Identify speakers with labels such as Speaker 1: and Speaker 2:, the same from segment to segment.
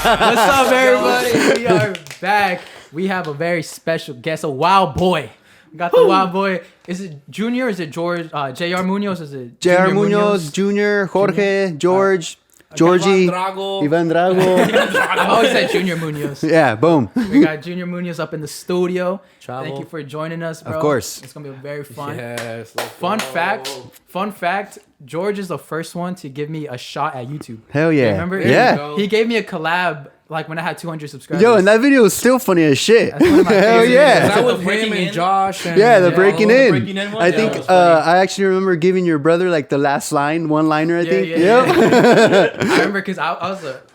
Speaker 1: up, everybody? We are back. We have a very special guest, a wild boy. We got the wild boy. Is it Junior? Or is it George? JRmunoz? Is it
Speaker 2: JRmunoz, Junior, Jorge, George, Georgie, Ivan Drago.
Speaker 1: I've always said Junior Munoz.
Speaker 2: Yeah, boom.
Speaker 1: We got Junior Munoz up in the studio. Thank you for joining us, bro.
Speaker 2: Of course.
Speaker 1: It's gonna be very fun.
Speaker 3: Yes.
Speaker 1: Fun fact. George is the first one to give me a shot at YouTube.
Speaker 2: Hell yeah.
Speaker 1: Remember?
Speaker 2: Yeah.
Speaker 1: He gave me a collab like when I had 200 subscribers.
Speaker 2: Yo, and that video was still funny as shit.
Speaker 1: That's one of my
Speaker 2: Hell
Speaker 1: favorite
Speaker 2: yeah.
Speaker 1: videos.
Speaker 3: That was him and Josh. And
Speaker 2: Yeah, the breaking in.
Speaker 3: one?
Speaker 2: I think I actually remember giving your brother like the last line, one liner. I think.
Speaker 1: Yeah.
Speaker 2: Yep.
Speaker 1: I remember because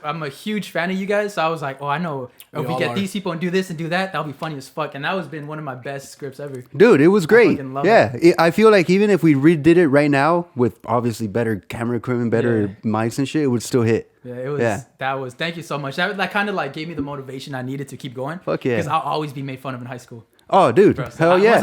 Speaker 1: I'm a huge fan of you guys, so I was like, oh, I know if we get these people and do this and do that, that'll be funny as fuck. And that has been one of my best scripts ever.
Speaker 2: Dude, it was great.
Speaker 1: fucking love
Speaker 2: Yeah, I feel like even if we redid it right now with obviously better camera equipment, better mics and shit, it would still hit.
Speaker 1: Yeah, it was.
Speaker 2: Yeah.
Speaker 1: That was. Thank you so much. That kind of like gave me the motivation I needed to keep going.
Speaker 2: Fuck yeah.
Speaker 1: Because I'll always be made fun of in high school.
Speaker 2: Oh, dude.
Speaker 1: Bro, so
Speaker 2: Hell yeah.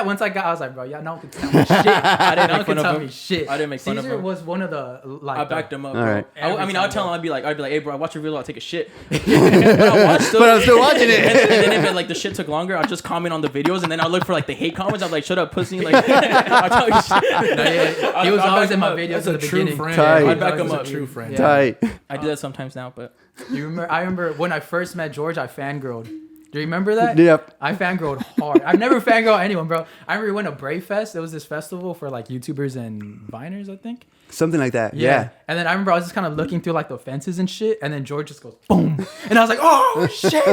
Speaker 1: Once I was like, bro, y'all no one can tell me shit. I didn't tell me shit.
Speaker 3: I didn't make fun of
Speaker 1: Caesar
Speaker 3: him.
Speaker 1: was one of the like.
Speaker 3: I backed him up.
Speaker 2: All right.
Speaker 3: I mean, I'll tell him. I'd be like, hey, bro, I watch your video. I'll take a shit. But
Speaker 2: I'm still watching it.
Speaker 3: And then if like the shit took longer, I'll just comment on the videos, and then I'll look for like the hate comments. I'm like, shut up, pussy. Like, I'll tell you shit.
Speaker 1: No, yeah. He was always in my videos
Speaker 3: That's
Speaker 1: in
Speaker 3: a
Speaker 1: the
Speaker 3: true
Speaker 1: beginning.
Speaker 3: friend.
Speaker 2: Tight.
Speaker 3: I'd back him
Speaker 1: He's a
Speaker 3: up.
Speaker 1: true friend.
Speaker 3: Yeah.
Speaker 2: Tight.
Speaker 3: I do that sometimes now, but
Speaker 1: I remember when I first met George, I fangirled. Do you remember that?
Speaker 2: Yep.
Speaker 1: I fangirled hard. I've never fangirled anyone, bro. I remember we went to Brave Fest. It was this festival for like YouTubers and Viners, I think.
Speaker 2: Something like that. Yeah.
Speaker 1: And then I remember I was just kind of looking through like the fences and shit. And then George just goes, boom. And I was like, oh, shit.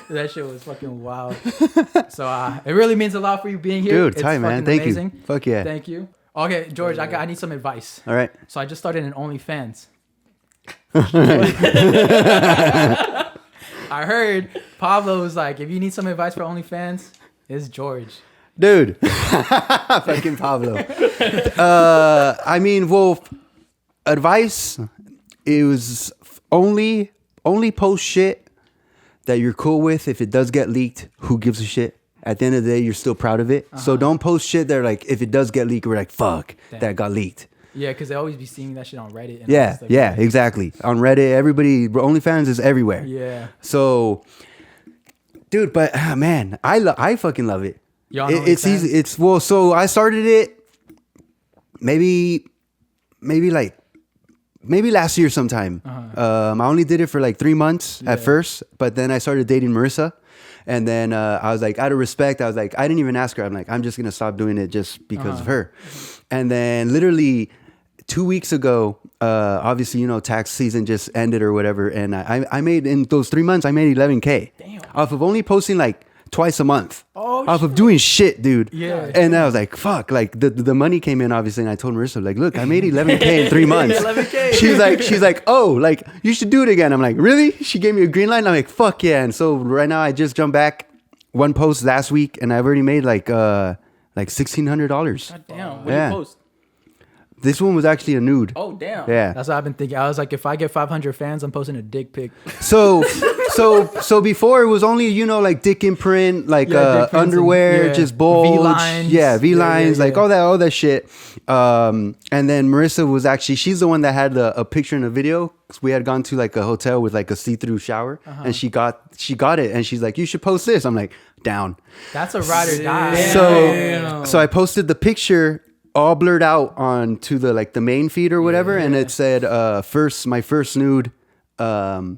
Speaker 1: That shit was fucking wild. So it really means a lot for you being here.
Speaker 2: Dude, tight, man. Thank you. Fuck yeah.
Speaker 1: Thank you. Okay, George, I need some advice.
Speaker 2: All right.
Speaker 1: So I just started an OnlyFans. I heard Pablo was like, if you need some advice for OnlyFans, it's George.
Speaker 2: Dude. Fucking Pablo. I mean, well, advice is only post shit that you're cool with. If it does get leaked, who gives a shit? At the end of the day, you're still proud of it. So don't post shit that like, if it does get leaked, we're like, fuck, that got leaked.
Speaker 1: Yeah, because they always be seeing that shit on Reddit. And
Speaker 2: Yeah,
Speaker 1: like,
Speaker 2: yeah, exactly. On Reddit, everybody, OnlyFans is everywhere.
Speaker 1: Yeah.
Speaker 2: So, dude, but man, I fucking love it.
Speaker 1: Y'all know
Speaker 2: It's
Speaker 1: OnlyFans?
Speaker 2: easy. So I started it maybe last year sometime. I only did it for like 3 months at first, but then I started dating Marissa. And then I was like, out of respect, I was like, I didn't even ask her. I'm like, I'm just going to stop doing it just because of her. And then literally 2 weeks ago, obviously, tax season just ended or whatever. And I made, in those 3 months, I made $11K. Damn. Off of only posting like twice a month. Off of doing shit, dude.
Speaker 1: Yeah.
Speaker 2: And I was like, fuck, like the money came in, obviously. And I told Marissa, like, look, I made $11K in 3 months.
Speaker 1: 11K.
Speaker 2: She's like, oh, like, you should do it again. I'm like, really? She gave me a green light. I'm like, fuck yeah. And so right now I just jumped back one post last week and I've already made like $1,600.
Speaker 3: God damn. What do you post?
Speaker 2: This one was actually a nude.
Speaker 3: Oh damn.
Speaker 2: Yeah.
Speaker 1: That's what I've been thinking. I was like, if I get 500 fans, I'm posting a dick pic.
Speaker 2: So before it was only, like dick imprint, like
Speaker 1: dick prints
Speaker 2: underwear,
Speaker 1: and,
Speaker 2: just bulge.
Speaker 1: V-lines.
Speaker 2: Yeah, V-lines,
Speaker 1: Yeah.
Speaker 2: like all that shit. And then Marissa was actually, she's the one that had a picture in a video. We had gone to like a hotel with like a see-through shower and she got it and she's like, you should post this. I'm like, down.
Speaker 1: That's a ride or die.
Speaker 2: So I posted the picture all blurred out onto the main feed or whatever, and it said my first nude in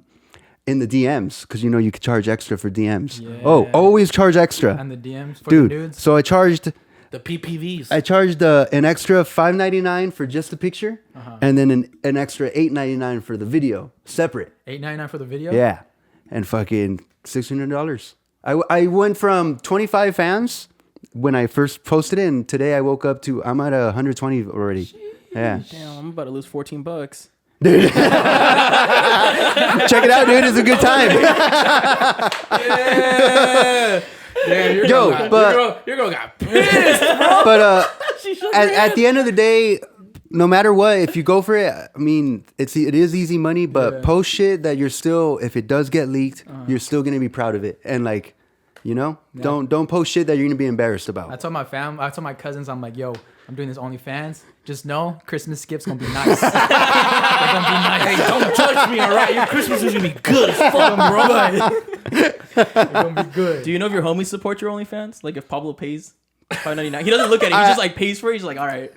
Speaker 2: the DMs, because you could charge extra for DMs. Yeah. Oh, always charge extra.
Speaker 1: And the DMs for
Speaker 2: dude.
Speaker 1: the nudes.
Speaker 2: So I charged
Speaker 3: The PPVs.
Speaker 2: I charged an extra $5.99 for just the picture, and then an extra $8.99 for the video, separate.
Speaker 1: $8.99 for the video.
Speaker 2: Yeah, and fucking $600. I went from 25 fans when I first posted it, and today I woke up to I'm at 120 already. Jeez. Yeah.
Speaker 3: Damn, I'm about to lose $14.
Speaker 2: Dude. Check it out, dude. It's a good time.
Speaker 3: Yeah, your girl got pissed, bro.
Speaker 2: But at the end of the day, no matter what, if you go for it, I mean, it is easy money. But post shit that you're still, if it does get leaked, you're still gonna be proud of it, and don't post shit that you're gonna be embarrassed about.
Speaker 1: I told my cousins, I'm like, yo, I'm doing this OnlyFans. Just know Christmas gifts gonna be nice. They're gonna be nice.
Speaker 4: Hey, don't judge me, all right? Your Christmas is gonna be good as fuck, bro.
Speaker 1: They're gonna be good.
Speaker 3: Do you know if your homies support your OnlyFans? Like if Pablo pays $5.99, he doesn't look at it. He just like pays for it. He's like, all right.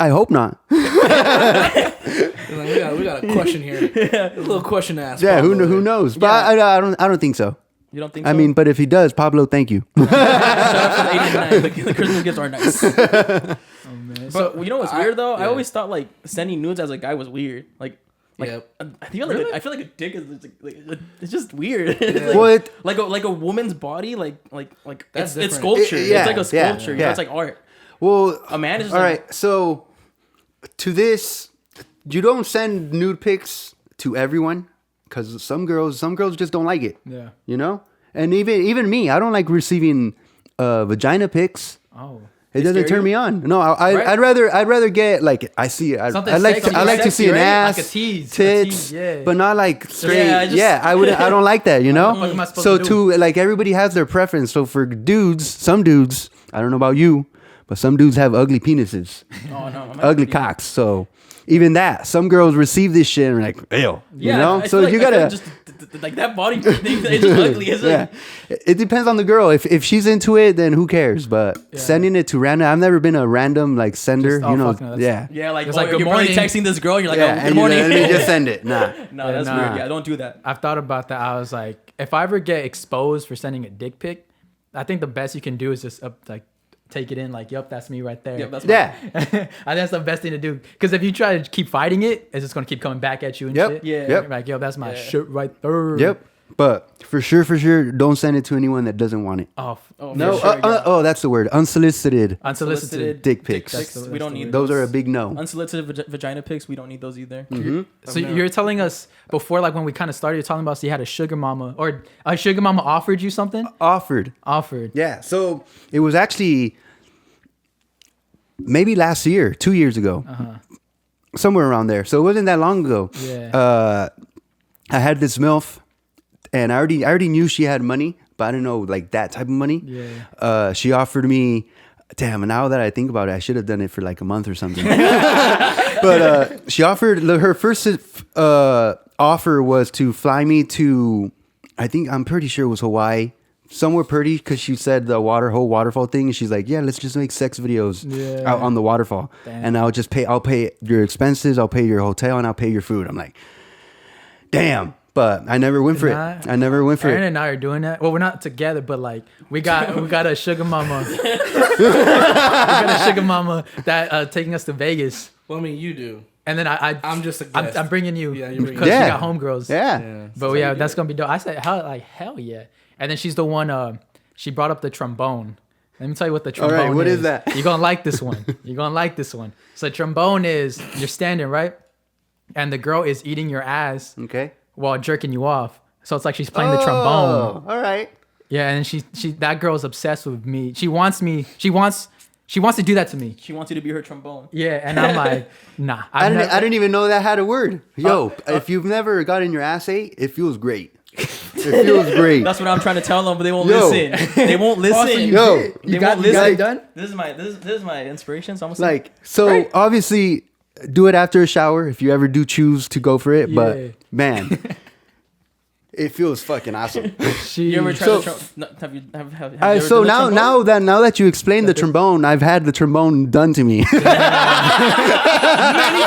Speaker 2: I hope not.
Speaker 4: We got a question here. A little question to ask.
Speaker 2: Yeah,
Speaker 4: Pablo.
Speaker 2: who knows? But I don't think so.
Speaker 3: You don't think so?
Speaker 2: I mean, but if he does, Pablo, thank you.
Speaker 3: Shout out for the 89. The Christmas gifts are nice.
Speaker 1: Oh, man.
Speaker 3: But you know what's weird though? I
Speaker 4: yeah.
Speaker 3: always thought like sending nudes as a guy was weird. Like
Speaker 4: Yeah.
Speaker 3: I feel like I feel like a dick is like it's just weird.
Speaker 4: Yeah.
Speaker 2: What?
Speaker 3: like a woman's body like
Speaker 4: That's
Speaker 3: it's
Speaker 4: different.
Speaker 3: sculpture.
Speaker 2: Yeah,
Speaker 3: It's like a
Speaker 2: yeah,
Speaker 3: sculpture. You
Speaker 2: yeah.
Speaker 3: know, it's like art.
Speaker 2: Well,
Speaker 3: A man is just
Speaker 2: all
Speaker 3: like,
Speaker 2: right. So to this, you don't send nude pics to everyone because some girls just don't like it.
Speaker 1: Yeah.
Speaker 2: You know, and even me, I don't like receiving vagina pics.
Speaker 1: Oh.
Speaker 2: It doesn't
Speaker 3: scare
Speaker 2: turn
Speaker 3: you?
Speaker 2: me on. No,
Speaker 3: Right?
Speaker 2: I'd rather get like I see. I
Speaker 1: Something
Speaker 2: like
Speaker 1: sexy,
Speaker 2: I like to
Speaker 1: sexy,
Speaker 2: see an
Speaker 1: right?
Speaker 2: ass,
Speaker 1: Like a tease,
Speaker 2: tits,
Speaker 1: yeah.
Speaker 2: but not like straight.
Speaker 3: Yeah,
Speaker 2: Yeah,
Speaker 3: just-
Speaker 2: I don't like that. You know.
Speaker 1: What am I supposed
Speaker 2: So
Speaker 1: to do?
Speaker 2: like everybody has their preference. So for dudes, some dudes, I don't know about you, but some dudes have ugly penises,
Speaker 3: oh no,
Speaker 2: ugly cocks. So even that, some girls receive this shit and are like, ew.
Speaker 3: Yeah,
Speaker 2: you know.
Speaker 3: I
Speaker 2: So
Speaker 3: feel like-
Speaker 2: you
Speaker 3: I feel
Speaker 2: gotta.
Speaker 3: like just like that body thing. It's just ugly, isn't
Speaker 2: Yeah,
Speaker 3: it?
Speaker 2: it depends on the girl. If she's into it, then who cares? But sending it to random, I've never been a random like sender.
Speaker 1: Just, oh,
Speaker 2: you know,
Speaker 1: fuck no, that's-
Speaker 2: yeah,
Speaker 3: Yeah, like,
Speaker 1: It's like,
Speaker 3: you're
Speaker 1: good
Speaker 3: probably
Speaker 1: morning.
Speaker 3: texting this girl. You're like,
Speaker 2: yeah.
Speaker 3: oh, good
Speaker 2: And
Speaker 3: morning.
Speaker 2: let me just send it. Nah,
Speaker 3: No, that's
Speaker 1: nah.
Speaker 3: weird. Yeah, don't do that.
Speaker 1: I've thought about that. I was like, if I ever get exposed for sending a dick pic, I think the best you can do is just like take it in, like, yup, that's me right there.
Speaker 3: Yep, that's
Speaker 2: yeah.
Speaker 1: I think that's the best thing to do. Because if you try to keep fighting it, it's just gonna keep coming back at you and
Speaker 2: Yep.
Speaker 1: shit.
Speaker 3: Yeah.
Speaker 2: Yep.
Speaker 1: Like, yo, that's my
Speaker 3: Yeah.
Speaker 1: shit right there.
Speaker 2: Yep. But for sure, don't send it to anyone that doesn't want it.
Speaker 1: Oh,
Speaker 3: Oh,
Speaker 2: No,
Speaker 3: for sure, yeah.
Speaker 2: that's the word. Unsolicited
Speaker 1: unsolicited.
Speaker 2: dick pics.
Speaker 1: That's the-
Speaker 3: we don't
Speaker 1: that's the
Speaker 3: need
Speaker 2: Those are a big no.
Speaker 3: unsolicited vagina pics. We don't need those either.
Speaker 1: So you're telling us before, like when we kind of started, you're talking about so you had a sugar mama, or a sugar mama offered you something?
Speaker 2: Offered. Yeah. So it was actually maybe last year, 2 years ago, somewhere around there. So it wasn't that long ago.
Speaker 1: Yeah.
Speaker 2: I had this MILF, and I already knew she had money, but I didn't know like that type of money.
Speaker 1: Yeah.
Speaker 2: She offered me. Damn, now that I think about it, I should have done it for like a month or something. But she offered, her first offer was to fly me to, I'm pretty sure it was Hawaii, somewhere pretty, because she said the whole waterfall thing. And she's like, yeah, let's just make sex videos out on the waterfall.
Speaker 1: Damn.
Speaker 2: And I'll pay your expenses, I'll pay your hotel, and I'll pay your food. I'm like, damn. But I never went for it. I never went for
Speaker 1: Aaron
Speaker 2: it.
Speaker 1: and I are doing that. Well, we're not together, but like we got a sugar mama. we got a sugar mama that taking us to Vegas.
Speaker 4: Well, I mean, you do.
Speaker 1: And then
Speaker 4: I'm just a guest.
Speaker 1: I'm bringing you
Speaker 4: Yeah, you're bringing
Speaker 1: because
Speaker 2: me.
Speaker 1: she
Speaker 2: Yeah.
Speaker 1: got homegirls.
Speaker 2: Yeah.
Speaker 1: But yeah, that's gonna be dope. I said hell yeah. And then she's the one. She brought up the trombone. Let me tell you what the trombone is.
Speaker 2: right, what is that?
Speaker 1: You're gonna like this one. You're gonna like this one. So trombone is you're standing right, and the girl is eating your ass
Speaker 2: Okay.
Speaker 1: while jerking you off. So it's like she's playing the trombone.
Speaker 2: All right.
Speaker 1: Yeah, and she that girl's obsessed with me. She wants to do that to me.
Speaker 3: She wants you to be her trombone.
Speaker 1: Yeah, and I'm like, nah.
Speaker 2: I didn't even know that had a word. Yo, if you've never gotten your ass ate, it feels great. It feels great.
Speaker 3: That's what I'm trying to tell them, but they won't
Speaker 2: Yo.
Speaker 3: listen. They won't listen.
Speaker 2: Yo,
Speaker 3: They
Speaker 1: You got
Speaker 3: won't
Speaker 1: it
Speaker 3: listen.
Speaker 1: done?
Speaker 3: This is my inspiration. So I'm gonna
Speaker 2: like, so obviously do it after a shower if you ever do choose to go for it.
Speaker 1: Yeah.
Speaker 2: But man, it feels fucking awesome.
Speaker 3: You ever tried
Speaker 2: So-
Speaker 3: to have you ever
Speaker 2: So
Speaker 3: done the trombone?
Speaker 2: now that you explained the trombone, I've had the trombone done to me.
Speaker 4: Many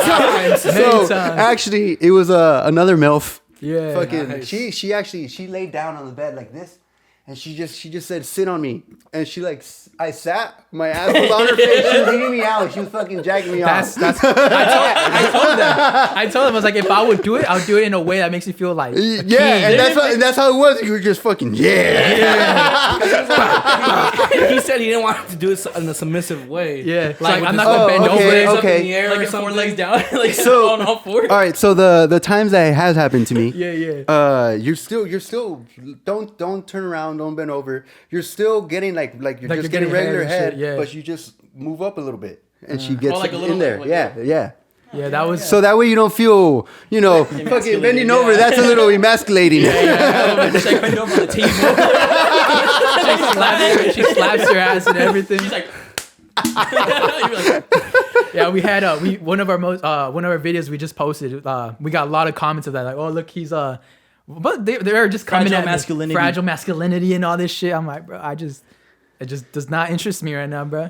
Speaker 4: times.
Speaker 2: So
Speaker 1: times.
Speaker 2: actually, it was another MILF.
Speaker 1: Yeah.
Speaker 2: Fucking,
Speaker 4: Nice.
Speaker 2: she laid down on the bed like this, and she just said sit on me, and I sat, my ass was on her face, she was eating me out, she was fucking jacking me off.
Speaker 1: That's I told them I was like, if I would do it, I would do it in a way that makes you feel like a
Speaker 2: Yeah,
Speaker 1: king.
Speaker 2: and that's how it was. You were just fucking
Speaker 4: He said he didn't want to do it in a submissive way.
Speaker 1: Yeah,
Speaker 3: Like
Speaker 1: like
Speaker 3: with
Speaker 1: I'm
Speaker 3: this-
Speaker 1: not gonna bend
Speaker 2: okay,
Speaker 1: over.
Speaker 4: Legs up
Speaker 2: okay.
Speaker 4: in the air
Speaker 3: like
Speaker 4: or
Speaker 3: a four
Speaker 4: something.
Speaker 3: legs down, like
Speaker 2: So-
Speaker 3: on all fours.
Speaker 2: All right, so the times that it has happened to me,
Speaker 1: Yeah.
Speaker 2: you're still don't turn around, don't bend over. You're still getting like you're
Speaker 1: Like
Speaker 2: just
Speaker 1: you're
Speaker 2: getting
Speaker 1: getting
Speaker 2: regular
Speaker 1: head and
Speaker 2: head,
Speaker 1: shit, yeah.
Speaker 2: but you just move up a little bit, and she gets
Speaker 3: like a little
Speaker 2: in there.
Speaker 3: bit, like
Speaker 2: Yeah.
Speaker 1: Yeah, that was
Speaker 2: So that way you don't feel, fucking bending over.
Speaker 3: yeah.
Speaker 2: That's a little emasculating.
Speaker 3: Just like bend over on the table.
Speaker 1: she slaps your ass and everything.
Speaker 3: She's like,
Speaker 1: Yeah, we had one of our videos we just posted. We got a lot of comments of that, like, oh look, he's but they're just coming
Speaker 3: Fragile
Speaker 1: at
Speaker 3: masculinity.
Speaker 1: fragile masculinity and all this shit. I'm like, bro, it just does not interest me right now, bro.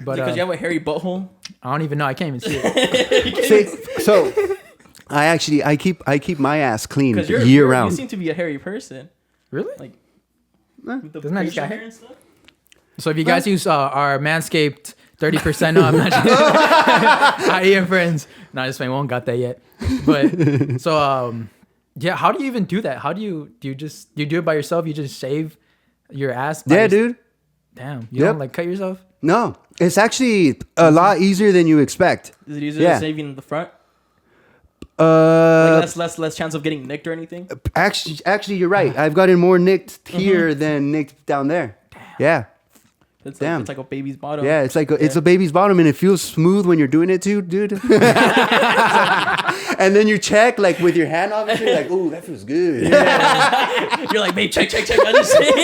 Speaker 1: But
Speaker 3: Because you have a hairy butthole.
Speaker 1: I don't even know. I can't even see it.
Speaker 2: See, so I keep my ass clean
Speaker 3: Because
Speaker 2: year round.
Speaker 3: You seem to be a hairy person.
Speaker 1: Really?
Speaker 3: Like,
Speaker 2: Eh,
Speaker 3: with the
Speaker 1: doesn't that just
Speaker 3: facial
Speaker 1: got
Speaker 3: hair
Speaker 1: hair?
Speaker 3: and stuff.
Speaker 1: So if you guys use our Manscaped 30% off, hi Ian friends. No, this one won't got that yet. But so yeah, how do you even do that? How do you do it by yourself? You just shave your ass?
Speaker 2: Yeah, dude.
Speaker 1: Damn, you don't like cut yourself?
Speaker 2: No, it's actually a lot easier than you expect.
Speaker 3: Is it easier
Speaker 2: Yeah.
Speaker 3: than shaving the front? Like less chance of getting nicked or anything?
Speaker 2: Actually, you're right. I've gotten more nicked here than nicked down there. Yeah.
Speaker 3: It's
Speaker 2: Damn.
Speaker 3: Like, it's like a baby's bottom.
Speaker 2: Yeah, it's like it's a baby's bottom, and it feels smooth when you're doing it too, dude. And then you check like with your hand, obviously, like, ooh, that feels good.
Speaker 3: Yeah. You're like, babe, check. Understand?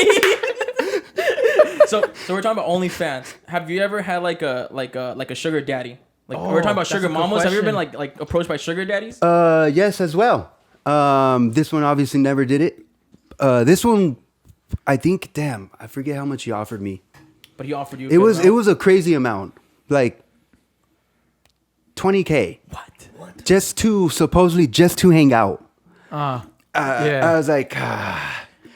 Speaker 3: So we're talking about OnlyFans. Have you ever had like a sugar daddy? Like we're talking about sugar
Speaker 1: that's a good
Speaker 3: mamas. Have you ever been
Speaker 1: question.
Speaker 3: like approached by sugar daddies?
Speaker 2: Yes, as well. This one obviously never did it. This one, I think, damn, I forget how much he offered me.
Speaker 3: But he offered you.
Speaker 2: It was a crazy amount, like $20K.
Speaker 3: What?
Speaker 2: Just to hang out.
Speaker 1: Yeah.
Speaker 2: I was like,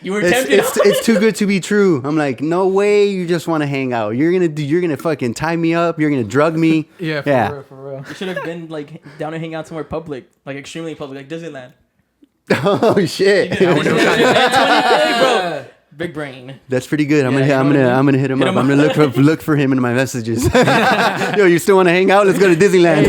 Speaker 3: You were tempted.
Speaker 2: it's too good to be true. I'm like, no way. You just want to hang out. You're gonna fucking tie me up. You're gonna drug me.
Speaker 1: Yeah, for real.
Speaker 3: You should have been like down to hang out somewhere public, like extremely public, like Disneyland.
Speaker 2: Oh shit.
Speaker 3: $20K, bro. Big brain.
Speaker 2: That's pretty good. I'm
Speaker 3: Yeah,
Speaker 2: gonna hit him up. I'm gonna look for him in my messages. Yo, you still want to hang out? Let's go to Disneyland.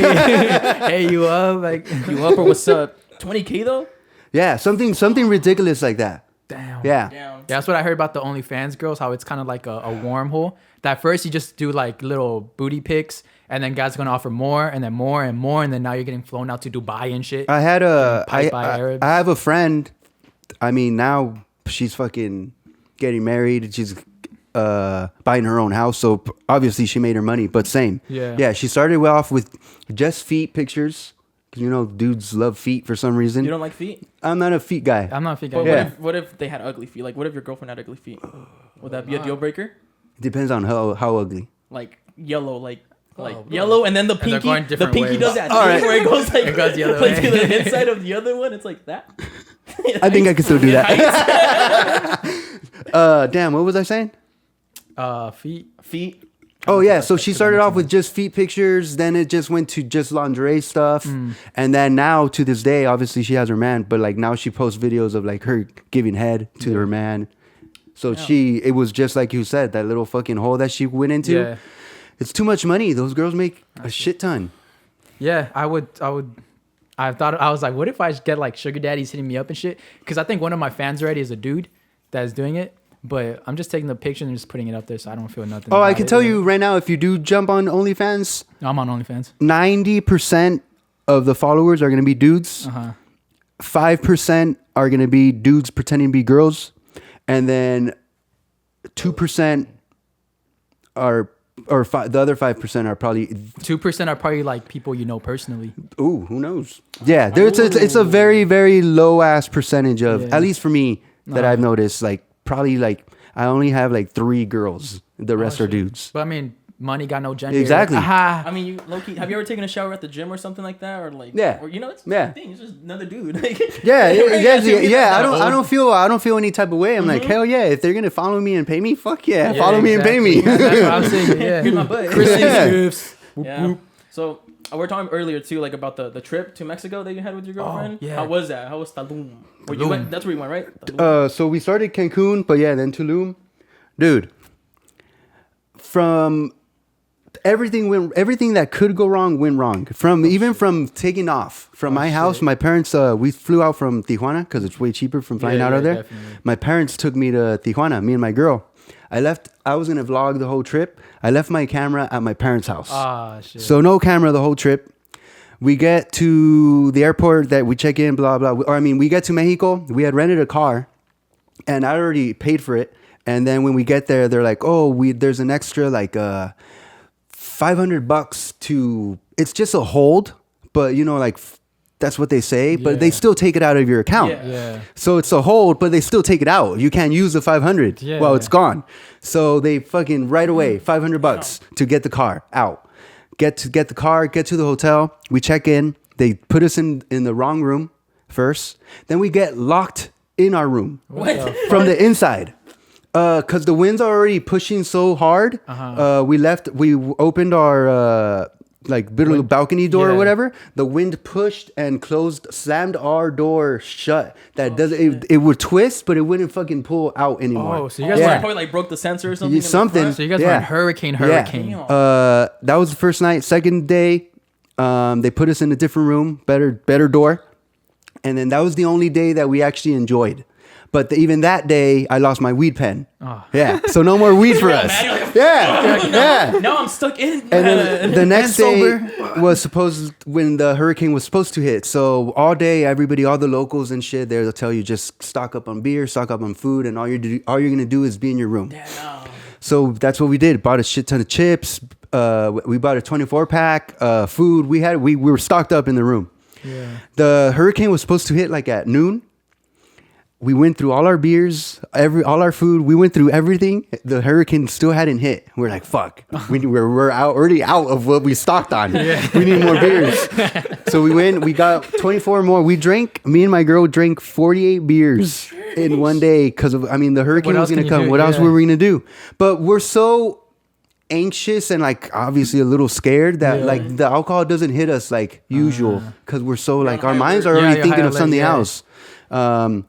Speaker 1: Hey, you up? Like,
Speaker 3: You up or what's up? $20K though?
Speaker 2: Yeah, something ridiculous like that.
Speaker 1: damn.
Speaker 2: Yeah.
Speaker 3: Down.
Speaker 1: Yeah, that's what I heard about the OnlyFans girls. How it's kind of like a wormhole. That first you just do like little booty pics, and then guys are gonna offer more, and then more and more, and then now you're getting flown out to Dubai and shit.
Speaker 2: I had
Speaker 1: Piped by Arabs.
Speaker 2: I have a friend. I mean, now she's fucking getting married. She's buying her own house, so obviously she made her money. But same. Yeah. She started off with just feet pictures. You know, dudes love feet for some reason.
Speaker 3: You don't like feet?
Speaker 2: I'm not a feet guy.
Speaker 1: I'm not thinking.
Speaker 3: But
Speaker 2: Yeah.
Speaker 3: what if they had ugly feet? Like, what if your girlfriend had ugly feet? Would that be a deal breaker?
Speaker 2: Depends on how ugly.
Speaker 3: Like yellow, like
Speaker 1: bro.
Speaker 3: yellow, and then the
Speaker 1: they're
Speaker 3: pinky,
Speaker 1: going
Speaker 3: the
Speaker 1: different
Speaker 3: pinky
Speaker 1: ways.
Speaker 3: does that
Speaker 2: All
Speaker 3: thing
Speaker 2: right.
Speaker 3: where it goes like
Speaker 1: It goes the other
Speaker 3: like
Speaker 1: way.
Speaker 3: to the inside of the other one. It's like that.
Speaker 2: I think I can still do that. Damn, what was I saying?
Speaker 1: Feet.
Speaker 2: Oh yeah, so she started off with just feet pictures, then it just went to just lingerie stuff, and then now to this day, obviously she has her man, but like now she posts videos of like her giving head to her man. So it was just like you said, that little fucking hole that she went into.
Speaker 1: Yeah.
Speaker 2: It's too much money. Those girls make a shit ton.
Speaker 1: Yeah, I was like, what if I get like sugar daddies hitting me up and shit? Because I think one of my fans already is a dude that is doing it. But I'm just taking the picture and just putting it up there, so I don't feel nothing.
Speaker 2: Oh, I
Speaker 1: about
Speaker 2: can
Speaker 1: it,
Speaker 2: tell
Speaker 1: know?
Speaker 2: you right now, if you do jump on OnlyFans,
Speaker 1: I'm on OnlyFans.
Speaker 2: 90% of the followers are gonna be dudes. 5% are gonna be dudes pretending to be girls, and then 2% are the other 5% are probably
Speaker 1: 2% are probably like people you know personally.
Speaker 2: ooh, who knows? Yeah, it's a very, very low ass percentage of,
Speaker 1: Yeah.
Speaker 2: at least for me, that I've noticed. Like probably like I only have like 3 girls. The rest are dudes.
Speaker 1: But I mean, money got no gender.
Speaker 2: Exactly.
Speaker 1: Aha.
Speaker 3: I mean, you low key. Have you ever taken a shower at the gym or something like that, or like?
Speaker 2: Yeah.
Speaker 3: Or it's
Speaker 2: Yeah.
Speaker 3: the thing. It's just another dude.
Speaker 2: Yeah, yeah.
Speaker 3: Right?
Speaker 2: I don't feel any type of way. I'm like, hell yeah, if they're gonna follow me and pay me, fuck yeah,
Speaker 1: Yeah,
Speaker 2: follow me and pay me.
Speaker 1: That's what I'm saying. Yeah.
Speaker 3: Here's my butt.
Speaker 1: Chrissy
Speaker 2: Yeah.
Speaker 1: Scoops.
Speaker 3: Yeah. So we were talking earlier too, like about the trip to Mexico that you had with your girlfriend.
Speaker 1: yeah.
Speaker 3: How was that? How was Tulum? Where you
Speaker 1: Tulum.
Speaker 3: went? That's where you went, right? Tulum.
Speaker 2: So we started Cancun, but yeah, then Tulum, dude. From everything that could go wrong went wrong. From taking off from my house, my parents we flew out from Tijuana because it's way cheaper from flying out of there.
Speaker 1: Definitely.
Speaker 2: My parents took me to Tijuana, me and my girl. I was gonna vlog the whole trip. I left my camera at my parents' house.
Speaker 1: Ah, shit.
Speaker 2: So no camera the whole trip. We get to the airport that we check in, blah, blah. We get to Mexico. We had rented a car and I already paid for it. And then when we get there, they're like, oh, there's an extra like $500 to. It's just a hold, but you know, like that's what they say. But they still take it out of your account.
Speaker 1: Yeah.
Speaker 2: So it's a hold, but they still take it out. You can't use the 500 while it's gone. So they fucking right away $500 to get the car out. Get the car, get to the hotel. We check in. They put us in the wrong room first. Then we get locked in our room from the inside. Cause the winds are already pushing so hard. We opened our little balcony door or whatever. The wind pushed and slammed our door shut. That it would twist, but it wouldn't fucking pull out anymore.
Speaker 1: Oh, so you guys
Speaker 3: probably like broke the sensor or something.
Speaker 2: Something.
Speaker 1: So you guys were in hurricane.
Speaker 2: That was the first night. Second day, they put us in a different room, better door, and then that was the only day that we actually enjoyed. But even that day, I lost my weed pen. Oh. Yeah, so no more weed for us. Yeah.
Speaker 3: Now I'm stuck in.
Speaker 2: And then the next day was when the hurricane was supposed to hit. So all day, everybody, all the locals and shit, they'll tell you just stock up on beer, stock up on food, and all you're gonna do is be in your room.
Speaker 3: Damn.
Speaker 2: So that's what we did. Bought a shit ton of chips. We bought a 24-pack. Food. We were stocked up in the room.
Speaker 1: Yeah.
Speaker 2: The hurricane was supposed to hit like at noon. We went through all our beers, all our food. We went through everything. The hurricane still hadn't hit. We're like, fuck. We're already out of what we stocked on. Yeah. We need more beers. So we went. We got 24 more. Me and my girl drank 48 beers in one day because the hurricane was going to come. What else were we going to do? But we're so anxious and like obviously a little scared that like the alcohol doesn't hit us like usual because we're so like our minds are already thinking of something else. The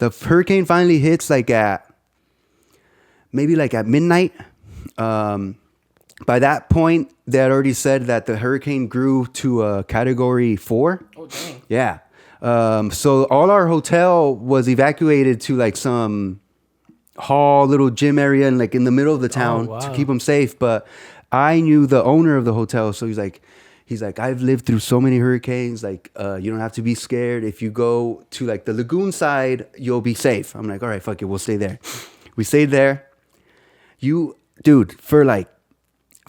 Speaker 2: hurricane finally hits maybe at midnight. By that point, they had already said that the hurricane grew to a category 4.
Speaker 3: Oh, dang.
Speaker 2: Yeah. So all our hotel was evacuated to like some little gym area and like in the middle of the town to keep them safe. But I knew the owner of the hotel, so he's like, I've lived through so many hurricanes. Like, you don't have to be scared. If you go to like the lagoon side, you'll be safe. I'm like, all right, fuck it, we'll stay there. We stayed there. Dude, for like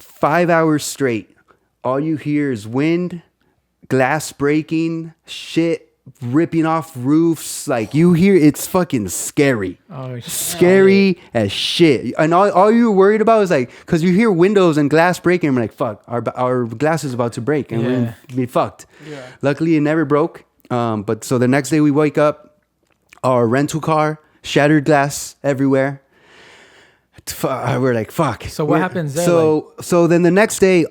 Speaker 2: 5 hours straight, all you hear is wind, glass breaking, shit ripping off roofs. Like you hear, it's fucking scary. Oh, scary as shit. And all you were worried about is like, because you hear windows and glass breaking. I'm like, fuck, our glass is about to break and we're gonna be fucked. Yeah. Luckily, it never broke. But so the next day we wake up, our rental car, shattered glass everywhere. We're like, fuck.
Speaker 1: So what happens there?
Speaker 2: So then the next day,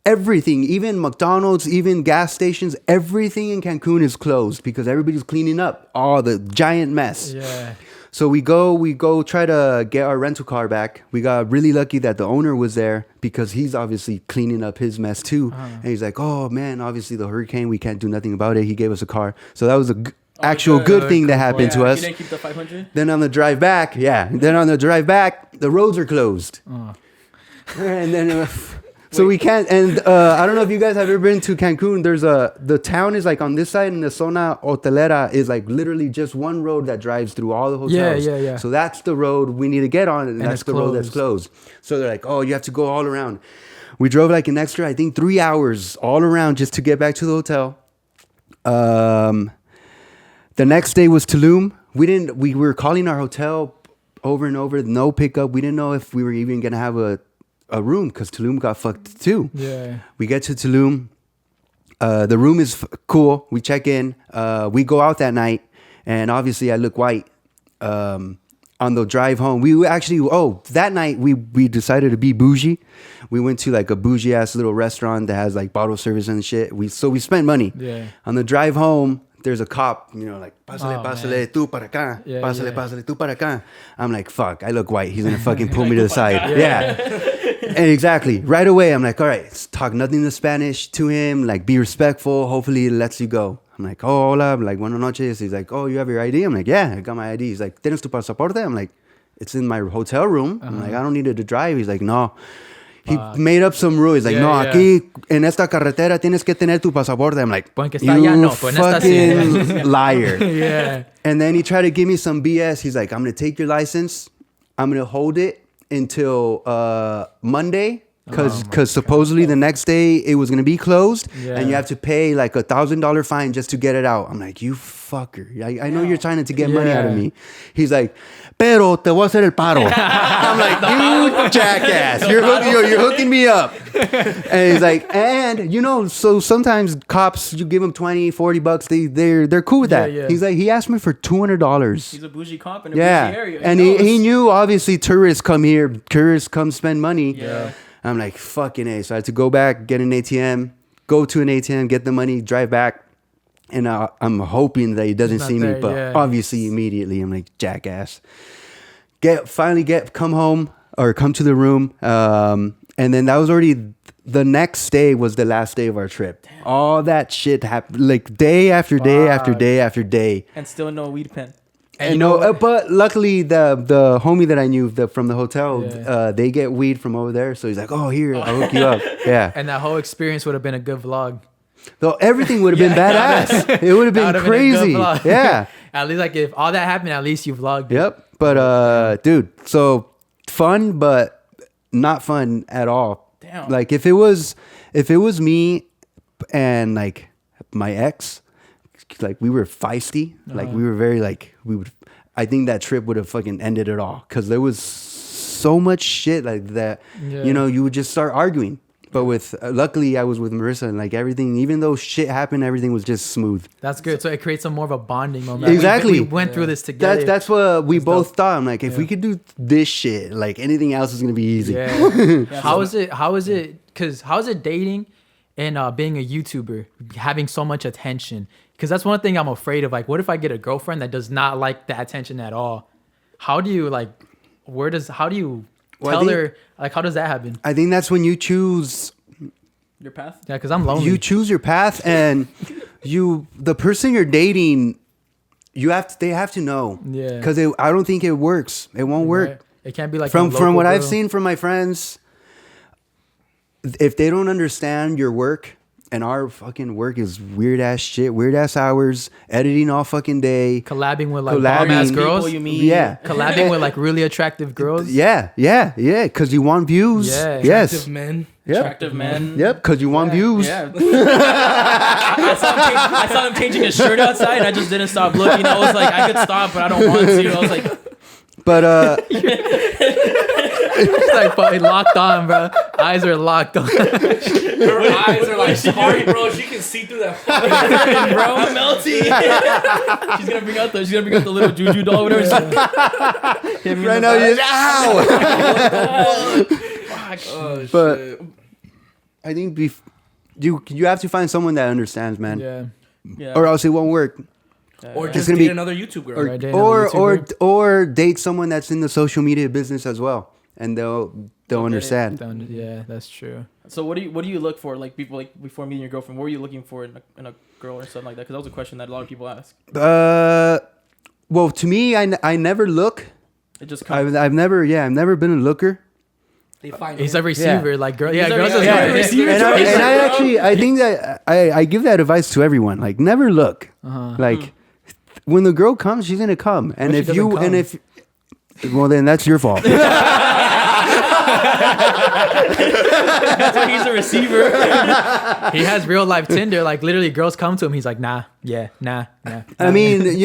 Speaker 2: everything, even McDonald's, even gas stations, everything in Cancun is closed because everybody's cleaning up all the giant mess. Yeah. So we go try to get our rental car back. We got really lucky that the owner was there because he's obviously cleaning up his mess too. And he's like, oh man, obviously the hurricane, we can't do nothing about it. He gave us a car. So that was a good thing that happened to us.
Speaker 3: You didn't keep the 500?
Speaker 2: Then on the drive back, the roads are closed. And then... So we can't, and I don't know if you guys have ever been to Cancun. The town is like on this side, and the zona hotelera is like literally just one road that drives through all the hotels. Yeah. So that's the road we need to get on, and that's the road that's closed. So they're like, oh, you have to go all around. We drove like an extra, I think, 3 hours all around just to get back to the hotel. The next day was Tulum. We were calling our hotel over and over, no pickup. We didn't know if we were even gonna have a room because Tulum got fucked too. Yeah. We get to Tulum. The room is cool. We check in. We go out that night, and obviously I look white. On the drive home, that night we decided to be bougie. We went to like a bougie ass little restaurant that has like bottle service and shit. We spent money. Yeah. On the drive home, there's a cop, like, pásale, tú para acá. Pásale, tú para acá. I'm like, fuck, I look white. He's gonna fucking pull me to the side. Yeah. And exactly. Right away, I'm like, all right, talk nothing in Spanish to him. Like, be respectful. Hopefully, he lets you go. I'm like, oh, hola. I'm like, buenas noches. He's like, oh, you have your ID? I'm like, yeah, I got my ID. He's like, ¿tienes tu pasaporte? I'm like, it's in my hotel room. I'm like, I don't need it to drive. He's like, no. He made up some rule. He's like, aquí, en esta carretera, tienes que tener tu pasaporte. I'm like, you fucking liar. Yeah. And then he tried to give me some BS. He's like, I'm going to take your license. I'm going to hold it. until Monday. Because supposedly the next day it was gonna be closed, and you have to pay like $1,000 fine just to get it out. I'm like, you fucker! I know you're trying to get money out of me. He's like, pero te voy a hacer el paro. I'm like, you jackass! You're hooking me up. And he's like, and so sometimes cops, you give them $20-$40, they're cool with that. Yeah. He's like, he asked me for $200.
Speaker 3: He's a bougie cop in a bougie area.
Speaker 2: And he knew obviously tourists come here, tourists come spend money.
Speaker 3: Yeah.
Speaker 2: I'm like, fucking A. So I had to go back, get an ATM, go to an ATM, get the money, drive back. And I'm hoping that he doesn't see me. But obviously, immediately, I'm like, jackass. Come home or come to the room. And then that was already, the next day was the last day of our trip. Damn. All that shit happened, like day after day after day after day.
Speaker 3: And still no weed pen.
Speaker 2: And but luckily the homie that I knew from the hotel, they get weed from over there. So he's like, "Oh, here, I'll hook you up." Yeah.
Speaker 1: And that whole experience would have been a good vlog.
Speaker 2: Though everything would have been badass. It would have been crazy. Yeah.
Speaker 1: At least like if all that happened, at least you vlogged.
Speaker 2: Yep. But dude, so fun, but not fun at all.
Speaker 3: Damn.
Speaker 2: Like if it was me and like my ex. Like we were feisty, like we were very like I think that trip would have fucking ended it all because there was so much shit like that. You would just start arguing. But with luckily I was with Marissa and like everything, even though shit happened, everything was just smooth.
Speaker 1: That's good. So it creates more of a bonding moment.
Speaker 2: Exactly.
Speaker 1: We went through this together.
Speaker 2: That's what we both thought. I'm like, if we could do this shit, like anything else is gonna be easy.
Speaker 1: Yeah. How is it? Because how is it dating and being a YouTuber, having so much attention? Because that's one thing I'm afraid of. Like, what if I get a girlfriend that does not like the attention at all? How do you like? How do you tell her? Like, how does that happen?
Speaker 2: I think that's when you choose
Speaker 3: your path.
Speaker 1: Yeah, because I'm lonely.
Speaker 2: You choose your path, and the person you're dating, they have to know.
Speaker 1: Yeah.
Speaker 2: Because I don't think it works. It won't work.
Speaker 1: Right. It can't be like
Speaker 2: from what I've seen from my friends. If they don't understand your work. And our fucking work is weird ass shit, weird ass hours, editing all fucking day.
Speaker 1: Collabing with like bomb ass girls.
Speaker 3: You meet.
Speaker 2: Yeah.
Speaker 1: Collabing with like really attractive girls.
Speaker 2: Yeah. Because you want views.
Speaker 1: Yeah.
Speaker 2: Yes.
Speaker 4: Attractive men.
Speaker 2: Yep.
Speaker 3: Attractive men.
Speaker 2: Yep. Because you want views.
Speaker 3: Yeah. I saw him changing his shirt outside, and I just didn't stop looking. I was like, I could stop, but I don't want to. I was like,
Speaker 2: but
Speaker 1: it's like fucking locked on, bro. Eyes are locked on.
Speaker 4: Her eyes are like sorry, bro. She can see through that.
Speaker 3: bro, I'm melty. She's gonna bring out the little juju doll, whatever.
Speaker 2: Right now you're just ow.
Speaker 4: Oh,
Speaker 2: but
Speaker 4: shit.
Speaker 2: I think you have to find someone that understands, man.
Speaker 1: Yeah.
Speaker 2: Or else it won't work.
Speaker 4: Or just date another YouTube girl.
Speaker 2: Or date someone that's in the social media business as well, and they'll understand.
Speaker 1: Yeah, that's true.
Speaker 3: So what do you look for? Like people like before meeting your girlfriend, what were you looking for in a girl or something like that? Because that was a question that a lot of people ask.
Speaker 2: Well, to me, I never look.
Speaker 3: It just comes.
Speaker 2: I've never been a looker.
Speaker 1: He's a receiver, like girl. Yeah, girls are
Speaker 3: receiver.
Speaker 2: And I think that I give that advice to everyone. Like, never look. Like, when the girl comes, she's gonna come. And well, then that's your fault.
Speaker 3: That's why he's a receiver.
Speaker 1: He has real life Tinder. Like literally, girls come to him. He's like, nah.
Speaker 2: I mean,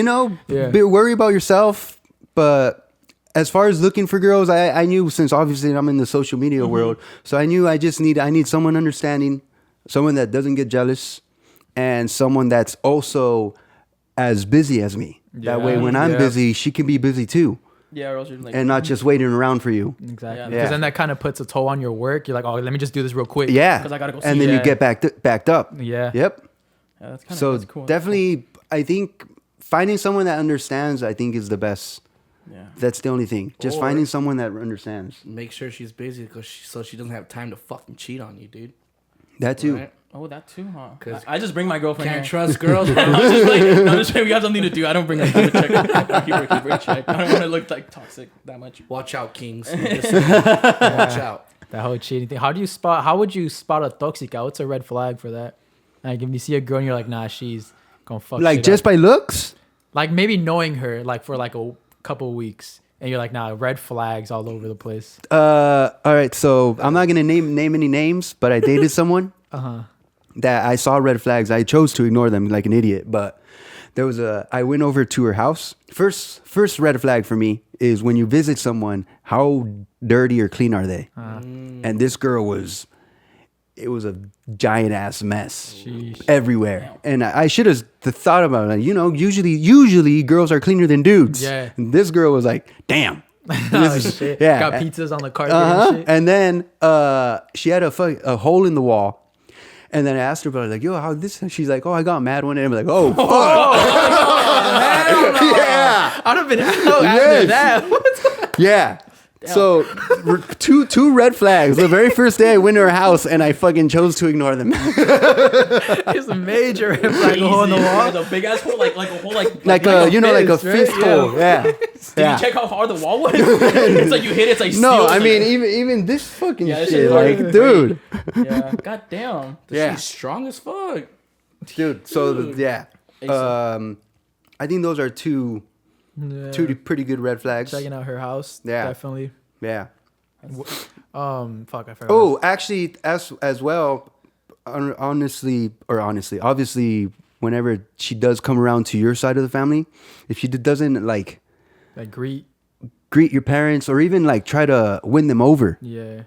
Speaker 2: worry about yourself. But as far as looking for girls, I knew, since obviously I'm in the social media world, so I knew I need someone understanding, someone that doesn't get jealous, and someone that's also as busy as me. That way, when I'm busy, she can be busy too.
Speaker 3: Yeah, or else you're like,
Speaker 2: and not just waiting around for you.
Speaker 1: Exactly. Because then that kind of puts a toll on your work. You're like, oh, let me just do this real quick.
Speaker 2: Yeah.
Speaker 3: Because I gotta go see.
Speaker 2: And then you get backed up.
Speaker 1: Yeah.
Speaker 2: Yep.
Speaker 3: Yeah, that's kind
Speaker 2: so
Speaker 3: of cool.
Speaker 2: Definitely, I think finding someone that understands, I think, is the best.
Speaker 3: Yeah.
Speaker 2: That's the only thing. Just finding someone that understands.
Speaker 4: Make sure she's busy so she doesn't have time to fucking cheat on you, dude.
Speaker 2: That too.
Speaker 4: Right?
Speaker 3: Oh, that too, huh? I just bring my girlfriend.
Speaker 4: Can't
Speaker 3: here.
Speaker 4: trust girls, bro.
Speaker 3: I'm just saying we got something to do. I don't bring her to check. Keep her check. I don't want to look like toxic that much.
Speaker 4: Watch out, kings. Watch out.
Speaker 1: That whole cheating thing. How would you spot a toxica? What's a red flag for that? Like if you see a girl and you're like, nah, she's gonna fuck.
Speaker 2: Like just by looks?
Speaker 1: Like maybe knowing her like for like a couple weeks. and you're like, nah, red flags all over the place.
Speaker 2: All right, so I'm not gonna name any names, but I dated someone that I saw red flags. I chose to ignore them like an idiot, but I went over to her house. First red flag for me is when you visit someone, how dirty or clean are they? And this girl it was a giant ass mess everywhere. And I should have thought about it. You know, usually girls are cleaner than dudes.
Speaker 1: Yeah.
Speaker 2: And this girl was like, damn.
Speaker 1: Shit.
Speaker 2: Yeah.
Speaker 1: Got pizzas on the carpet and shit.
Speaker 2: And then she had a hole in the wall. And then I asked her about it, like, yo, how this? She's like, oh, I got mad one day. I'm like, oh, fuck. Yeah.
Speaker 1: I'd have been out after that.
Speaker 2: Yeah. So two red flags. The very first day I went to her house and I fucking chose to ignore them.
Speaker 1: It's a major red flag hole in the wall.
Speaker 3: A big ass hole, like a hole, like
Speaker 2: like a fist hole. Yeah.
Speaker 3: Did you check how hard the wall was? It's like you hit it, it's like steel.
Speaker 2: No, I
Speaker 3: It's
Speaker 2: mean
Speaker 3: like,
Speaker 2: even this fucking
Speaker 3: this
Speaker 2: shit,
Speaker 3: shit
Speaker 2: like,
Speaker 3: hurt.
Speaker 2: dude.
Speaker 3: yeah, god damn.
Speaker 2: Yeah.
Speaker 4: She's strong as fuck.
Speaker 2: Dude. So yeah. I think those are two pretty good red flags.
Speaker 1: Checking out her house.
Speaker 2: Yeah.
Speaker 1: Definitely.
Speaker 2: Yeah.
Speaker 1: Fuck, I forgot.
Speaker 2: Oh, actually, as well, obviously, whenever she does come around to your side of the family, if she doesn't like
Speaker 1: greet
Speaker 2: your parents or even like try to win them over,
Speaker 1: yeah,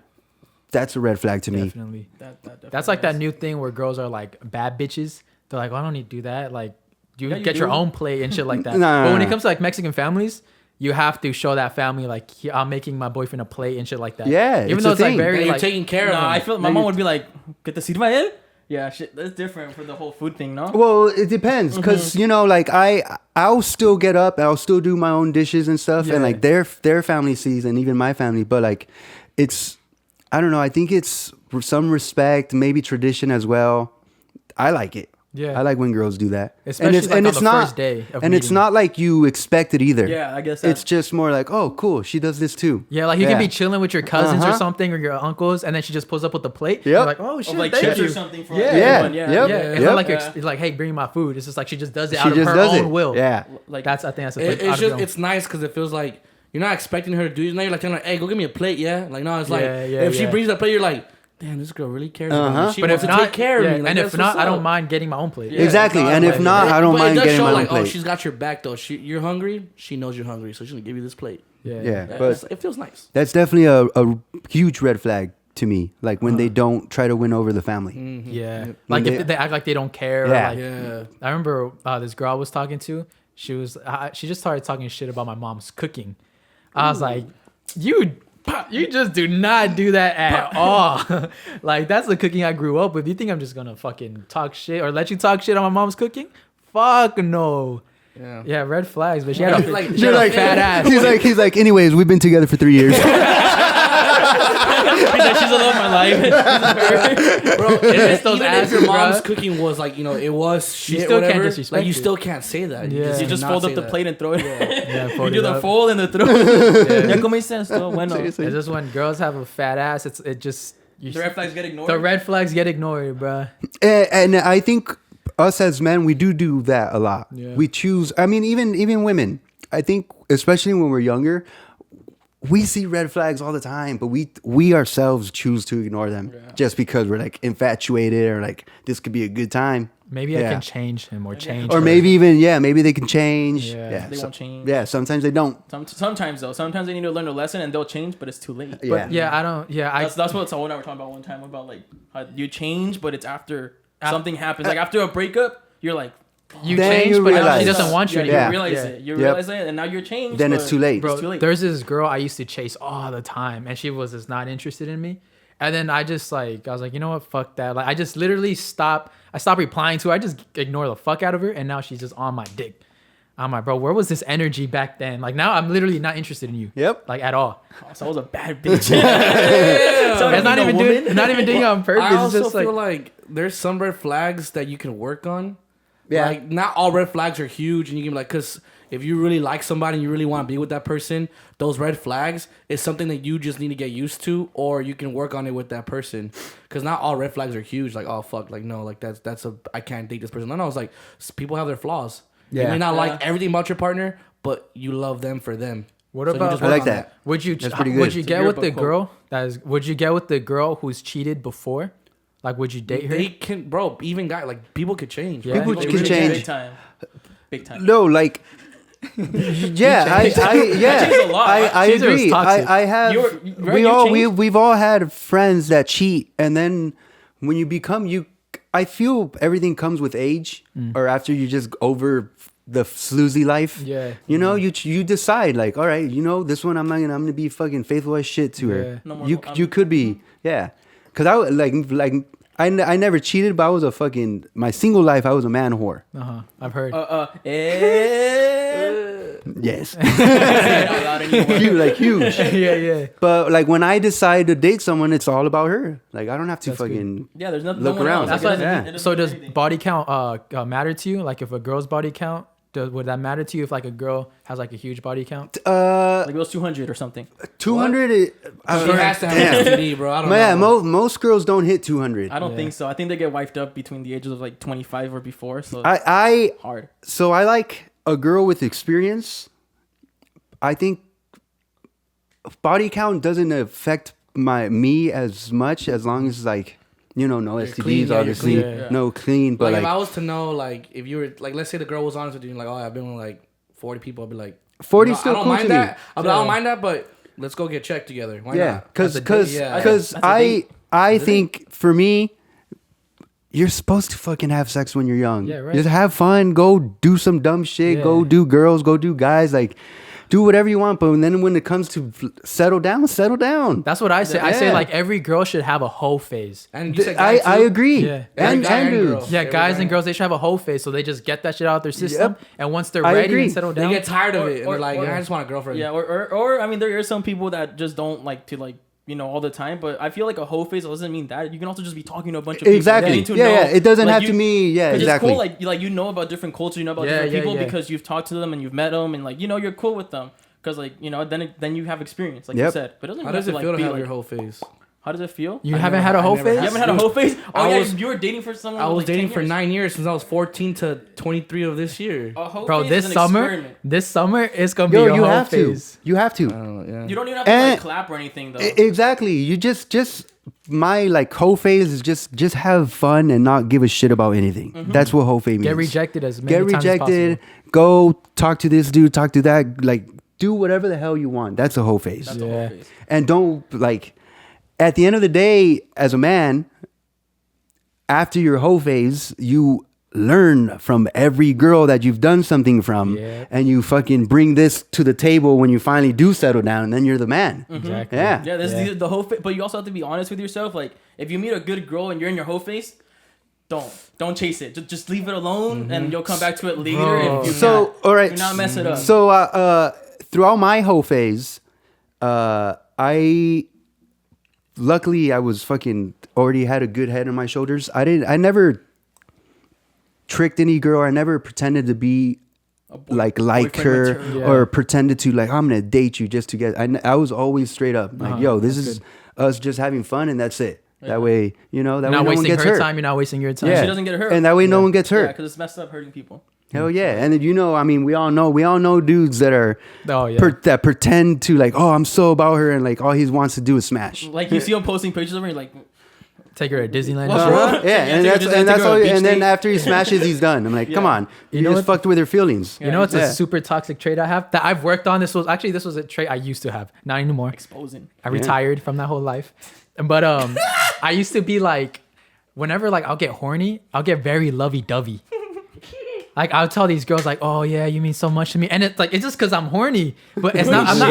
Speaker 2: that's a red flag to me.
Speaker 1: definitely.
Speaker 3: That
Speaker 1: That's like that new thing where girls are like bad bitches. They're like, well, I don't need to do that. Like, you
Speaker 3: Yeah, you
Speaker 1: get your
Speaker 3: do.
Speaker 1: own plate and shit like that.
Speaker 2: Nah.
Speaker 1: But when it comes to like Mexican families, you have to show that family like, I'm making my boyfriend a plate and shit like that.
Speaker 2: Yeah,
Speaker 1: even
Speaker 2: it's
Speaker 1: though
Speaker 2: a
Speaker 1: it's like
Speaker 2: thing.
Speaker 1: very
Speaker 4: And you're
Speaker 1: like,
Speaker 4: taking care of
Speaker 3: Nah,
Speaker 4: them.
Speaker 3: I feel like my mom would be like, "¿Qué te sirva él?" Yeah, shit, that's different for the whole food thing, no?
Speaker 2: Well, it depends because you know, like I'll still get up and I'll still do my own dishes and stuff, and like their family sees and even my family, but like I don't know. I think it's some respect, maybe tradition as well. I like it.
Speaker 1: Yeah.
Speaker 2: I like when girls do that.
Speaker 1: Especially
Speaker 2: it's
Speaker 1: like on
Speaker 2: it's
Speaker 1: the
Speaker 2: not
Speaker 1: first day of
Speaker 2: and it's
Speaker 1: meeting.
Speaker 2: not like you expect it either.
Speaker 3: Yeah, I guess
Speaker 2: It's just more like, oh, cool, she does this too.
Speaker 1: yeah, like you can be chilling with your cousins or something or your uncles, and then she just pulls up with the plate.
Speaker 2: Yep.
Speaker 1: You're like, oh
Speaker 3: Of
Speaker 1: shit,
Speaker 3: like
Speaker 1: thank
Speaker 3: chips
Speaker 1: you.
Speaker 3: or something for
Speaker 1: Yeah.
Speaker 3: like,
Speaker 2: Yeah.
Speaker 3: everyone.
Speaker 2: Yep.
Speaker 1: Yeah, it's
Speaker 2: Yep.
Speaker 1: not like
Speaker 3: Yeah.
Speaker 1: you're like, hey, bring me my food. It's just like she just does it
Speaker 2: She
Speaker 1: out of
Speaker 2: just
Speaker 1: her
Speaker 2: does
Speaker 1: own
Speaker 2: it.
Speaker 1: will.
Speaker 2: Yeah.
Speaker 3: Like
Speaker 1: I think that's a
Speaker 4: It's nice because it feels like you're not expecting her to do it. Now you're like telling her, hey, go get me a plate, yeah? Like, no, it's like, if she brings the plate, you're like, damn, this girl really cares about me. She
Speaker 1: But
Speaker 4: wants
Speaker 1: if
Speaker 4: to
Speaker 1: not,
Speaker 4: take care of me. Like,
Speaker 1: and if
Speaker 4: that's
Speaker 1: not,
Speaker 4: what's
Speaker 1: I don't
Speaker 4: up.
Speaker 1: mind getting my own plate.
Speaker 3: Yeah.
Speaker 2: Exactly.
Speaker 3: it's
Speaker 2: And
Speaker 3: not
Speaker 2: if
Speaker 3: like-
Speaker 2: not, I don't
Speaker 4: But
Speaker 2: mind
Speaker 4: it does
Speaker 2: getting
Speaker 4: show
Speaker 2: my own
Speaker 4: like,
Speaker 2: plate.
Speaker 4: oh, she's got your back though. You're hungry. She knows you're hungry, so she's gonna give you this plate.
Speaker 1: Yeah.
Speaker 2: Yeah,
Speaker 4: Yeah,
Speaker 2: but
Speaker 4: it feels nice.
Speaker 2: that's definitely a huge red flag to me. Like when they don't try to win over the family.
Speaker 1: Yeah.
Speaker 2: When
Speaker 1: Like
Speaker 2: they-
Speaker 1: if they act like they don't care.
Speaker 2: Yeah.
Speaker 1: Or like,
Speaker 4: Yeah.
Speaker 1: I remember this girl I was talking to. She just started talking shit about my mom's cooking. I was like, you just do not do that at all. Like that's the cooking I grew up with. You think I'm just gonna fucking talk shit or let you talk shit on my mom's cooking? Fuck no.
Speaker 4: Yeah.
Speaker 1: Yeah, red flags, but she had a,
Speaker 4: Like,
Speaker 1: she had
Speaker 2: You're
Speaker 1: a fat ass.
Speaker 2: He's like, anyways, we've been together for 3 years.
Speaker 3: He's like, she's the love of my life.
Speaker 4: Bro,
Speaker 1: It's those
Speaker 4: even if
Speaker 1: asses,
Speaker 4: your mom's
Speaker 1: bruh.
Speaker 4: cooking was like, you know, it was shit,
Speaker 1: still can't
Speaker 4: whatever,
Speaker 1: disrespect
Speaker 4: like you
Speaker 1: it.
Speaker 4: still can't say that.
Speaker 1: Yeah.
Speaker 3: You just
Speaker 4: cannot
Speaker 3: fold
Speaker 4: say
Speaker 3: up the
Speaker 4: that.
Speaker 3: plate and throw it.
Speaker 1: Yeah,
Speaker 3: You
Speaker 1: fold
Speaker 3: do
Speaker 1: it
Speaker 3: the
Speaker 1: up.
Speaker 3: fold and the throw. Ya comiste esto? Bueno.
Speaker 2: Seriously.
Speaker 1: It's just when girls have a fat ass, it just
Speaker 3: The red flags get ignored.
Speaker 1: the red flags get ignored, bruh.
Speaker 2: And I think us as men, we do that a lot.
Speaker 1: Yeah.
Speaker 2: We choose. I mean, even women. I think, especially when we're younger, we see red flags all the time, but we ourselves choose to ignore them just because we're like infatuated or like this could be a good time.
Speaker 1: Maybe I
Speaker 2: Yeah.
Speaker 1: can change him or change
Speaker 2: Or
Speaker 1: her.
Speaker 2: maybe maybe they can change.
Speaker 1: Yeah.
Speaker 3: They won't change.
Speaker 2: Yeah, sometimes they don't.
Speaker 3: Sometimes though, sometimes they need to learn a lesson and they'll change, but it's too late.
Speaker 2: Yeah.
Speaker 1: Yeah, I don't. Yeah,
Speaker 3: That's what Saul and I were talking about one time about like how you change, but it's after something happens. Like after a breakup, you're like,
Speaker 1: you
Speaker 2: Then
Speaker 1: change,
Speaker 2: you
Speaker 1: but now
Speaker 2: realize.
Speaker 1: she doesn't want you
Speaker 3: Yeah,
Speaker 1: anymore.
Speaker 3: you realize
Speaker 1: Yeah.
Speaker 3: it. You
Speaker 2: Yep.
Speaker 3: realize it, and now you're changed.
Speaker 2: Then it's
Speaker 3: but
Speaker 2: too late.
Speaker 1: Bro,
Speaker 3: It's too late.
Speaker 1: there's this girl I used to chase all the time, and she was just not interested in me. And then I was like, you know what, fuck that. Like I just literally stopped replying to her. I just ignore the fuck out of her, and now she's just on my dick. I'm like, bro, where was this energy back then? Like now I'm literally not interested in you.
Speaker 2: Yep.
Speaker 1: Like at all.
Speaker 3: Saul's a bad bitch.
Speaker 1: It's not even doing it on purpose.
Speaker 4: I also
Speaker 1: It's just
Speaker 4: feel
Speaker 1: like
Speaker 4: like there's some red flags that you can work on.
Speaker 2: Yeah.
Speaker 4: Like not all red flags are huge, and you can be like, because if you really like somebody and you really want to be with that person, those red flags is something that you just need to get used to, or you can work on it with that person. Because not all red flags are huge. Like, oh fuck, like no, like that's I can't date this person. No, it's like people have their flaws. You
Speaker 2: Yeah.
Speaker 4: may not
Speaker 3: Yeah.
Speaker 4: like everything about your partner, but you love them for them.
Speaker 1: What
Speaker 4: So you
Speaker 1: about?
Speaker 4: just
Speaker 2: I
Speaker 4: work
Speaker 2: like
Speaker 4: on
Speaker 2: that.
Speaker 1: Would you?
Speaker 2: That's pretty good.
Speaker 1: Would you
Speaker 3: It's a
Speaker 1: get with
Speaker 3: yearbook
Speaker 1: the
Speaker 3: quote.
Speaker 1: girl that is? Would you get with the girl who's cheated before? Like, would you date her?
Speaker 4: They can, bro. Even guy, like people could change.
Speaker 1: Yeah.
Speaker 2: People
Speaker 4: They
Speaker 2: can
Speaker 4: really
Speaker 2: change.
Speaker 3: Big time. Big time.
Speaker 2: No, like, yeah,
Speaker 3: changed a lot.
Speaker 2: I
Speaker 1: Caesar was
Speaker 2: agree.
Speaker 1: toxic.
Speaker 2: I have.
Speaker 3: You changed?
Speaker 2: We've all had friends that cheat, and then when you become you, I feel everything comes with age, or after you just over the sloozy life.
Speaker 1: Yeah.
Speaker 2: You know, you decide like, all right, you know, this one I'm gonna be fucking faithful as shit to
Speaker 1: Yeah.
Speaker 2: her.
Speaker 3: No more-
Speaker 2: You could be, yeah, because I would, like. I never cheated, but I was my single life, I was a man whore.
Speaker 1: I've heard.
Speaker 2: Yes.
Speaker 3: Not anymore.
Speaker 2: Huge.
Speaker 1: yeah.
Speaker 2: But like when I decide to date someone, it's all about her. Like I don't have to fucking
Speaker 3: Yeah, there's nothing.
Speaker 2: Look
Speaker 3: no one
Speaker 2: around.
Speaker 3: Else.
Speaker 1: That's
Speaker 3: Like,
Speaker 1: why.
Speaker 3: it doesn't
Speaker 1: So does
Speaker 3: do anything.
Speaker 1: body count matter to you? Like, if a girl's body count, would that matter to you? If like a girl has like a huge body count?
Speaker 3: Like it was 200 or something.
Speaker 2: 200.
Speaker 4: She has to have an STD, bro. I don't
Speaker 2: Yeah,
Speaker 4: know.
Speaker 2: most girls don't hit 200.
Speaker 3: I don't
Speaker 1: Yeah.
Speaker 3: think so. I think they get wiped up between the ages of like 25 or before. So
Speaker 2: I
Speaker 3: hard.
Speaker 2: so I like a girl with experience. I think body count doesn't affect me as much as long as like, you know, no STDs,
Speaker 4: clean, yeah, you're
Speaker 2: obviously,
Speaker 1: clean.
Speaker 3: Yeah.
Speaker 2: no clean, but
Speaker 4: Like,
Speaker 2: like,
Speaker 4: if I was to know, like, if you were, like, let's say the girl was honest with you, and like, oh, I've been with like 40 people, I'd be like,
Speaker 2: 40
Speaker 4: you know,
Speaker 2: still
Speaker 4: I don't
Speaker 2: cool
Speaker 4: mind
Speaker 2: to me.
Speaker 4: that. I
Speaker 1: Yeah.
Speaker 4: don't mind that, but let's go get checked together. Why
Speaker 2: Yeah,
Speaker 4: not?
Speaker 2: because
Speaker 1: As a date,
Speaker 4: yeah.
Speaker 3: That's a date.
Speaker 2: I think for me, you're supposed to fucking have sex when you're young.
Speaker 1: Yeah, right.
Speaker 2: Just have fun. Go do some dumb shit.
Speaker 1: Yeah.
Speaker 2: Go do girls. Go do guys. Like, do whatever you want. But then when it comes to settle down, settle down.
Speaker 1: That's what I say. I say
Speaker 2: Yeah.
Speaker 1: like every girl should have a whole phase.
Speaker 4: And you said guy
Speaker 2: I
Speaker 4: too?
Speaker 2: agree.
Speaker 1: Yeah.
Speaker 2: And,
Speaker 4: Guy and
Speaker 2: dudes.
Speaker 4: girl.
Speaker 1: Yeah,
Speaker 4: Every
Speaker 1: guys
Speaker 4: guy.
Speaker 1: and girls, they should have a whole phase, so they just get that shit out their system.
Speaker 2: Yep.
Speaker 1: And once they're
Speaker 2: I
Speaker 1: ready
Speaker 2: agree.
Speaker 1: and settle
Speaker 4: They
Speaker 1: down,
Speaker 4: get tired of
Speaker 3: Or-
Speaker 4: it, and
Speaker 3: or-
Speaker 4: they're like,
Speaker 3: or-
Speaker 4: I just want a girlfriend.
Speaker 3: Yeah, or I mean, there are some people that just don't like to like, you know, all the time. But I feel like a whole phase doesn't mean that. You can also just be talking to a bunch of people.
Speaker 2: Exactly.
Speaker 3: getting to
Speaker 2: Yeah,
Speaker 3: know,
Speaker 2: yeah. It doesn't
Speaker 3: like,
Speaker 2: have
Speaker 3: you-
Speaker 2: to me. Yeah,
Speaker 3: 'cause
Speaker 2: exactly.
Speaker 3: It's cool, like you know about different cultures, you know about
Speaker 1: Yeah,
Speaker 3: different
Speaker 1: yeah,
Speaker 3: people
Speaker 1: yeah.
Speaker 3: because you've talked to them and you've met them, and like, you know, you're cool with them because like, you know, then you have experience, like you
Speaker 2: Yep.
Speaker 3: said. But it doesn't.
Speaker 4: How
Speaker 3: have
Speaker 4: does it
Speaker 3: like,
Speaker 4: feel to
Speaker 3: be,
Speaker 4: have
Speaker 3: like,
Speaker 4: your whole phase?
Speaker 3: How does it feel?
Speaker 1: you
Speaker 4: I
Speaker 1: haven't
Speaker 4: never-
Speaker 1: had a
Speaker 4: I
Speaker 1: whole
Speaker 4: never
Speaker 1: phase.
Speaker 3: You haven't had a whole phase? Oh
Speaker 4: I
Speaker 3: yeah,
Speaker 4: was-
Speaker 3: you were dating for someone.
Speaker 4: I was
Speaker 3: like 10
Speaker 4: dating for
Speaker 3: years.
Speaker 4: 9 years since I was 14 to 23 of this year.
Speaker 3: A whole
Speaker 1: Bro,
Speaker 3: phase
Speaker 1: this
Speaker 3: is an
Speaker 1: summer,
Speaker 3: experiment.
Speaker 1: this summer is gonna be
Speaker 2: Yo,
Speaker 1: your
Speaker 2: you
Speaker 1: whole
Speaker 2: have
Speaker 1: phase.
Speaker 2: to. You have to.
Speaker 4: I don't know, yeah.
Speaker 3: You don't even have to
Speaker 2: And-
Speaker 3: like clap or anything though.
Speaker 2: Exactly. You just my like whole phase is just have fun and not give a shit about anything. That's what whole phase means.
Speaker 1: Get rejected as many
Speaker 2: Get
Speaker 1: times as
Speaker 2: rejected.
Speaker 1: possible.
Speaker 2: Go talk to this dude. Talk to that. Like do whatever the hell you want. That's a whole phase.
Speaker 3: That's a
Speaker 1: Yeah.
Speaker 3: whole phase.
Speaker 2: And don't like. At the end of the day, as a man, after your whole phase, you learn from every girl that you've done something from,
Speaker 1: Yeah.
Speaker 2: and you fucking bring this to the table when you finally do settle down, and then you're the man.
Speaker 1: Exactly.
Speaker 2: Yeah.
Speaker 3: Yeah, this is the whole phase. But you also have to be honest with yourself. Like, if you meet a good girl and you're in your whole phase, don't chase it. Just leave it alone, and you'll come back to it later.
Speaker 1: Bro.
Speaker 3: If you
Speaker 2: So, all right.
Speaker 3: do not mess it up.
Speaker 2: So, throughout my whole phase, luckily I was fucking already had a good head on my shoulders. I never tricked any girl. I never pretended to be like
Speaker 3: boyfriend
Speaker 2: her
Speaker 3: material.
Speaker 1: Yeah.
Speaker 2: or pretended to like, I'm gonna date you just to get. I was always straight up like, yo, this
Speaker 1: That's
Speaker 2: is
Speaker 1: good.
Speaker 2: us just having fun, and that's it.
Speaker 3: Yeah.
Speaker 2: That way, you know, that
Speaker 1: You're
Speaker 2: way
Speaker 1: not
Speaker 2: no one
Speaker 1: wasting
Speaker 2: gets
Speaker 1: her
Speaker 2: hurt.
Speaker 1: time. You're not wasting your time.
Speaker 2: Yeah.
Speaker 3: She doesn't get hurt.
Speaker 2: And that way, no one gets
Speaker 3: Yeah,
Speaker 2: hurt.
Speaker 3: because it's messed up hurting people.
Speaker 2: Hell yeah. And then, you know, I mean, we all know dudes that are
Speaker 1: Oh yeah.
Speaker 2: that pretend to like, oh, I'm so about her, and like all he wants to do is smash.
Speaker 3: Like you see him posting pictures of her, you're like,
Speaker 1: Take her to Disneyland.
Speaker 3: Well,
Speaker 1: and shit.
Speaker 3: bro.
Speaker 2: Yeah,
Speaker 3: Yeah,
Speaker 2: and
Speaker 3: take her
Speaker 2: that's
Speaker 3: to-
Speaker 2: and
Speaker 3: take
Speaker 2: that's
Speaker 3: her on
Speaker 2: all.
Speaker 3: a beach
Speaker 2: And then
Speaker 3: date.
Speaker 2: after he smashes, he's done. I'm like, come
Speaker 3: Yeah.
Speaker 2: on, you
Speaker 1: know
Speaker 2: just
Speaker 1: what-
Speaker 2: fucked with her feelings.
Speaker 1: You know, it's
Speaker 2: Yeah.
Speaker 1: a super toxic trait I have that I've worked on. This was a trait I used to have, not anymore.
Speaker 3: exposing.
Speaker 1: I retired from that whole life. But I used to be like, whenever like I'll get horny, I'll get very lovey-dovey. Like I'll tell these girls like, oh yeah, you mean so much to me, and it's like it's just because I'm horny, but it's not. I'm not.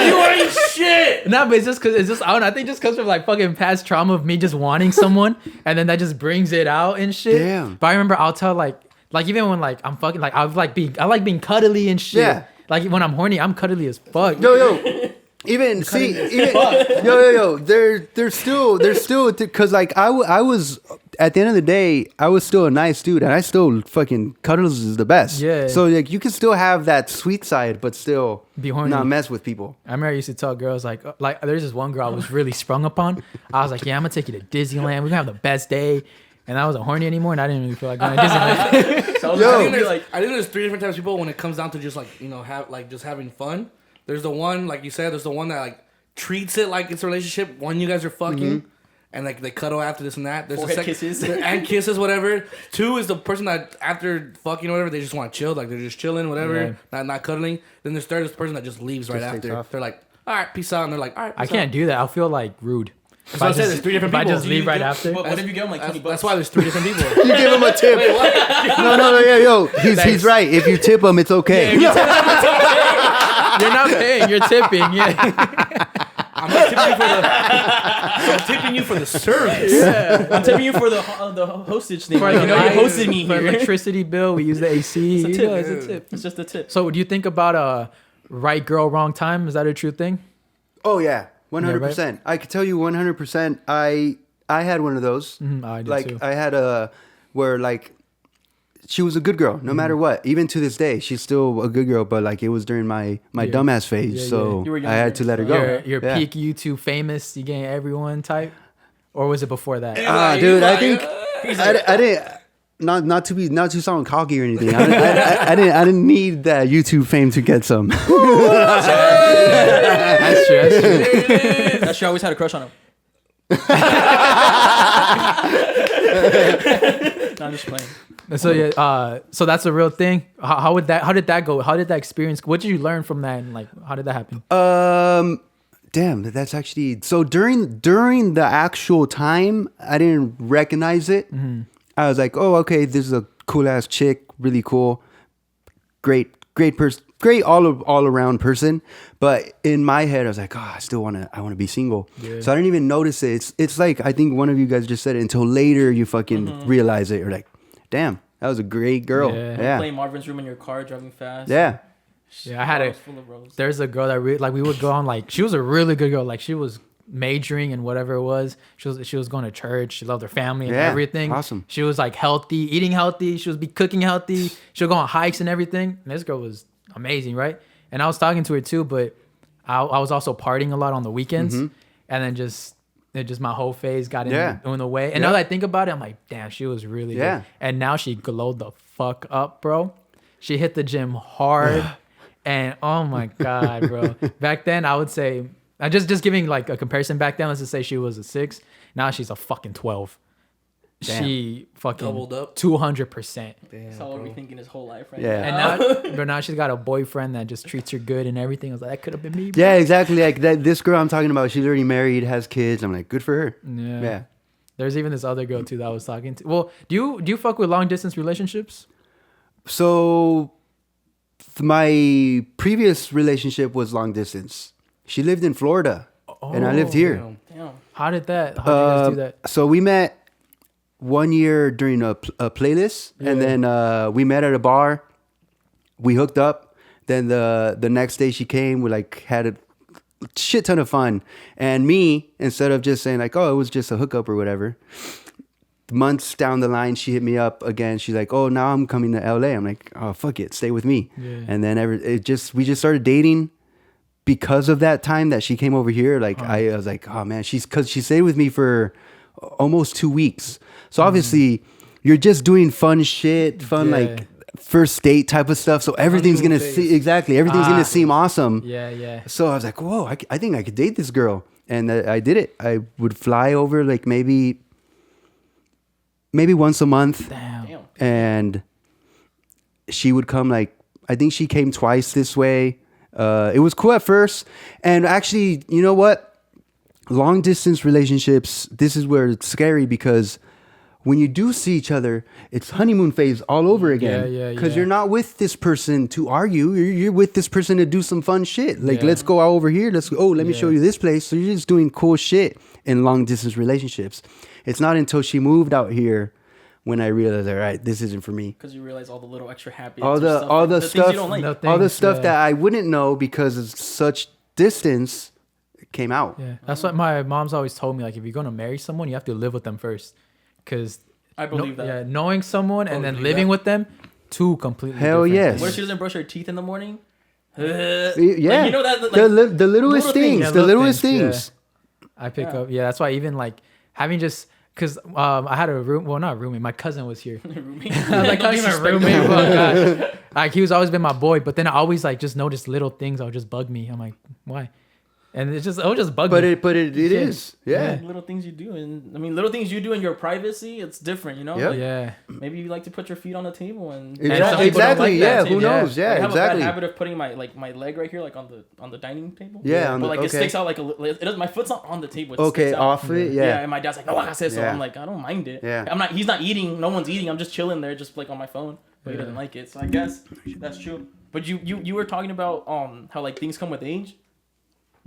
Speaker 4: You ain't shit.
Speaker 1: No, but it's just because it's just I don't know. I think just comes from like fucking past trauma of me just wanting someone, and then that just brings it out and shit.
Speaker 2: Damn.
Speaker 1: But I remember I'll tell like even when like I'm fucking like I like being cuddly and shit.
Speaker 2: Yeah.
Speaker 1: Like when I'm horny, I'm cuddly as fuck.
Speaker 2: Yo. Even yo, they're still because like I was at the end of the day I was still a nice dude and I still fucking cuddles is the best.
Speaker 1: Yeah.
Speaker 2: So like you can still have that sweet side but still
Speaker 1: Be horny.
Speaker 2: not mess with people.
Speaker 1: I remember I used to tell girls like there's this one girl I was really sprung upon. I was like, yeah, I'm gonna take you to Disneyland. We're gonna have the best day. and I wasn't horny anymore, and I didn't really feel like going to Disneyland.
Speaker 3: So
Speaker 4: I think there's 3 different types of people when it comes down to just like just having fun. There's the one, like you said, there's the one that like treats it like it's a relationship when you guys are fucking. And like they cuddle after this and that. There's
Speaker 3: forehead
Speaker 4: a
Speaker 3: kisses
Speaker 4: and kisses, whatever. 2 is the person that after fucking or whatever, they just want to chill, like they're just chilling, whatever, not cuddling. Then there's 3rd is the person that just leaves right after. They're like, all right, peace out, and they're like, all right.
Speaker 1: I can't do that. I'll feel like rude.
Speaker 4: That's why I said there's 3 different people.
Speaker 1: If I just leave right after.
Speaker 3: What if you give them like $20?
Speaker 4: That's why there's 3 different people.
Speaker 2: You give him a tip.
Speaker 4: Wait, what?
Speaker 2: No, yo, he's right. If you tip him, it's okay.
Speaker 1: You're not paying. You're tipping. Yeah.
Speaker 4: I'm tipping you for the service.
Speaker 3: Yeah. I'm tipping you for the hostage thing.
Speaker 1: For
Speaker 3: you hosted me
Speaker 1: for
Speaker 3: here.
Speaker 1: Electricity bill, we use the AC.
Speaker 3: It's a tip.
Speaker 1: It's a tip.
Speaker 3: It's just a tip.
Speaker 1: So, do you think about right girl, wrong time? Is that a true thing?
Speaker 2: Oh yeah, 100%.
Speaker 1: Yeah, right?
Speaker 2: I could tell you 100%. I had one of those.
Speaker 1: I did
Speaker 2: like
Speaker 1: too.
Speaker 2: I had a where like she was a good girl no matter what. Even to this day, she's still a good girl. But like it was during my dumbass phase, so
Speaker 3: You were
Speaker 2: I had to let her go.
Speaker 1: Your peak YouTube famous, you getting everyone type, or was it before that?
Speaker 2: Dude, I think I didn't. Not to sound cocky or anything. I didn't need that YouTube fame to get some.
Speaker 1: That's true. That's true.
Speaker 3: That she always had a crush on him. No, I'm just playing.
Speaker 1: So yeah, so that's a real thing. How did that go? How did that experience? What did you learn from that? And like, how did that happen?
Speaker 2: Damn, that's actually so. During the actual time, I didn't recognize it. I was like, oh, okay, this is a cool ass chick, really cool, great person, great all around person. But in my head, I was like, oh, I want to be single. Yeah. So I didn't even notice it. It's like I think one of you guys just said it. Until later, you fucking realize it. You're like, damn, that was a great girl. Yeah.
Speaker 3: Playing Marvin's Room in your car, driving fast.
Speaker 2: Yeah.
Speaker 1: Yeah, I had there's a girl that we would go on, like she was a really good girl. Like she was majoring in whatever it was. She was going to church. She loved her family and everything.
Speaker 2: Awesome.
Speaker 1: She was like healthy, eating healthy. She was cooking healthy. She would go on hikes and everything. And this girl was amazing, right? And I was talking to her too, but I was also partying a lot on the weekends. And then just my whole phase got in the way. And now that I think about it, I'm like, damn, she was really good. And now she glowed the fuck up, bro. She hit the gym hard. And oh my God, bro. Back then, I would say, just giving like a comparison back then, let's just say she was a 6. Now she's a fucking 12. Damn. She fucking doubled up 200%.
Speaker 3: Damn, Saul rethinking his whole life right
Speaker 1: now. And now she's got a boyfriend that just treats her good and everything. I was like, that could have been me, bro.
Speaker 2: Yeah, exactly. Like this girl I'm talking about, she's already married, has kids. I'm like, good for her. Yeah.
Speaker 1: There's even this other girl too that I was talking to. Well, do you fuck with long distance relationships?
Speaker 2: So my previous relationship was long distance. She lived in Florida, and I lived here.
Speaker 3: Damn.
Speaker 1: How did you guys do that?
Speaker 2: So we met 1 year during a playlist, and then we met at a bar. We hooked up. Then the next day she came. We like had a shit ton of fun. And me, instead of just saying like, oh, it was just a hookup or whatever, months down the line, she hit me up again. She's like, oh, now I'm coming to LA. I'm like, oh, fuck it, stay with me. Yeah. And then we just started dating because of that time that she came over here. Like I was like, oh man, because she stayed with me for almost 2 weeks. So obviously you're just doing fun shit, like first date type of stuff. So everything's gonna gonna seem awesome.
Speaker 1: Yeah.
Speaker 2: So I was like, whoa, I think I could date this girl, and I did it. I would fly over like maybe once a month.
Speaker 1: Damn.
Speaker 2: And she would come like, I think she came twice this way. It was cool at first. And actually, you know what? Long distance relationships, this is where it's scary, because when you do see each other, it's honeymoon phase all over again. Because you're not with this person to argue. You're with this person to do some fun shit. Like, let's go out over here. Let me show you this place. So you're just doing cool shit in long distance relationships. It's not until she moved out here when I realized, all right, this isn't for me.
Speaker 3: Because you realize all the little extra happiness,
Speaker 2: all the stuff you don't like. All the stuff that I wouldn't know because of such distance came out.
Speaker 1: Yeah, that's what my mom's always told me. Like, if you're gonna marry someone, you have to live with them first. Because
Speaker 3: I believe that.
Speaker 1: Yeah, knowing someone and then living with them, two completely
Speaker 2: different
Speaker 1: things.
Speaker 3: What if she doesn't brush her teeth in the morning?
Speaker 2: Yeah,
Speaker 3: like, you know that, like,
Speaker 2: the littlest things. The littlest things.
Speaker 1: Yeah. I pick up. Yeah, that's why even like having just Cause I had a room. Well, not a roommate. My cousin was here.
Speaker 3: Roommate.
Speaker 1: I was like, calling him a roommate. Oh, God. Like he was always been my boy, but then I always like just noticed little things that would just bug me. I'm like, why? And it would just bug me.
Speaker 2: But it is. Yeah.
Speaker 3: Little things you do, and I mean, little things you do in your privacy, it's different, you know.
Speaker 2: Yep.
Speaker 3: Like,
Speaker 1: Yeah.
Speaker 3: maybe you like to put your feet on the table, and
Speaker 1: some people don't
Speaker 2: Exactly.
Speaker 3: like that
Speaker 2: Yeah.
Speaker 3: too.
Speaker 2: Who knows? Yeah.
Speaker 3: I have
Speaker 2: Exactly.
Speaker 3: a bad habit of putting my leg right here, like on the dining table.
Speaker 2: Yeah,
Speaker 3: but like it
Speaker 2: okay.
Speaker 3: sticks out like it does. My foot's not on the table. It
Speaker 2: Okay,
Speaker 3: sticks out.
Speaker 2: off it. Yeah.
Speaker 3: And my dad's like, no, I said so.
Speaker 2: Yeah.
Speaker 3: I'm like, I don't mind it.
Speaker 2: Yeah.
Speaker 3: I'm not. He's not eating. No one's eating. I'm just chilling there, just like on my phone. But he doesn't like it, so I guess that's true. But you were talking about how like things come with age.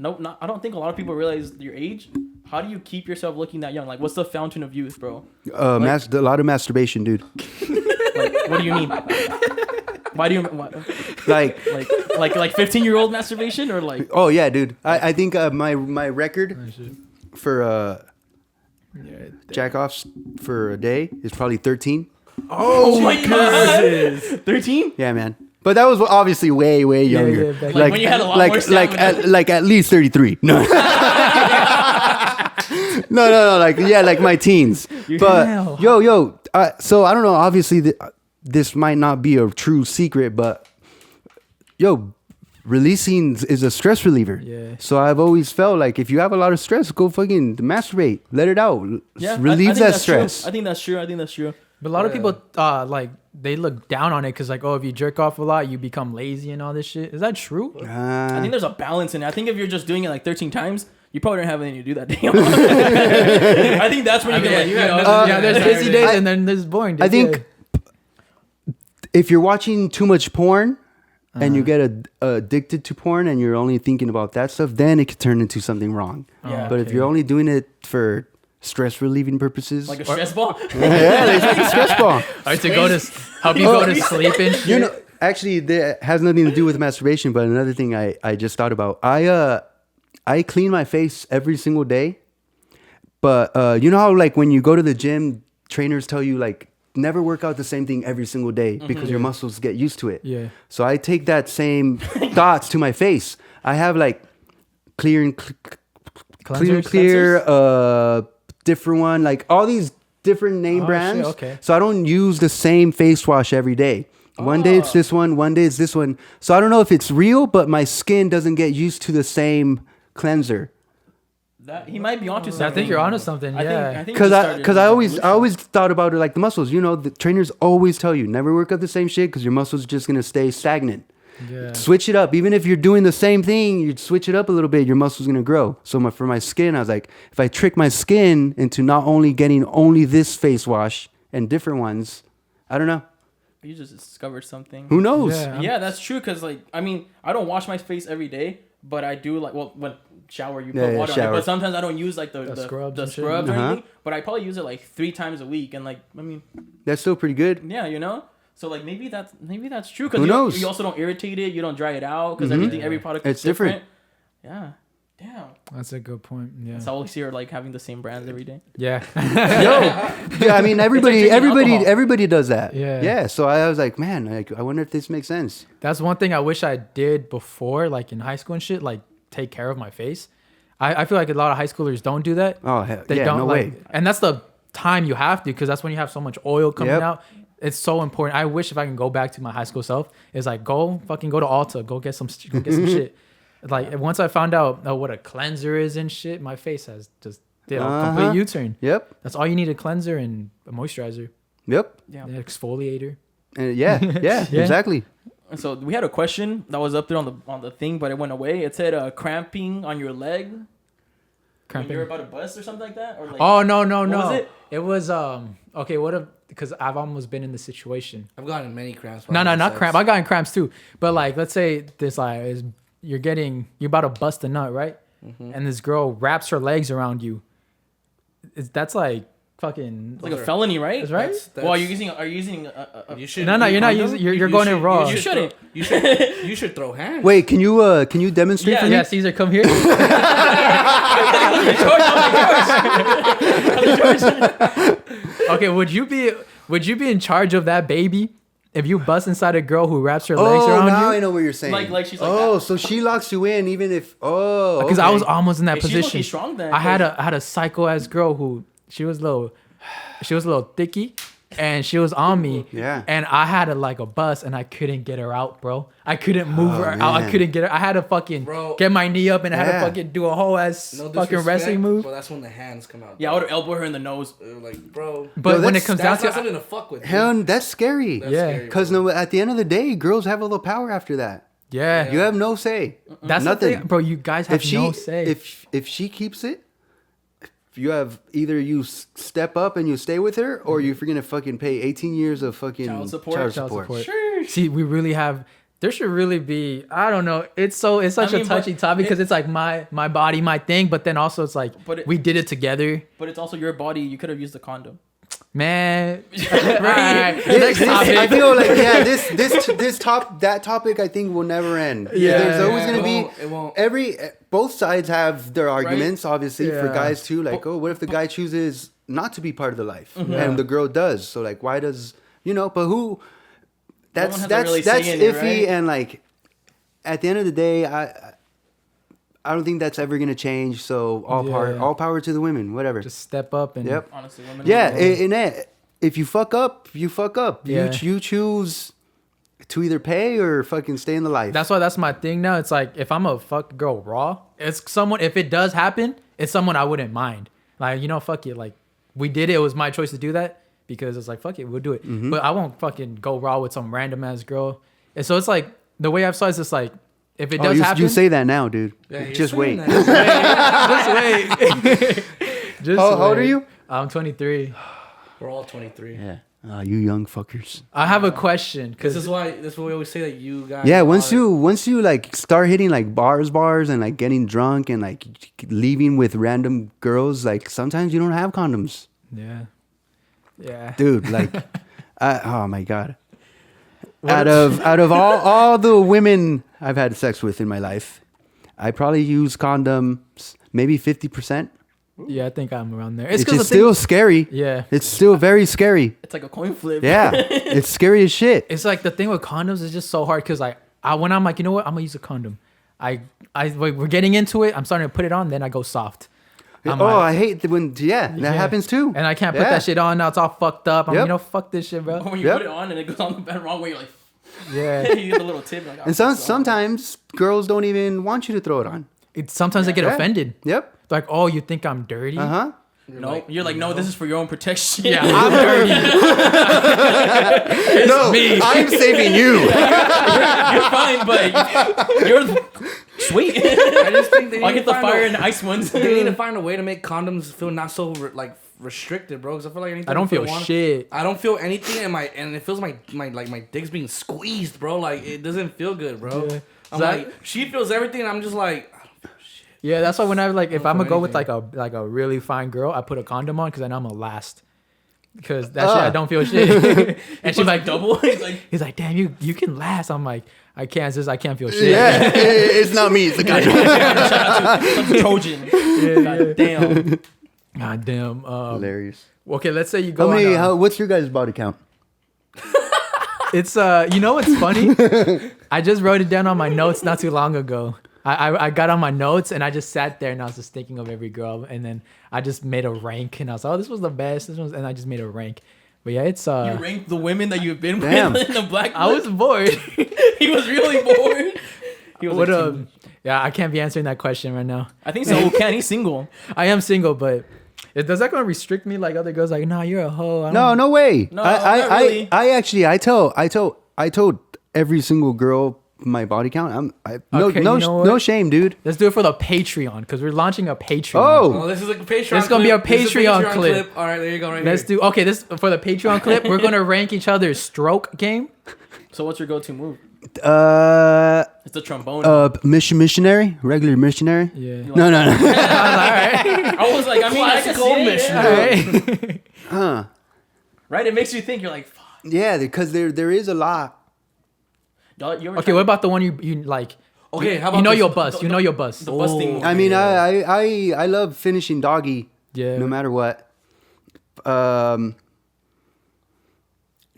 Speaker 3: Nope, I don't think a lot of people realize your age. How do you keep yourself looking that young? Like, what's the fountain of youth, bro?
Speaker 2: A lot of masturbation, dude.
Speaker 3: Like, what do you mean? Why do you
Speaker 2: Like
Speaker 3: 15-year-old masturbation or like?
Speaker 2: oh yeah, dude. I think my record for jack offs for a day is probably 13.
Speaker 3: Oh my god, 13?
Speaker 2: Yeah, man. But that was obviously way younger.
Speaker 1: back
Speaker 3: Like when you had a lot more stamina.
Speaker 2: like at least 33. No. no. Like my teens. But
Speaker 1: Hell.
Speaker 2: yo. So I don't know. Obviously, this might not be a true secret, but yo, releasing is a stress reliever.
Speaker 1: Yeah.
Speaker 2: So I've always felt like if you have a lot of stress, go fucking masturbate, let it out,
Speaker 3: Yeah,
Speaker 2: relieve
Speaker 3: I think
Speaker 2: that
Speaker 3: that's true.
Speaker 2: stress.
Speaker 3: I think that's true.
Speaker 1: But a lot of people like they look down on it because like, oh, if you jerk off a lot, you become lazy and all this shit. Is that true?
Speaker 3: I think there's a balance in it. I think if you're just doing it like 13 times, you probably don't have anything to do that day. I think that's when you get like,
Speaker 1: there's busy days and then there's boring days.
Speaker 2: I think if you're watching too much porn and you get addicted to porn and you're only thinking about that stuff, then it could turn into something wrong.
Speaker 3: Yeah.
Speaker 2: But if you're only doing it for stress relieving purposes,
Speaker 3: like a stress ball.
Speaker 2: it's like a stress ball.
Speaker 1: or to go to help you go to sleep and shit.
Speaker 2: You know, actually, that has nothing to do with masturbation. But another thing I just thought about, I clean my face every single day. But you know how like when you go to the gym, trainers tell you like never work out the same thing every single day because your muscles get used to it.
Speaker 1: Yeah.
Speaker 2: So I take that same thoughts to my face. I have like clear, different one, like all these different name brands.
Speaker 1: Shit, okay.
Speaker 2: So I don't use the same face wash every day. One day it's this one day it's this one. So I don't know if it's real, but my skin doesn't get used to the same cleanser.
Speaker 3: He might be onto something.
Speaker 1: I think you're onto something. Yeah.
Speaker 3: I think
Speaker 2: Because I always thought about it like the muscles. You know, the trainers always tell you never work out the same shit because your muscles are just gonna stay stagnant.
Speaker 1: Yeah.
Speaker 2: Switch it up. Even if you're doing the same thing, you switch it up a little bit, your muscles gonna grow. So for my skin, I was like, if I trick my skin into not only getting only this face wash and different ones, I don't know.
Speaker 3: You just discovered something.
Speaker 2: Who knows?
Speaker 1: Yeah.
Speaker 3: Yeah, that's true. Cause like, I mean, I don't wash my face every day, but I do like, well, when shower you put water on it. But sometimes I don't use like the
Speaker 1: scrubs and shit.
Speaker 3: scrubs or anything. But I probably use it like 3 times a week, and like, I mean,
Speaker 2: That's still pretty good.
Speaker 3: yeah, you know. So like maybe that's true because
Speaker 2: Who knows?
Speaker 3: you also don't irritate it, you don't dry it out because every product is
Speaker 2: It's different.
Speaker 3: Yeah, damn.
Speaker 1: That's a good point. Yeah.
Speaker 3: So I always see her like having the same brands every day.
Speaker 1: Yeah.
Speaker 2: Yeah, I mean
Speaker 3: drinking alcohol.
Speaker 2: everybody does that.
Speaker 1: Yeah.
Speaker 2: Yeah. So I was like, man, I wonder if this makes sense.
Speaker 1: That's one thing I wish I did before, like in high school and shit, like take care of my face. I feel like a lot of high schoolers don't do that.
Speaker 2: Oh hell,
Speaker 1: They
Speaker 2: yeah,
Speaker 1: don't
Speaker 2: no
Speaker 1: like,
Speaker 2: way.
Speaker 1: and that's the time you have to, because that's when you have so much oil coming
Speaker 2: Yep.
Speaker 1: out. It's so important. I wish if I can go back to my high school self, it's like go to Ulta, go get some shit. Like once I found out what a cleanser is and shit, my face has just did a complete U-turn.
Speaker 2: Yep.
Speaker 1: That's all you need: a cleanser and a moisturizer,
Speaker 2: Yep.
Speaker 3: Yeah.
Speaker 1: an exfoliator.
Speaker 2: Yeah. Yeah.
Speaker 1: Yeah.
Speaker 2: Exactly.
Speaker 3: And so we had a question that was up there on the thing, but it went away. It said cramping on your leg. When you're about to bust or something like that, or like.
Speaker 1: Oh no.
Speaker 3: was it?
Speaker 1: It was okay. What if? Because I've almost been in this situation.
Speaker 4: I've gotten many cramps.
Speaker 1: No, not cramp. I got in cramps too. But like, let's say this like you're about to bust a nut, right? And this girl wraps her legs around you. That's like fucking.
Speaker 3: It's like a felony, right?
Speaker 1: That's right.
Speaker 3: Well, are you using
Speaker 4: You should.
Speaker 1: No, you're not using. You're going in raw.
Speaker 3: You shouldn't.
Speaker 4: You should throw hands.
Speaker 2: Wait, can you demonstrate for me?
Speaker 1: Yeah, Caesar, come here. Okay, would you be in charge of that baby if you bust inside a girl who wraps her legs around
Speaker 2: now
Speaker 1: you?
Speaker 2: I know what you're saying.
Speaker 3: Like she's like
Speaker 2: oh,
Speaker 3: that.
Speaker 2: so she locks you in even if
Speaker 1: Because
Speaker 2: okay.
Speaker 1: I was almost in that
Speaker 3: Hey, she's
Speaker 1: position.
Speaker 3: looking strong then,
Speaker 1: I had a psycho ass girl who she was a little thicky, and she was on me.
Speaker 2: Yeah.
Speaker 1: And I had a bus, and I couldn't get her out, bro. I couldn't move her out. I
Speaker 2: man.
Speaker 1: couldn't get her. I had to fucking get my knee up, and I had to fucking do a whole ass fucking wrestling move.
Speaker 4: But that's when the hands come out.
Speaker 3: Yeah, I would elbow her in the nose.
Speaker 4: Like, bro.
Speaker 1: But when it comes down
Speaker 4: That's
Speaker 1: to
Speaker 4: not something to fuck with.
Speaker 2: Hell, that's scary.
Speaker 1: Yeah.
Speaker 2: Because at the end of the day, girls have all the power after that.
Speaker 1: yeah,
Speaker 2: You have no say.
Speaker 1: that's
Speaker 2: nothing.
Speaker 1: the thing, bro. You guys have no say.
Speaker 2: If she keeps it, you have either you step up and you stay with her, or you're gonna fucking pay 18 years of fucking
Speaker 3: Child support.
Speaker 1: Child support. See, we really have. There should really be. I don't know. It's such a touchy topic because it's like my body, my thing. But then also it's like we did it together.
Speaker 3: But it's also your body. You could have used the condom.
Speaker 1: Man,
Speaker 3: Right.
Speaker 1: Next topic.
Speaker 2: I feel like that topic I think will never end.
Speaker 1: Yeah.
Speaker 2: There's always gonna
Speaker 4: It won't.
Speaker 2: be both sides have their arguments, obviously for
Speaker 1: Yeah.
Speaker 2: guys too. Like, oh, what if the guy chooses not to be part of the life and the girl does? So like, why does But who? That's
Speaker 3: one has a really say in
Speaker 2: iffy
Speaker 3: it, right?
Speaker 2: and like at the end of the day, I don't think that's ever gonna change. So all power to the women. Whatever.
Speaker 1: just step up and
Speaker 2: Yep.
Speaker 3: Honestly, women.
Speaker 2: Yeah, if you fuck up, you fuck up.
Speaker 1: Yeah.
Speaker 2: You choose to either pay or fucking stay in the life.
Speaker 1: That's why that's my thing now. It's like if I'm a fuck girl raw, it's someone. If it does happen, it's someone I wouldn't mind. Like fuck it. Like we did it. It was my choice to do that because it's like fuck it, we'll do it. But I won't fucking go raw with some random ass girl. And so it's like the way I've saw it is just like if it does happen,
Speaker 2: you say that now, dude.
Speaker 4: Yeah,
Speaker 2: Just
Speaker 4: you're saying
Speaker 2: wait.
Speaker 4: that.
Speaker 1: just wait. Just
Speaker 2: How old
Speaker 1: wait.
Speaker 2: are you?
Speaker 1: I'm 23.
Speaker 4: We're all 23.
Speaker 2: Yeah. You young fuckers.
Speaker 1: I have a question
Speaker 4: This
Speaker 1: because
Speaker 4: is why we always say that you guys.
Speaker 2: Yeah, once you like start hitting like bars and like getting drunk and like leaving with random girls, like sometimes you don't have condoms,
Speaker 1: yeah.
Speaker 2: dude. Like, oh my god. Out of all the women I've had sex with in my life, I probably use condoms maybe 50%.
Speaker 1: Yeah, I think I'm around there.
Speaker 2: It's
Speaker 1: 'cause
Speaker 2: just
Speaker 1: the thing-
Speaker 2: still scary.
Speaker 1: Yeah.
Speaker 2: It's still very scary.
Speaker 3: It's like a coin flip.
Speaker 2: Yeah. It's scary as shit.
Speaker 1: It's like the thing with condoms is just so hard because when I'm like, you know what, I'm gonna use a condom. We're getting into it. I'm starting to put it on, then I go soft. I'm like-
Speaker 2: I hate when that happens too.
Speaker 1: and I can't put that shit on. Now it's all fucked up. I'm
Speaker 2: Yep.
Speaker 1: fuck this shit, bro.
Speaker 3: When you
Speaker 2: Yep.
Speaker 3: put it on and it goes on the bed wrong way, you're like,
Speaker 1: Yeah.
Speaker 3: you get the little tip. Like,
Speaker 2: And sometimes girls don't even want you to throw it on.
Speaker 1: Sometimes they get
Speaker 2: Yeah.
Speaker 1: offended.
Speaker 2: Yep.
Speaker 1: Like, oh, you think I'm dirty?
Speaker 2: Uh-huh.
Speaker 3: no, you're like, no, this is for your own protection.
Speaker 1: Yeah, I'm dirty.
Speaker 2: No,
Speaker 1: me.
Speaker 2: I'm saving you.
Speaker 3: You're fine, but you're sweet.
Speaker 4: I just think they
Speaker 3: I'll
Speaker 4: need
Speaker 3: get
Speaker 4: to
Speaker 3: the
Speaker 4: find
Speaker 3: fire
Speaker 4: a-
Speaker 3: and ice ones.
Speaker 4: They need to find a way to make condoms feel not so restricted, bro. Because I feel like anything
Speaker 1: I don't feel
Speaker 4: want-
Speaker 1: shit.
Speaker 4: I don't feel anything, and it feels my dick's being squeezed, bro. Like it doesn't feel good, bro.
Speaker 1: Yeah.
Speaker 4: I'm
Speaker 1: That-
Speaker 4: like she feels everything, and I'm just like,
Speaker 1: Yeah, that's why when I like, if
Speaker 4: Don't
Speaker 1: I'm gonna
Speaker 4: feel
Speaker 1: go with
Speaker 4: anything.
Speaker 1: like a really fine girl, I put a condom on because I know I'm gonna last. Because that shit, I don't feel shit. And she's like,
Speaker 3: double. He's like,
Speaker 1: he's like, damn, you can last. I'm like, I can't, sis, I can't feel shit.
Speaker 2: Yeah, it's not me. It's the guy.
Speaker 3: shout out to Trojan. God damn.
Speaker 1: God damn.
Speaker 2: Hilarious.
Speaker 1: Okay, let's say you
Speaker 2: How
Speaker 1: go
Speaker 2: many?
Speaker 1: on.
Speaker 2: What's your guys' body count?
Speaker 1: It's you know what's funny? I just wrote it down on my notes not too long ago. I got on my notes and I just sat there and I was just thinking of every girl and then I just made a rank and I was like, oh, this was the best. And I just made a rank. But yeah, it's
Speaker 3: You ranked the women that you've been
Speaker 2: Damn.
Speaker 3: with in the black.
Speaker 1: I was bored.
Speaker 3: He was really bored. He was
Speaker 1: What
Speaker 3: like,
Speaker 1: yeah, I can't be answering that question right now.
Speaker 3: I think so. Can he's single?
Speaker 1: I am single, but does that gonna restrict me like other girls? Like, nah, you're a hoe. I
Speaker 2: No,
Speaker 1: don't-
Speaker 2: no way.
Speaker 3: No, not really.
Speaker 2: I told every single girl my body count.
Speaker 1: Okay, you know what?
Speaker 2: No shame, dude.
Speaker 1: Let's do it for the Patreon because we're launching a Patreon.
Speaker 2: Oh.
Speaker 4: oh, this is a Patreon.
Speaker 1: This is gonna be a
Speaker 4: This is
Speaker 1: Patreon clip.
Speaker 4: All right, there you go. Right
Speaker 1: Let's
Speaker 4: here.
Speaker 1: do this for the Patreon clip. We're gonna rank each other's stroke game.
Speaker 3: So what's your go-to move?
Speaker 2: Uh,
Speaker 3: It's the trombone.
Speaker 2: missionary, regular missionary.
Speaker 1: Yeah.
Speaker 2: No.
Speaker 1: All right.
Speaker 3: I was like, I mean, I can
Speaker 4: Classical
Speaker 3: see it,
Speaker 4: mission.
Speaker 1: All
Speaker 3: yeah.
Speaker 1: right.
Speaker 2: Huh?
Speaker 3: Right? It makes you think. You're like, fuck.
Speaker 2: Yeah, because there is a lot.
Speaker 3: Y'all, you ever
Speaker 1: Okay, what about the one you like?
Speaker 4: Okay, how about
Speaker 1: You know
Speaker 4: this?
Speaker 1: you'll bust. You know you'll bust.
Speaker 3: the busting move?
Speaker 2: I mean, I love finishing doggy.
Speaker 1: Yeah.
Speaker 2: No matter what.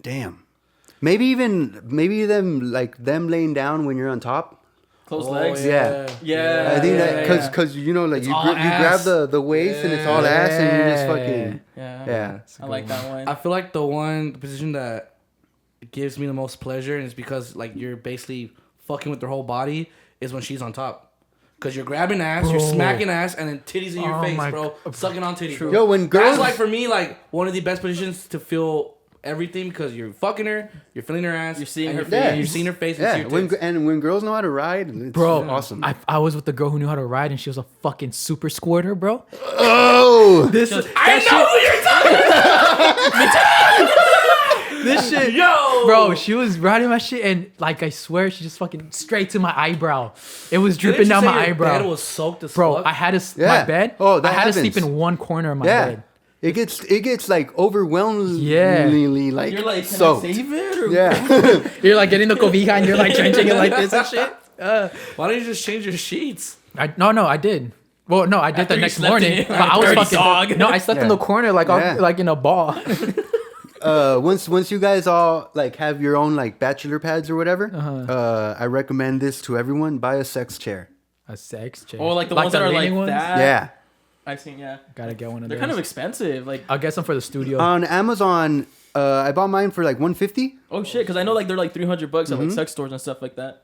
Speaker 2: Damn. Maybe them laying down when you're on top.
Speaker 3: closed legs.
Speaker 2: Yeah.
Speaker 3: Yeah.
Speaker 2: I think
Speaker 3: yeah,
Speaker 2: that
Speaker 3: yeah.
Speaker 2: because you know, like
Speaker 4: It's
Speaker 2: you
Speaker 4: all
Speaker 2: you grab
Speaker 4: ass.
Speaker 2: the waist and it's all ass and you just fucking
Speaker 3: Yeah. I like that one.
Speaker 4: I feel like the position that gives me the most pleasure, and it's because like you're basically fucking with their whole body, is when she's on top. Cause you're grabbing ass, you're smacking ass, and then titties in your face, bro. Sucking on titties. Bro.
Speaker 2: Yo, when girls
Speaker 4: That's like for me, like one of the best positions to feel everything, because you're fucking her, you're feeling her ass,
Speaker 3: You're seeing
Speaker 4: and
Speaker 3: her
Speaker 4: you're-
Speaker 3: face.
Speaker 4: you're seeing her face.
Speaker 2: yeah,
Speaker 4: And seeing her tits.
Speaker 2: when girls know how to ride, it's
Speaker 1: Bro,
Speaker 2: awesome.
Speaker 1: I was with the girl who knew how to ride, and she was a fucking super squirter, bro.
Speaker 2: Oh,
Speaker 1: This this shit,
Speaker 4: Yo,
Speaker 1: bro. She was riding my shit, and like I swear, she just fucking straight to my eyebrow. It was dripping down my eyebrow.
Speaker 4: Bed was soaked as
Speaker 1: Bro,
Speaker 4: fuck.
Speaker 1: I had to
Speaker 2: Yeah.
Speaker 1: my bed.
Speaker 2: Oh,
Speaker 1: I
Speaker 2: that
Speaker 1: had to sleep
Speaker 2: happens.
Speaker 1: in one corner of my
Speaker 2: yeah.
Speaker 1: bed.
Speaker 2: It gets like overwhelmingly like
Speaker 3: You're like, can
Speaker 2: soaked.
Speaker 3: I save it? Or
Speaker 2: Yeah.
Speaker 1: You're like getting the cobija and you're like drenching it like this and shit.
Speaker 4: Why don't you just change your sheets?
Speaker 1: No, I did. Well, no, I did
Speaker 3: After
Speaker 1: the
Speaker 3: you
Speaker 1: next
Speaker 3: slept in
Speaker 1: morning.
Speaker 3: it,
Speaker 1: But I was
Speaker 3: dirty
Speaker 1: fucking
Speaker 3: dog.
Speaker 1: No, I slept in
Speaker 2: Yeah.
Speaker 1: the corner like
Speaker 2: Yeah.
Speaker 1: like in a ball.
Speaker 2: Once you guys all like have your own like bachelor pads or whatever, I recommend this to everyone. Buy a sex chair.
Speaker 1: A sex chair.
Speaker 3: Oh, like the ones that are like
Speaker 1: leaning ones?
Speaker 3: that.
Speaker 2: Yeah.
Speaker 3: I've seen. Yeah.
Speaker 1: Gotta get one of
Speaker 3: They're
Speaker 1: those.
Speaker 3: kind of expensive. Like,
Speaker 1: I'll get some for the studio.
Speaker 2: On Amazon, I bought mine for like $150,
Speaker 3: oh shit, because I know like they're like $300 at like sex stores and stuff like that.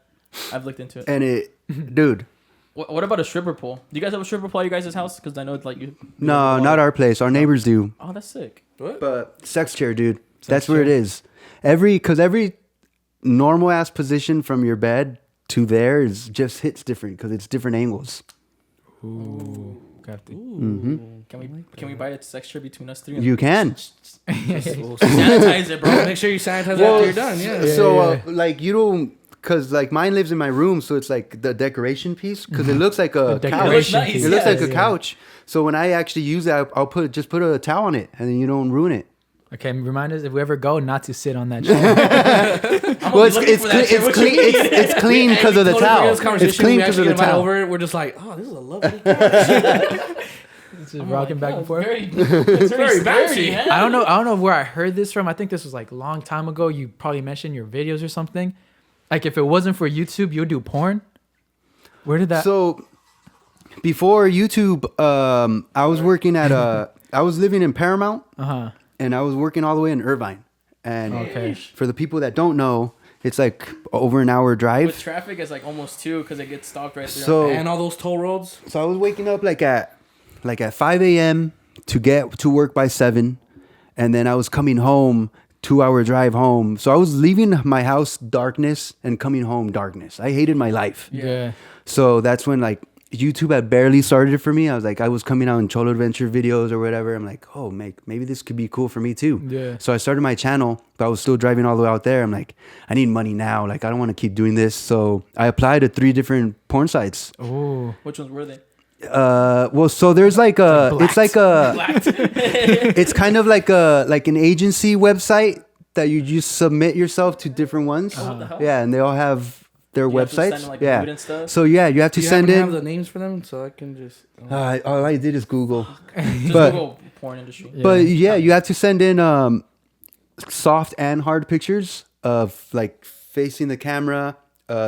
Speaker 3: I've looked into it.
Speaker 2: and dude,
Speaker 3: What about a stripper pole? Do you guys have a stripper pole at your guys' house? Because I know it's like you.
Speaker 2: no, not our place. Our neighbors do.
Speaker 3: Oh, that's sick.
Speaker 2: But sex chair, dude. That's where it is. Every normal ass position from your bed to there is just hits different because it's different angles.
Speaker 1: Ooh. Got the-
Speaker 3: Can we buy a sex chair between us three?
Speaker 2: You can.
Speaker 3: Sanitize it, bro.
Speaker 4: Make sure you sanitize after you're done. Yeah.
Speaker 2: So like you don't. Cause like mine lives in my room, so it's like the decoration piece. Cause it looks like a couch.
Speaker 1: decoration
Speaker 3: piece,
Speaker 2: It looks
Speaker 3: yeah.
Speaker 2: like a couch. So when I actually use that, I'll put a towel on it, and then you don't ruin it.
Speaker 1: Okay, remind us if we ever go not to sit on that chair.
Speaker 2: Well, it's clean because of the towel. It's clean because of the towel.
Speaker 4: Over, we're just like, oh, this is a lovely couch.
Speaker 1: Just rocking back and forth.
Speaker 3: It's very bouncy.
Speaker 1: I don't know where I heard this from. I think this was like a long time ago. You probably mentioned your videos or something. Like if it wasn't for YouTube, you would do porn. Where did that?
Speaker 2: So before YouTube, I was working at I was living in Paramount, and I was working all the way in Irvine. And
Speaker 1: Okay.
Speaker 2: for the people that don't know, it's like over an hour drive.
Speaker 3: With traffic, it's like almost 2 because it gets stopped right there.
Speaker 2: So
Speaker 4: And all those toll roads.
Speaker 2: So I was waking up like at 5 a.m. to get to work by 7, and then I was coming home 2-hour drive home. So I was leaving my house darkness and coming home darkness. I hated my life.
Speaker 1: Yeah.
Speaker 2: So that's when like YouTube had barely started for me. I was coming out in Cholo Adventure videos or whatever. I'm like, oh, maybe this could be cool for me too.
Speaker 1: Yeah.
Speaker 2: So I started my channel, but I was still driving all the way out there. I'm like, I need money now. Like I don't want to keep doing this. So I applied to 3 different porn sites.
Speaker 1: Oh.
Speaker 3: Which ones were they?
Speaker 2: Well, so there's like it's kind of like an agency website that you just submit yourself to different ones. Yeah, and they all have their
Speaker 3: You have to send
Speaker 2: websites.
Speaker 3: in, like,
Speaker 2: Yeah.
Speaker 3: nude and stuff?
Speaker 2: So yeah, you have to
Speaker 4: Do you
Speaker 2: send
Speaker 4: happen to have
Speaker 2: in.
Speaker 4: the names for them so I can just.
Speaker 2: All I did is Google.
Speaker 3: Just
Speaker 2: But-
Speaker 3: Google porn industry.
Speaker 2: But yeah, you have to send in soft and hard pictures of like facing the camera,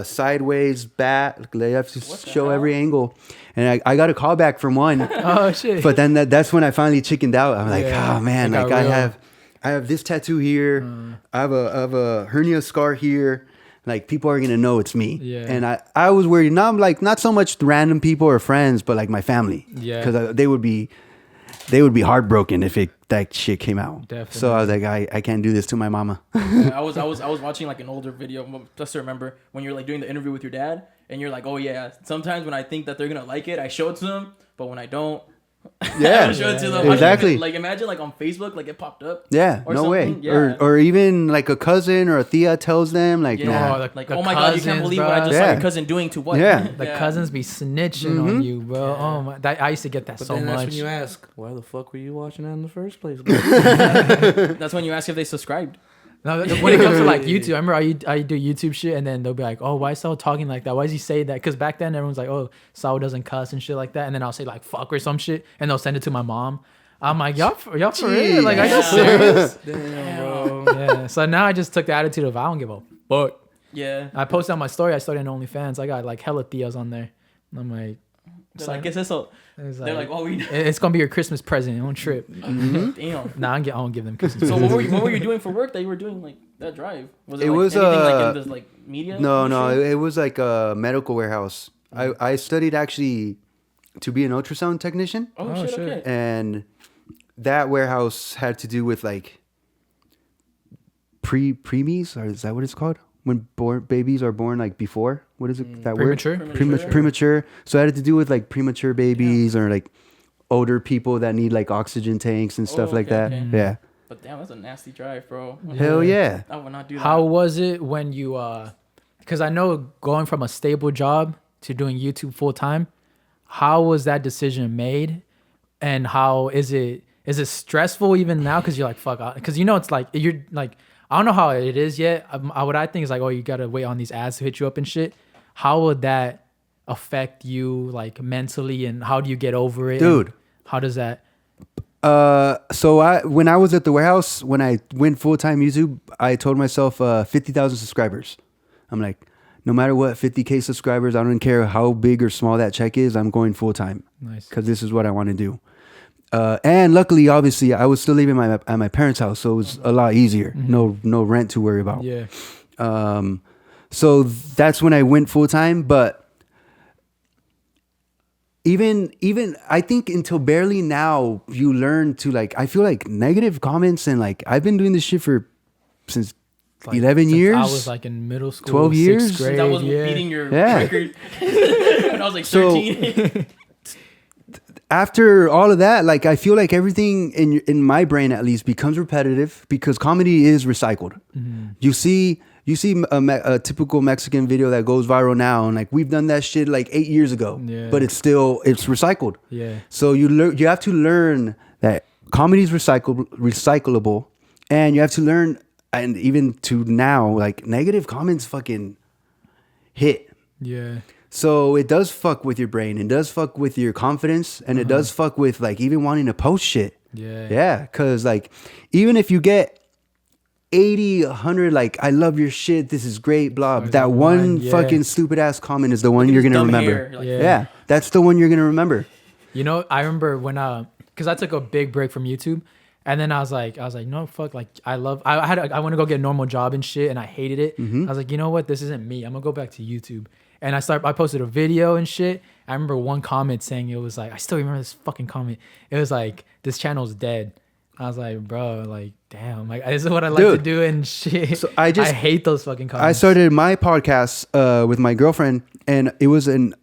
Speaker 2: sideways, back. They have to show
Speaker 3: hell?
Speaker 2: every angle. And I got a call back from one.
Speaker 1: Oh shit.
Speaker 2: But then that's when I finally chickened out. I'm like,
Speaker 1: Yeah,
Speaker 2: oh man,
Speaker 1: it got
Speaker 2: like
Speaker 1: real.
Speaker 2: I have this tattoo here. I have a hernia scar here. Like people are gonna know it's me.
Speaker 1: Yeah.
Speaker 2: And I was worried. Not so much random people or friends, but like my family.
Speaker 1: Yeah.
Speaker 2: Because they would be heartbroken if that shit came out.
Speaker 1: Definitely.
Speaker 2: So I was like, I can't do this to my mama.
Speaker 3: Yeah, I was watching like an older video just to remember when you're like doing the interview with your dad and you're like, oh yeah, sometimes when I think that they're gonna like it, I show it to them, but when I don't,
Speaker 2: Yeah.
Speaker 3: I don't show it to them.
Speaker 2: Exactly.
Speaker 3: Like imagine like on Facebook, like it popped up.
Speaker 2: Yeah,
Speaker 3: Or
Speaker 2: no way.
Speaker 3: something, yeah.
Speaker 2: Or even like a cousin or a tia tells them like,
Speaker 3: Yeah,
Speaker 2: nah.
Speaker 1: Oh, the-
Speaker 3: like
Speaker 1: the
Speaker 3: oh my god, you can't
Speaker 1: cousins,
Speaker 3: believe
Speaker 1: bro.
Speaker 3: what I just saw
Speaker 2: Yeah.
Speaker 3: your cousin doing to what?
Speaker 2: Yeah.
Speaker 1: The cousins be snitching on you, bro. Oh my! I used to get that
Speaker 4: But
Speaker 1: so
Speaker 4: then that's
Speaker 1: much.
Speaker 4: when you ask, why the fuck were you watching that in the first place? bro?
Speaker 3: That's when you ask if they subscribed.
Speaker 1: No, when it comes to like YouTube, I remember I do YouTube shit, and then they'll be like, "Oh, why is Saul talking like that? Why does he say that?" Because back then everyone's like, "Oh, Saul doesn't cuss and shit like that," and then I'll say like "fuck" or some shit, and they'll send it to my mom. I'm like, y'all for real? Like, are you serious?
Speaker 4: Damn, bro.
Speaker 1: Yeah. So now I just took the attitude of I don't give a fuck.
Speaker 3: Yeah.
Speaker 1: I posted on my story. I started an OnlyFans. I got like hella tias on there. And I'm like,
Speaker 3: They're like, ¿qué es eso? They're like, oh,
Speaker 1: it's gonna be your Christmas present on trip.
Speaker 3: Damn.
Speaker 1: Nah, I don't give them Christmas.
Speaker 3: So
Speaker 1: presents.
Speaker 3: what were you doing for work that you were doing like that drive? Was it,
Speaker 2: It
Speaker 3: like,
Speaker 2: was,
Speaker 3: anything like in this like media?
Speaker 2: No,
Speaker 3: industry?
Speaker 2: it was like a medical warehouse. I studied actually to be an ultrasound technician,
Speaker 3: Oh,
Speaker 1: Oh,
Speaker 3: shit,
Speaker 1: shit.
Speaker 3: okay.
Speaker 2: and that warehouse had to do with like preemies, or is that what it's called? When babies are born like before, what is it? That
Speaker 1: Premature?
Speaker 2: word? Premature. So it had to do with like premature babies or like older people that need like oxygen tanks and stuff like that.
Speaker 3: okay.
Speaker 2: Yeah.
Speaker 3: But damn, that's a nasty drive, bro.
Speaker 2: Hell yeah.
Speaker 3: I would not do that.
Speaker 1: How was it when you because I know going from a stable job to doing YouTube full time, how was that decision made? And how is it stressful even now? Because you're like, fuck, because you know it's like you're like, I don't know how it is yet. What I think is like, oh, you gotta wait on these ads to hit you up and shit. How would that affect you like mentally, and how do you get over it?
Speaker 2: Dude.
Speaker 1: And how does that?
Speaker 2: So when I was at the warehouse, when I went full-time YouTube, I told myself 50,000 subscribers. I'm like, no matter what, 50K subscribers, I don't care how big or small that check is, I'm going full-time.
Speaker 1: Nice.
Speaker 2: Because this is what I want to do. And luckily, obviously, I was still living at my parents' house, so it was a lot easier. No rent to worry about.
Speaker 1: Yeah.
Speaker 2: So that's when I went full-time, but even I think until barely now you learn to like, I feel like negative comments, and like I've been doing this shit since
Speaker 1: Like,
Speaker 2: 11
Speaker 1: since
Speaker 2: years.
Speaker 1: I was like in middle school,
Speaker 2: 12 years?
Speaker 1: sixth grade.
Speaker 3: That was
Speaker 1: yeah.
Speaker 3: beating your
Speaker 2: Yeah.
Speaker 3: record when I was like 13.
Speaker 2: After all of that, like I feel like everything in my brain at least becomes repetitive because comedy is recycled. You see a typical Mexican video that goes viral now, and like we've done that shit like 8 years ago,
Speaker 1: Yeah.
Speaker 2: but it's recycled.
Speaker 1: Yeah.
Speaker 2: So you have to learn that comedy is recyclable, and you have to learn, and even to now, like negative comments fucking hit.
Speaker 1: Yeah.
Speaker 2: So it does fuck with your brain. It does fuck with your confidence, and it does fuck with like even wanting to post shit.
Speaker 1: Yeah.
Speaker 2: Yeah, because like even if you get 80, 100, like I love your shit, this is great, blah.
Speaker 1: Or
Speaker 2: That one
Speaker 1: yeah.
Speaker 2: fucking stupid ass comment is the one you're gonna
Speaker 3: Dumb
Speaker 2: remember.
Speaker 3: hair, like,
Speaker 2: Yeah, that's the one you're gonna remember.
Speaker 1: You know, I remember when because I took a big break from YouTube, and then I was like, no, fuck, like I want to go get a normal job and shit, and I hated it. I was like, you know what, this isn't me. I'm gonna go back to YouTube, and I posted a video and shit. I remember one comment saying, it was like, I still remember this fucking comment. It was like, this channel's dead. I was like, bro, like, damn, like this is what I like to do and shit.
Speaker 2: So I
Speaker 1: hate those fucking comments.
Speaker 2: I started my podcast with my girlfriend, and it was an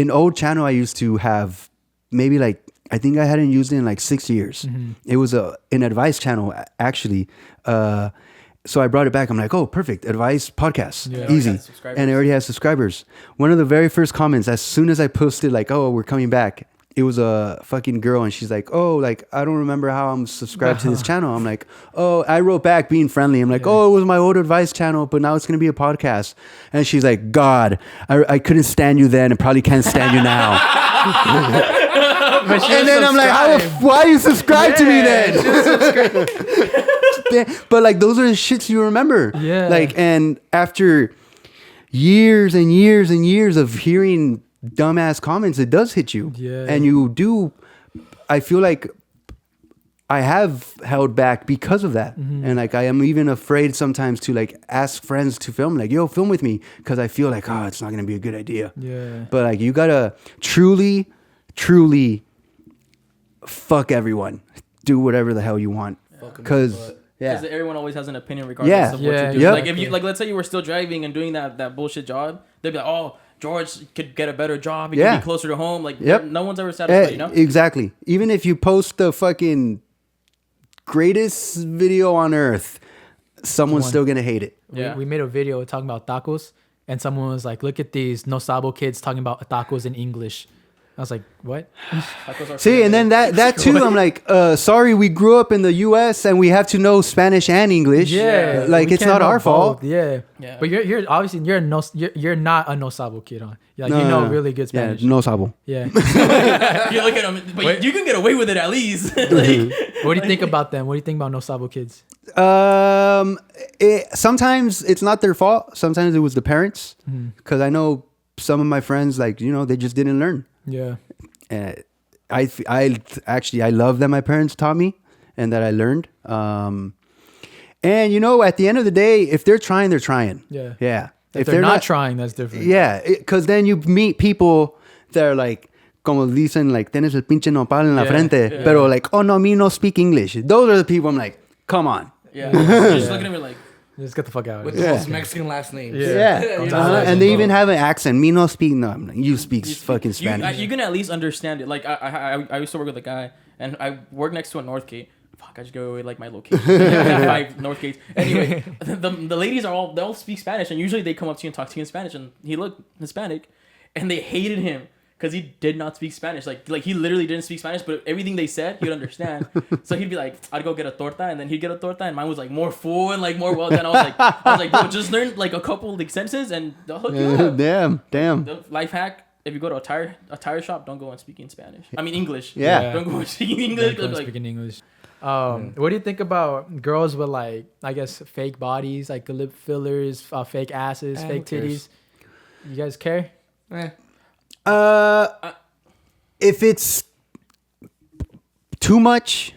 Speaker 2: old channel I used to have. Maybe like I think I hadn't used it in like 6 years. It was an advice channel actually. So I brought it back. I'm like, oh, perfect, advice podcast, easy, and it already has subscribers. One of the very first comments, as soon as I posted like, oh, we're coming back, it was a fucking girl, and she's like, oh, like I don't remember how I'm subscribed to this channel. I'm like, oh, I wrote back being friendly. I'm like, oh, it was my old advice channel, but now it's gonna be a podcast. And she's like, God, I couldn't stand you then, and probably can't stand you now. And then I'm like, why you subscribe to me then? But like those are the shits you remember.
Speaker 1: Yeah.
Speaker 2: Like, and after years and years and years of hearing dumbass comments, it does hit you.
Speaker 1: Yeah.
Speaker 2: And you do. I feel like I have held back because of that. And like I am even afraid sometimes to like ask friends to film, like, yo, film with me, because I feel like, oh, it's not gonna be a good idea.
Speaker 1: Yeah.
Speaker 2: But like you gotta truly fuck everyone. Do whatever the hell you want. Because
Speaker 3: Because everyone always has an opinion regardless of what you do.
Speaker 2: Yep.
Speaker 3: Like if you like, let's say you were still driving and doing that bullshit job, they'd be like, "Oh, George could get a better job. He could be closer to home." Like, no one's ever satisfied, you know?
Speaker 2: Exactly. Even if you post the fucking greatest video on earth, someone's still gonna hate it.
Speaker 3: Yeah.
Speaker 1: We made a video talking about tacos, and someone was like, "Look at these no sabo kids talking about tacos in English." I was like, what?
Speaker 2: See, and then that too, I'm like, sorry, we grew up in the U.S. and we have to know Spanish and English.
Speaker 1: Yeah,
Speaker 2: like
Speaker 1: we
Speaker 2: it's
Speaker 1: can't
Speaker 2: not
Speaker 1: know
Speaker 2: our fault.
Speaker 1: both. Yeah.
Speaker 3: Yeah.
Speaker 1: But you're obviously you're not a no sabo kid, huh? Like
Speaker 2: No,
Speaker 1: you know
Speaker 2: no.
Speaker 1: really good Spanish.
Speaker 2: Yeah, no sabo.
Speaker 1: Yeah.
Speaker 3: You look at them, but you can get away with it at least. Like,
Speaker 1: What do you think about them? What do you think about no sabo kids?
Speaker 2: Sometimes it's not their fault. Sometimes it was the parents,
Speaker 1: Mm-hmm.
Speaker 2: because I know some of my friends, like, you know, they just didn't learn.
Speaker 1: Yeah.
Speaker 2: And I love that my parents taught me and that I learned. And you know, at the end of the day, if they're trying, they're trying.
Speaker 1: Yeah.
Speaker 2: Yeah.
Speaker 1: If they're not trying, that's different.
Speaker 2: Yeah, because then you meet people that are like, como dicen, like, tienes el pinche nopal en la frente, pero like, oh no, me no speak English. Those are the people I'm like, come on.
Speaker 3: yeah. You're just looking at me like,
Speaker 1: Just get the fuck out.
Speaker 4: With
Speaker 1: Yeah.
Speaker 4: the most Mexican last names.
Speaker 2: Yeah.
Speaker 4: You know,
Speaker 2: Uh-huh. And they even have an accent. Me no speak. No, I'm like, you speak fucking Spanish.
Speaker 3: you can at least understand it. Like I used to work with a guy, and I work next to a Northgate. Fuck, I just go away like my location. I have 5 Northgates. Anyway, the ladies they'll speak Spanish, and usually they come up to you and talk to you in Spanish, and he looked Hispanic, and they hated him because he did not speak Spanish. Like he literally didn't speak Spanish, but everything they said he would understand. So he'd be like, "I'd go get a torta," and then he'd get a torta, and mine was like more full and like more well done. I was like, bro, just learn like a couple like sentences, and they'll hook you up.
Speaker 2: Damn.
Speaker 3: The life hack: if you go to a tire shop, don't go and speak in Spanish. I mean English.
Speaker 2: Yeah.
Speaker 3: Don't go and speak English.
Speaker 1: Don't
Speaker 3: Like,
Speaker 1: speaking English. What do you think about girls with like, I guess, fake bodies, like lip fillers, fake asses, fake titties? You guys care?
Speaker 2: If it's too much,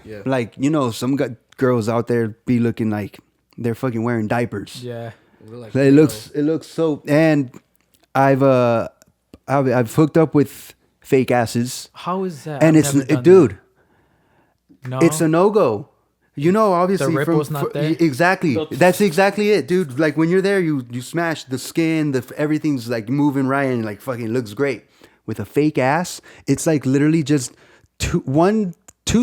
Speaker 4: Yeah.
Speaker 2: like, you know, some girls out there be looking like they're fucking wearing diapers.
Speaker 1: Yeah.
Speaker 4: Like,
Speaker 2: It looks so. And I've hooked up with fake asses,
Speaker 1: How is that?
Speaker 2: and
Speaker 1: I've
Speaker 2: it's
Speaker 1: never done
Speaker 2: dude,
Speaker 1: that. No.
Speaker 2: it's a no-go. You know, obviously,
Speaker 1: The ripple's not there?
Speaker 2: Exactly. That's exactly it, dude. Like when you're there, you smash the skin, everything's like moving right and like fucking looks great. With a fake ass, it's like literally just two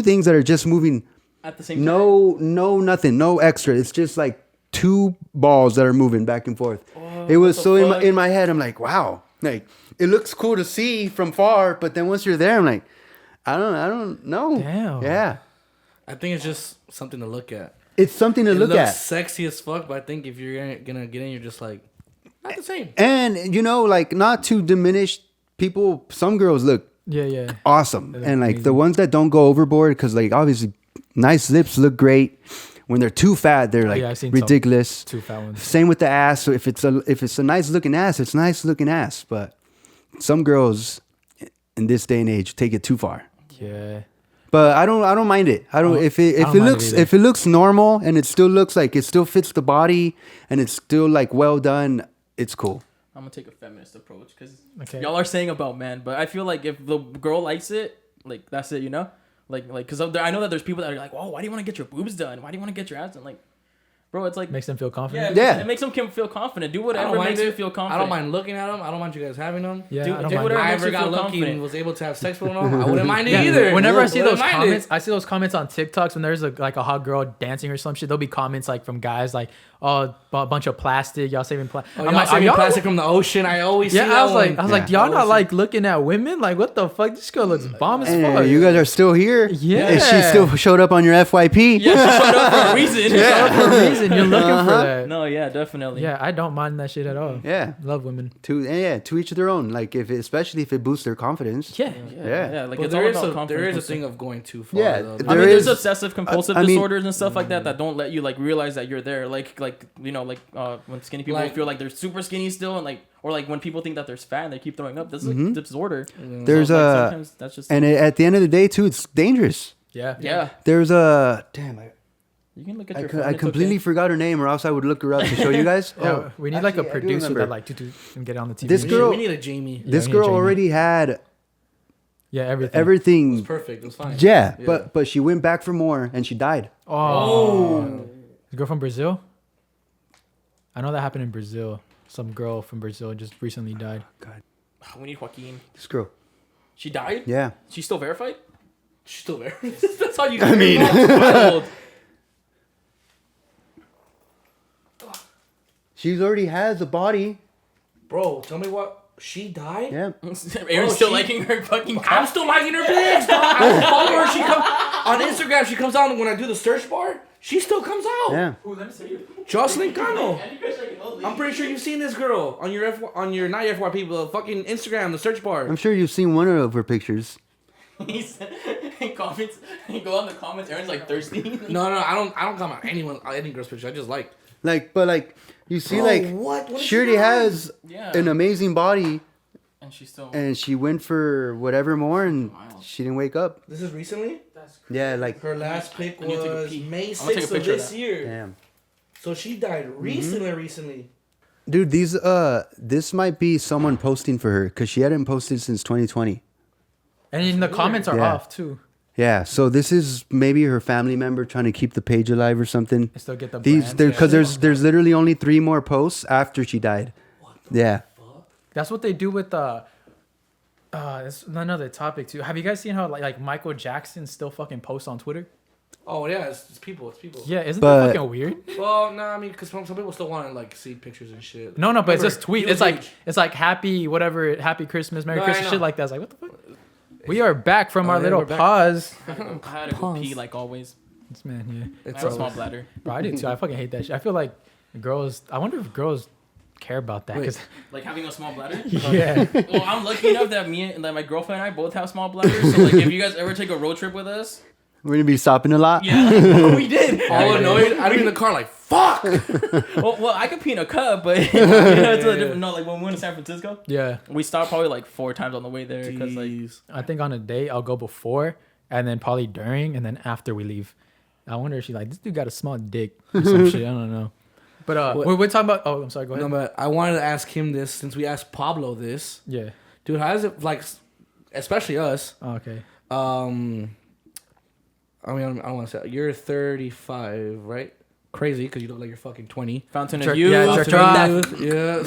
Speaker 2: things that are just moving.
Speaker 3: at the same time.
Speaker 2: No, nothing, no extra. It's just like 2 balls that are moving back and forth. It was so in my head. I'm like, wow, like it looks cool to see from far, but then once you're there, I'm like, I don't know.
Speaker 1: Damn.
Speaker 2: Yeah.
Speaker 4: I think it's just something to look at.
Speaker 2: It's something to
Speaker 4: It
Speaker 2: look
Speaker 4: looks
Speaker 2: at.
Speaker 4: sexy as fuck, but I think if you're gonna get in, you're just like, not the same.
Speaker 2: And you know, like not to diminish people, some girls look
Speaker 1: Yeah.
Speaker 2: awesome.
Speaker 1: look
Speaker 2: And like
Speaker 1: amazing.
Speaker 2: the ones that don't go overboard, because like obviously nice lips look great. When they're too fat, they're like
Speaker 1: I've seen some
Speaker 2: ridiculous.
Speaker 1: Two fat ones.
Speaker 2: Same with the ass. So if it's a nice looking ass, it's nice looking ass. But some girls in this day and age take it too far.
Speaker 1: Yeah.
Speaker 2: But I don't mind it. I don't if it
Speaker 1: mind it
Speaker 2: looks
Speaker 1: either.
Speaker 2: if it looks normal and it still looks like it still fits the body and it's still like well done, it's cool.
Speaker 3: I'm gonna take a feminist approach because
Speaker 1: Okay.
Speaker 3: y'all are saying about men, but I feel like if the girl likes it, like that's it, you know, like because I know that there's people that are like, "Whoa, why do you want to get your boobs done? Why do you want to get your ass done?" Like, bro, it's like
Speaker 1: Makes them feel
Speaker 3: yeah,
Speaker 1: confident.
Speaker 3: it makes them feel confident. Do
Speaker 4: I
Speaker 3: whatever
Speaker 4: don't mind
Speaker 3: makes you
Speaker 4: it.
Speaker 3: feel confident.
Speaker 4: I don't mind looking at them. I don't mind you guys having them.
Speaker 1: Yeah.
Speaker 3: Do-
Speaker 1: I don't
Speaker 3: do
Speaker 1: mind
Speaker 3: whatever
Speaker 4: If
Speaker 1: that.
Speaker 4: I
Speaker 3: makes
Speaker 4: ever
Speaker 3: you
Speaker 4: got
Speaker 3: feel
Speaker 4: lucky
Speaker 3: confident.
Speaker 4: and was able to have sex with them, I wouldn't mind it
Speaker 1: Yeah,
Speaker 4: either.
Speaker 1: whenever I see
Speaker 4: Wouldn't
Speaker 1: those
Speaker 4: mind it.
Speaker 1: comments, I see those comments on TikToks when there's like a hot girl dancing or some shit. There'll be comments like from guys like, "Oh, a bunch of plastic. Y'all saving plastic."
Speaker 4: Oh, y'all saving plastic from the ocean. I always see
Speaker 1: Yeah,
Speaker 4: that
Speaker 1: I was like,
Speaker 4: one.
Speaker 1: y'all
Speaker 4: I
Speaker 1: not
Speaker 4: always
Speaker 1: like looking at women? Like, what the fuck? This girl looks bomb as
Speaker 2: Hey,
Speaker 1: fuck.
Speaker 2: you guys are still here?
Speaker 1: Yeah.
Speaker 2: And she still showed up on your FYP?
Speaker 3: Yeah, she showed up for a reason.
Speaker 1: for a reason. You're looking for that.
Speaker 3: No, yeah, definitely.
Speaker 1: Yeah, I don't mind that shit at all.
Speaker 2: Yeah.
Speaker 1: Love women.
Speaker 2: To each their own. Like especially if it boosts their confidence.
Speaker 1: Yeah.
Speaker 3: yeah. Like
Speaker 4: But
Speaker 3: it's
Speaker 4: there
Speaker 3: all
Speaker 4: is
Speaker 3: about
Speaker 4: a
Speaker 3: confidence.
Speaker 4: thing of going too far.
Speaker 2: Yeah,
Speaker 4: though.
Speaker 3: I
Speaker 2: there
Speaker 3: mean, there's
Speaker 2: is-
Speaker 3: obsessive compulsive
Speaker 2: I mean-
Speaker 3: disorders and stuff like that don't let you like realize that you're there. Like you know, like when skinny people
Speaker 4: Like-
Speaker 3: feel like they're super skinny still, and like or like when people think that they're fat and they keep throwing up. This is
Speaker 2: Mm-hmm.
Speaker 3: a disorder.
Speaker 2: There's
Speaker 3: So, like,
Speaker 2: a
Speaker 3: sometimes that's just
Speaker 2: and at the end of the day too, it's dangerous.
Speaker 1: Yeah.
Speaker 3: yeah.
Speaker 2: There's a damn.
Speaker 3: You can look at your phone.
Speaker 2: I
Speaker 3: it's
Speaker 2: completely
Speaker 3: okay.
Speaker 2: forgot her name, or else I would look her up to show you guys.
Speaker 1: Yeah, we need like a
Speaker 2: actually, I do
Speaker 1: producer that
Speaker 2: remember.
Speaker 1: like to and get it on the TV.
Speaker 2: This
Speaker 4: We
Speaker 2: girl-
Speaker 4: need a Jamie.
Speaker 2: This
Speaker 1: we need
Speaker 2: girl
Speaker 1: Jamie.
Speaker 2: already had
Speaker 1: Yeah, everything.
Speaker 4: It was
Speaker 2: everything.
Speaker 4: perfect. It was fine.
Speaker 2: Yeah, but she went back for more and she died.
Speaker 1: Oh. The girl from Brazil? I know that happened in Brazil. Some girl from Brazil just recently died.
Speaker 3: We need Joaquin.
Speaker 2: This girl.
Speaker 3: She died.
Speaker 2: Yeah.
Speaker 3: She's still verified.
Speaker 4: She's still there.
Speaker 3: That's how you.
Speaker 2: I mean-
Speaker 3: Wild.
Speaker 2: She's already has a body.
Speaker 4: Bro, tell me what She died?
Speaker 2: Yeah.
Speaker 3: Aaron's still liking her fucking
Speaker 4: I'm still liking her pics, dog. I follow her. She comes on Instagram. She comes out when I do the search bar. She still comes out.
Speaker 2: Yeah.
Speaker 3: Ooh, let me see.
Speaker 4: Jocelyn Cano. I'm pretty sure you've seen this girl on your not your FYP, but fucking Instagram, the search bar.
Speaker 2: I'm sure you've seen one of her pictures.
Speaker 3: He comments. He go on the comments. Aaron's like thirsty.
Speaker 4: No, I don't comment on any girl's picture. I just like.
Speaker 2: But you see,
Speaker 4: what
Speaker 2: she already has
Speaker 3: Yeah.
Speaker 2: an amazing body,
Speaker 3: And she still.
Speaker 2: and she went for whatever more, and she didn't wake up.
Speaker 4: This is recently.
Speaker 2: Yeah, like
Speaker 4: Her last pic
Speaker 3: I need to take a
Speaker 4: was
Speaker 3: pee.
Speaker 4: May
Speaker 3: I'm gonna take a
Speaker 4: 6th of
Speaker 3: picture of
Speaker 4: this
Speaker 3: that.
Speaker 4: year.
Speaker 2: damn.
Speaker 4: So she died recently.
Speaker 2: Dude, this might be someone posting for her because she hadn't posted since 2020.
Speaker 1: And in the comments are
Speaker 2: Yeah.
Speaker 1: off too.
Speaker 2: Yeah, so this is maybe her family member trying to keep the page alive or something.
Speaker 1: I still get the
Speaker 2: These
Speaker 1: brands.
Speaker 2: because there's literally only 3 more posts after she died. Yeah.
Speaker 1: That's what they do with that's another topic too. Have you guys seen how like Michael Jackson still fucking posts on Twitter?
Speaker 4: Oh yeah, it's people.
Speaker 1: Yeah, isn't
Speaker 2: But-
Speaker 1: that fucking weird?
Speaker 4: Well, no, I mean, because some people still want to like see pictures and shit.
Speaker 1: No, but it's
Speaker 4: Remember,
Speaker 1: just tweet.
Speaker 4: he was
Speaker 1: It's like happy whatever, happy Christmas, Merry
Speaker 4: No, I
Speaker 1: Christmas,
Speaker 4: know.
Speaker 1: shit like that. It's like what the fuck? We are back from our
Speaker 4: yeah,
Speaker 1: little
Speaker 4: we're back.
Speaker 1: pause.
Speaker 3: I had to go pee like always.
Speaker 1: This man, yeah.
Speaker 3: I have a small bladder.
Speaker 1: Bro, I do too. I fucking hate that shit. I feel like girls. I wonder if girls care about that. 'Cause-
Speaker 3: Like having a small bladder.
Speaker 1: yeah.
Speaker 3: Well, I'm lucky enough that my girlfriend and I both have small bladders. So like, if you guys ever take a road trip with us,
Speaker 2: We're going to be stopping a lot.
Speaker 3: yeah, like, we did.
Speaker 4: All annoyed. I be in the car like fuck.
Speaker 3: Well, I could pee in a cup, but it's a different. No, like when we went to San Francisco,
Speaker 1: Yeah.
Speaker 3: we stopped probably like 4 times on the way there because like
Speaker 4: Jeez.
Speaker 1: I think on a date I'll go before and then probably during and then after we leave. I wonder if she like this dude got a small dick or some shit. I don't know. But
Speaker 4: What-
Speaker 1: we're talking about. Oh, I'm sorry. Go ahead.
Speaker 4: No, but I wanted to ask him this since we asked Pablo this,
Speaker 1: Yeah.
Speaker 4: dude. How is it like, especially us?
Speaker 1: Oh, okay.
Speaker 4: I mean, I don't want to say you're 35, right? Crazy because you look like you're fucking 20.
Speaker 3: Fountain
Speaker 1: Jerk-
Speaker 3: of Youth.
Speaker 1: yeah, jerk off.
Speaker 4: Yeah.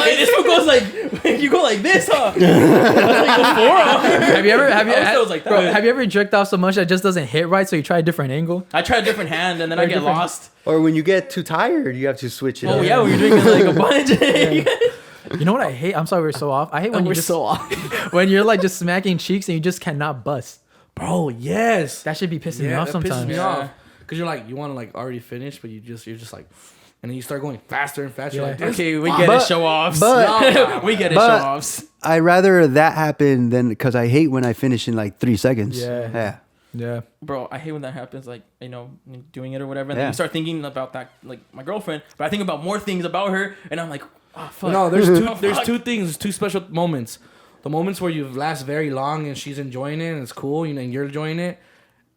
Speaker 3: Hey, this one goes like you go like this, huh? That's like the forearm.
Speaker 1: Have you ever? Have you?
Speaker 3: I wish it was like that.
Speaker 1: Bro, have you ever jerked off so much that it just doesn't hit right? So you try a different angle.
Speaker 3: I try a different hand and then I get
Speaker 1: different-
Speaker 3: lost.
Speaker 2: Or when you get too tired, you have to switch it
Speaker 3: Oh
Speaker 2: up.
Speaker 3: yeah, when you're drinking like a bunch.
Speaker 1: You know what I hate? I'm sorry, we're so off. I hate when
Speaker 4: We're
Speaker 1: you just
Speaker 4: so off.
Speaker 1: when you're like just smacking cheeks and you just cannot bust.
Speaker 4: Bro, yes.
Speaker 1: That should be pissing me
Speaker 4: Yeah,
Speaker 1: off
Speaker 4: that
Speaker 1: sometimes.
Speaker 4: pisses me
Speaker 3: Yeah.
Speaker 4: off. Because you're like, you want to like already finish, but you're just like, and then you start going faster and faster.
Speaker 1: Yeah.
Speaker 4: You're like, this-
Speaker 3: Okay, we get it,
Speaker 2: But-
Speaker 3: show offs.
Speaker 2: but-
Speaker 3: we get it,
Speaker 2: but-
Speaker 3: show offs.
Speaker 2: I'd rather that happen than because I hate when I finish in like 3 seconds.
Speaker 1: Yeah.
Speaker 2: Yeah.
Speaker 1: Yeah.
Speaker 3: Bro, I hate when that happens. Like, you know, doing it or whatever, and then
Speaker 2: Yeah.
Speaker 3: you start thinking about that, like my girlfriend. But I think about more things about her, and I'm like, oh fuck.
Speaker 4: No, there's two.
Speaker 3: Oh,
Speaker 4: There's
Speaker 3: fuck.
Speaker 4: two things. Two special moments. The moments where you last very long and she's enjoying it and it's cool, you know, and you're enjoying it.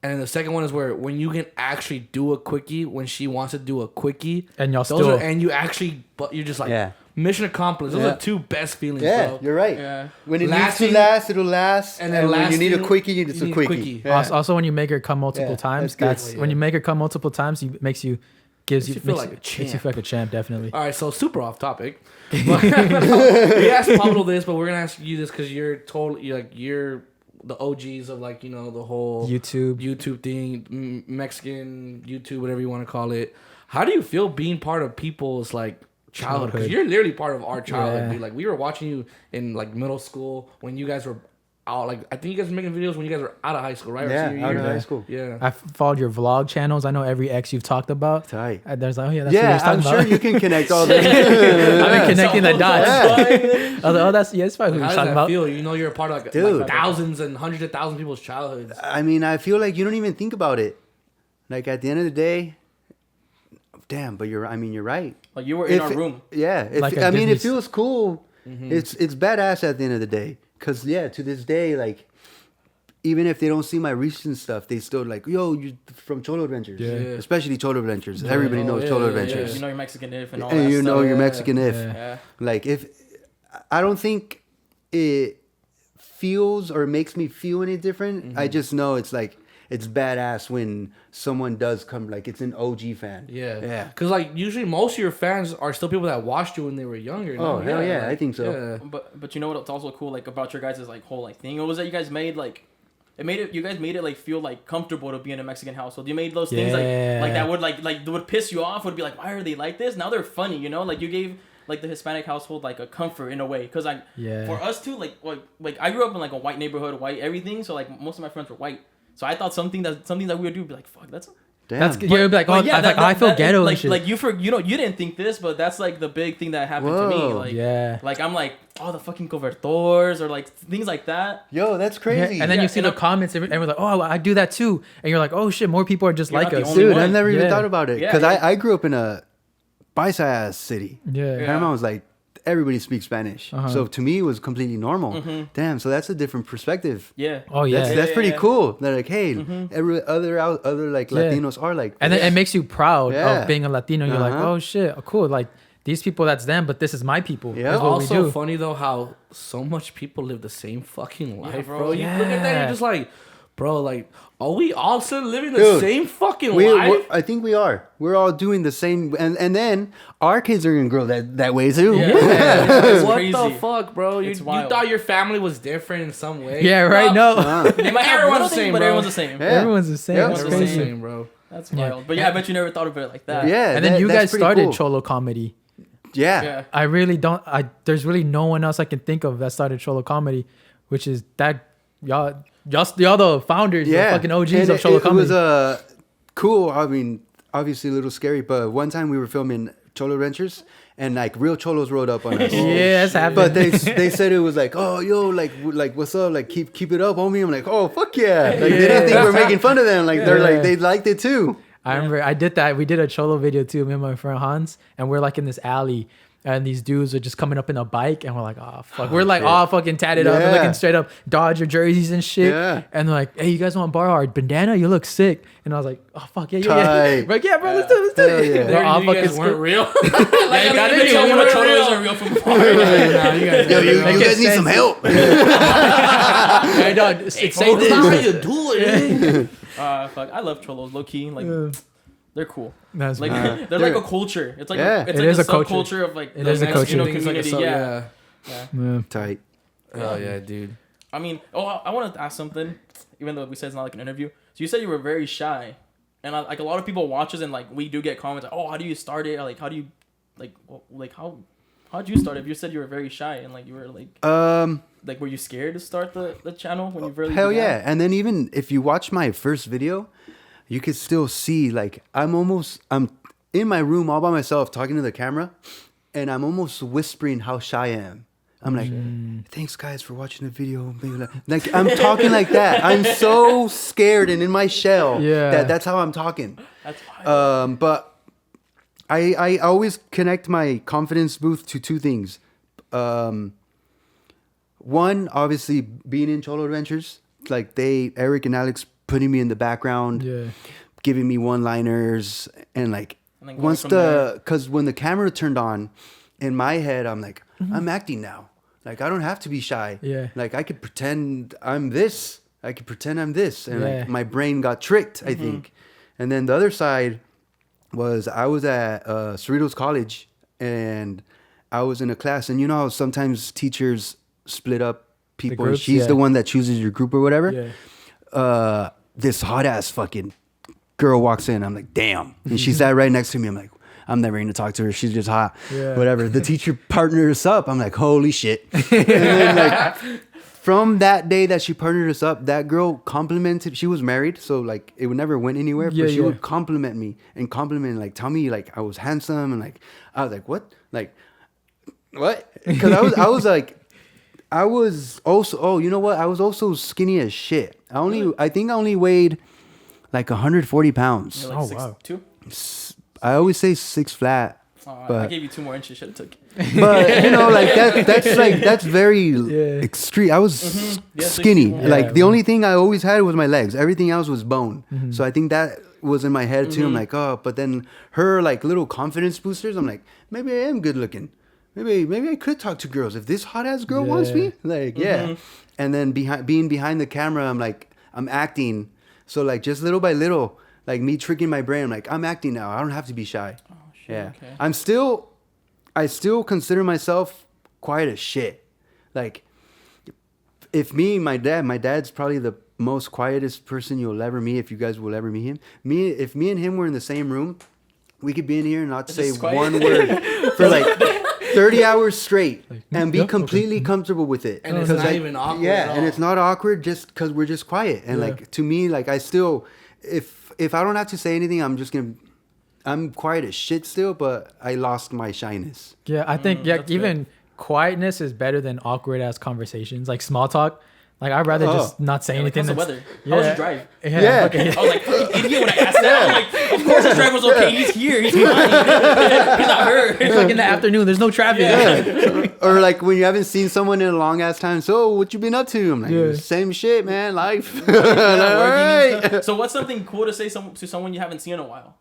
Speaker 4: And then the second one is where when you can actually do a quickie when she wants to do a quickie,
Speaker 1: And y'all
Speaker 4: those
Speaker 1: still.
Speaker 4: are, and you actually, but you're just like,
Speaker 2: Yeah.
Speaker 4: mission accomplished. Those
Speaker 2: Yeah.
Speaker 4: are two best feelings,
Speaker 2: Yeah,
Speaker 4: bro.
Speaker 2: you're right.
Speaker 3: Yeah.
Speaker 2: When it
Speaker 4: Lasting-
Speaker 2: needs to last, it'll last.
Speaker 4: and
Speaker 2: And
Speaker 4: then
Speaker 2: then when you need a
Speaker 4: lasting,
Speaker 2: quickie, you need
Speaker 4: you
Speaker 2: a
Speaker 4: need a
Speaker 2: quickie.
Speaker 4: quickie.
Speaker 2: Yeah.
Speaker 1: Also, when you make her come multiple
Speaker 2: Yeah,
Speaker 1: times,
Speaker 2: that's good.
Speaker 1: when you make her come multiple times, you makes you
Speaker 4: Makes you feel like a
Speaker 1: makes you
Speaker 4: champ.
Speaker 1: feel like a champ, definitely.
Speaker 4: All right, so super off topic. But we asked Pablo this, but we're gonna ask you this because you're the OGs of like, you know, the whole YouTube thing, Mexican YouTube, whatever you want to call it. How do you feel being part of people's like childhood? Because you're literally part of our childhood,
Speaker 1: Yeah.
Speaker 4: dude. Like we were watching you in like middle school when you guys were out. Like I think you guys were making videos when you guys were out of high school, right? Or
Speaker 2: Yeah,
Speaker 4: senior
Speaker 2: out
Speaker 4: year?
Speaker 2: of high school.
Speaker 4: Yeah.
Speaker 1: I followed your vlog channels. I know every ex you've talked about.
Speaker 2: Tight.
Speaker 1: There's like, oh yeah, that's what
Speaker 2: Yeah,
Speaker 1: he's
Speaker 2: I'm
Speaker 1: talking
Speaker 2: sure
Speaker 1: about.
Speaker 2: you can connect all that.
Speaker 1: I've been connecting the dots.
Speaker 2: Yeah.
Speaker 1: I was like, oh, that's probably who
Speaker 4: How
Speaker 1: he's
Speaker 4: does
Speaker 1: talking
Speaker 4: that
Speaker 1: about.
Speaker 4: feel? You know, you're a part of like
Speaker 2: Dude.
Speaker 4: thousands and hundreds of thousands of people's childhoods.
Speaker 2: I mean, I feel like you don't even think about it. Like at the end of the day, damn. But you're right.
Speaker 3: Like you were in our room.
Speaker 2: Yeah.
Speaker 1: Like a
Speaker 2: I mean, it
Speaker 1: Disney-
Speaker 2: feels cool. It's badass at the end of the day. Cause yeah, to this day, like even if they don't see my recent stuff, they still like, yo, you from Cholo Adventures.
Speaker 1: Yeah.
Speaker 2: Especially Cholo Adventures. Everybody knows Cholo Adventures.
Speaker 3: You know your Mexican if and all
Speaker 2: And
Speaker 3: that
Speaker 2: you know
Speaker 3: stuff.
Speaker 2: your Mexican if.
Speaker 3: Yeah.
Speaker 2: Like if I don't think it feels or makes me feel any different. I just know it's like it's badass when someone does come, like it's an OG fan.
Speaker 4: Yeah.
Speaker 2: Yeah.
Speaker 4: Because, like, usually most of your fans are still people that watched you when they were younger. no?
Speaker 2: Oh, hell yeah, I think so.
Speaker 4: Yeah.
Speaker 3: But you know what's also cool like about your guys' like whole like thing? It was that you guys made like you guys made it like feel like comfortable to be in a Mexican household. You made those things
Speaker 1: Yeah.
Speaker 3: like that would like that would piss you off, would be like, why are they like this? Now they're funny, you know? Like you gave like the Hispanic household like a comfort in a way, because like
Speaker 1: Yeah.
Speaker 3: for us too, like I grew up in like a white neighborhood, white everything, so like most of my friends were white, so I thought something that we would do would be like, fuck, that's.
Speaker 2: Damn.
Speaker 1: That's you're like, oh,
Speaker 3: But
Speaker 1: I feel ghetto
Speaker 3: like,
Speaker 1: and shit.
Speaker 3: like you didn't think this, but that's like the big thing that happened to me.
Speaker 2: Whoa.
Speaker 3: Like,
Speaker 1: Yeah.
Speaker 3: like I'm like, oh, the fucking covertors or like things like that.
Speaker 2: Yo, that's
Speaker 1: Yeah,
Speaker 2: crazy.
Speaker 1: and then
Speaker 3: Yeah,
Speaker 1: you see
Speaker 3: and
Speaker 1: the comments, and we're like, "Oh, I do that too," and you're like, "Oh shit, more people are just
Speaker 3: You're
Speaker 1: like
Speaker 3: not the
Speaker 1: us."
Speaker 3: only
Speaker 2: Dude,
Speaker 3: one.
Speaker 2: I never even
Speaker 1: Yeah.
Speaker 2: thought about it
Speaker 3: Yeah,
Speaker 2: because
Speaker 3: yeah.
Speaker 2: I grew up in a paisa city.
Speaker 1: Yeah.
Speaker 2: Panama was like everybody speaks Spanish, so to me it was completely normal. Damn, so that's a different perspective.
Speaker 3: Yeah.
Speaker 1: Oh yeah.
Speaker 2: That's pretty
Speaker 3: yeah.
Speaker 2: cool. They're like, hey, every other like
Speaker 1: Yeah.
Speaker 2: Latinos are like,
Speaker 1: And then it makes you proud
Speaker 2: Yeah.
Speaker 1: of being a Latino. You're like,
Speaker 2: Uh-huh.
Speaker 1: "Oh shit, cool!" Like these people, that's them, but this is my people.
Speaker 2: Yeah.
Speaker 1: That's what we
Speaker 4: Also
Speaker 1: do.
Speaker 4: funny though how so much people live the same fucking life,
Speaker 3: bro.
Speaker 4: bro. You look at that,
Speaker 1: Yeah.
Speaker 4: you're just like, bro, like, are we all still living the
Speaker 2: Dude,
Speaker 4: same fucking
Speaker 2: we,
Speaker 4: life?
Speaker 2: I think we are. We're all doing the same, and then our kids are gonna grow that way too.
Speaker 3: Yeah. It's
Speaker 4: What
Speaker 3: crazy.
Speaker 4: the fuck, bro? You
Speaker 3: It's wild.
Speaker 4: thought your family was different in some way?
Speaker 1: Yeah, right.
Speaker 4: Bro,
Speaker 1: No,
Speaker 3: They might have
Speaker 4: Everyone's
Speaker 3: little
Speaker 4: the
Speaker 3: things,
Speaker 4: same,
Speaker 3: but
Speaker 4: bro.
Speaker 3: everyone's the same.
Speaker 2: Yeah.
Speaker 1: everyone's the same.
Speaker 2: Yeah.
Speaker 1: It's
Speaker 3: Everyone's the
Speaker 1: crazy.
Speaker 4: same, bro.
Speaker 3: That's
Speaker 1: Yeah.
Speaker 3: wild. But yeah, I bet you never thought of it like that.
Speaker 2: Yeah,
Speaker 1: And then you
Speaker 2: that's
Speaker 1: guys
Speaker 2: pretty
Speaker 1: started
Speaker 2: cool.
Speaker 1: Cholo comedy.
Speaker 2: Yeah.
Speaker 3: Yeah.
Speaker 1: I really don't. There's really no one else I can think of that started Cholo comedy, which is that y'all the founders, the fucking OGs
Speaker 2: And
Speaker 1: of Cholo
Speaker 2: it
Speaker 1: comedy.
Speaker 2: was cool. I mean, obviously a little scary, but one time we were filming Cholo Ranchers, and like real cholos rode up on us.
Speaker 1: Yeah, that's happened.
Speaker 2: But they said it was like, oh yo, like what's up? Like keep it up, homie. I'm like, oh fuck yeah. Like they didn't think we're making fun of them. Like they're like they liked it too.
Speaker 1: I remember I did that. We did a Cholo video too, me and my friend Hans, and we're like in this alley, and these dudes are just coming up in a bike, and we're like, oh fuck, we're like
Speaker 2: shit.
Speaker 1: all fucking tatted up, and
Speaker 2: Yeah.
Speaker 1: looking straight up Dodger jerseys and shit.
Speaker 2: Yeah.
Speaker 1: And they're like, hey, you guys want bar hard bandana? You look sick. And I was like, oh fuck yeah.
Speaker 2: Tight.
Speaker 1: Like yeah, bro, let's do
Speaker 2: Hell
Speaker 1: it.
Speaker 2: yeah.
Speaker 1: They're all
Speaker 4: you guys
Speaker 1: fucking
Speaker 4: weren't
Speaker 1: scared.
Speaker 4: real.
Speaker 3: Like,
Speaker 1: that
Speaker 3: they
Speaker 1: is
Speaker 3: tell you
Speaker 1: real.
Speaker 3: what Cholo isn't real from afar.
Speaker 4: Nah, you guys
Speaker 2: Yo, you
Speaker 1: Make
Speaker 2: guys
Speaker 1: it
Speaker 2: need some
Speaker 1: sense.
Speaker 2: help.
Speaker 1: Hey, dog,
Speaker 4: Hey,
Speaker 1: say
Speaker 4: bro, that's
Speaker 1: this.
Speaker 4: not how you do it.
Speaker 3: Fuck, I love Cholos, low key. Like, they're cool.
Speaker 1: That's
Speaker 3: Like,
Speaker 1: right.
Speaker 3: they're like a culture. It's like
Speaker 2: Yeah.
Speaker 3: it's
Speaker 1: It
Speaker 3: like
Speaker 1: is
Speaker 3: a
Speaker 1: a culture.
Speaker 3: subculture of like
Speaker 1: It
Speaker 3: the
Speaker 1: is a culture.
Speaker 3: Latino
Speaker 4: Things like a
Speaker 3: community.
Speaker 4: sub-
Speaker 3: Yeah.
Speaker 1: Yeah.
Speaker 2: Tight.
Speaker 4: Oh yeah, dude.
Speaker 3: I mean, I wanted to ask something, even though we said it's not like an interview. So you said you were very shy, and like a lot of people watch us, and like we do get comments like, oh, how do you start it? Or, like, how do you, like how'd you start it? If you said you were very shy and like you were like were you scared to start the channel when you really
Speaker 2: Hell
Speaker 3: began?
Speaker 2: yeah. And then even if you watch my first video, you could still see like I'm in my room all by myself talking to the camera, and I'm almost whispering how shy I am. I'm like, thanks guys for watching the video. Like I'm talking like that. I'm so scared and in my shell.
Speaker 1: Yeah.
Speaker 2: That's how I'm talking.
Speaker 3: That's wild.
Speaker 2: But I always connect my confidence boost to two things. One, obviously being in Cholo Adventures, like Eric and Alex putting me in the background,
Speaker 1: Yeah.
Speaker 2: giving me one-liners, and like
Speaker 3: And then going
Speaker 2: once
Speaker 3: from there.
Speaker 2: because when the camera turned on, in my head I'm like, I'm acting now. Like I don't have to be shy.
Speaker 1: Yeah.
Speaker 2: Like I could pretend I'm this. I could pretend I'm this, and
Speaker 1: Yeah.
Speaker 2: like my brain got tricked. I think. And then the other side was I was at Cerritos College, and I was in a class, and you know how sometimes teachers split up people, and
Speaker 1: groups,
Speaker 2: she's
Speaker 1: yeah.
Speaker 2: the one that chooses your group or whatever.
Speaker 1: Yeah.
Speaker 2: This hot ass fucking girl walks in. I'm like, damn. And she sat right next to me. I'm like, I'm never gonna talk to her. She's just hot.
Speaker 1: Yeah.
Speaker 2: Whatever. The teacher partnered us up. I'm like, holy shit. And then like from that day that she partnered us up, that girl complimented. She was married, so like it would never went anywhere.
Speaker 1: Yeah,
Speaker 2: but she
Speaker 1: yeah.
Speaker 2: would compliment me and like tell me like I was handsome, and like I was like, what? Like what? Because I was also you know what? I was also skinny as shit. I think I only weighed like 140 pounds.
Speaker 3: You're
Speaker 1: Oh,
Speaker 3: like
Speaker 1: wow.
Speaker 3: 6'2".
Speaker 2: I always say 6 flat.
Speaker 3: I
Speaker 2: But-
Speaker 3: gave you 2 more inches. Should have took.
Speaker 2: But you know, like that's very
Speaker 1: Yeah.
Speaker 2: extreme. I was
Speaker 3: Yeah,
Speaker 2: skinny.
Speaker 3: 61.
Speaker 2: Like
Speaker 1: Yeah,
Speaker 2: the only thing I always had was my legs. Everything else was bone. So I think that was in my head too. I'm like, oh, but then her like little confidence boosters. I'm like, maybe I am good looking. Maybe I could talk to girls if this hot ass girl wants me. Like, yeah. And then being behind the camera, I'm like, I'm acting. So like just little by little, like me tricking my brain. I'm like, I'm acting now. I don't have to be shy.
Speaker 3: Oh shit.
Speaker 2: Yeah.
Speaker 3: Okay.
Speaker 2: I still consider myself quiet as shit. Like, if my dad's probably the most quietest person you'll ever meet, if you guys will ever meet him. If me and him were in the same room, we could be in here and not say
Speaker 3: Just quiet.
Speaker 2: one word for like 30 hours straight and be
Speaker 1: Yep,
Speaker 2: completely comfortable with it.
Speaker 4: And it's
Speaker 2: 'Cause,
Speaker 4: not
Speaker 2: like,
Speaker 4: even awkward.
Speaker 2: Yeah,
Speaker 4: at
Speaker 2: and
Speaker 4: all.
Speaker 2: it's not awkward just because we're just quiet. And like to me, like I still, if I don't have to say anything, I'm quiet as shit still, but I lost my shyness.
Speaker 1: Yeah, I think
Speaker 3: that's
Speaker 1: even quietness is better than awkward ass conversations, like small talk. Like I'd rather just not say anything.
Speaker 3: How's the
Speaker 1: that's-
Speaker 3: weather? How was your drive?
Speaker 2: Yeah.
Speaker 1: okay.
Speaker 3: I was like, fucking idiot when I asked that. I'm like, of course his drive was okay. He's here. He's fine. He's not hurt.
Speaker 1: It's like in the afternoon. There's no traffic.
Speaker 2: Or like when you haven't seen someone in a long ass time. So what you been up to? I'm like,
Speaker 1: Yeah.
Speaker 2: same shit, man. Life.
Speaker 3: Yeah, working and
Speaker 2: Alright.
Speaker 3: stuff. So what's something cool to say to someone you haven't seen in a while?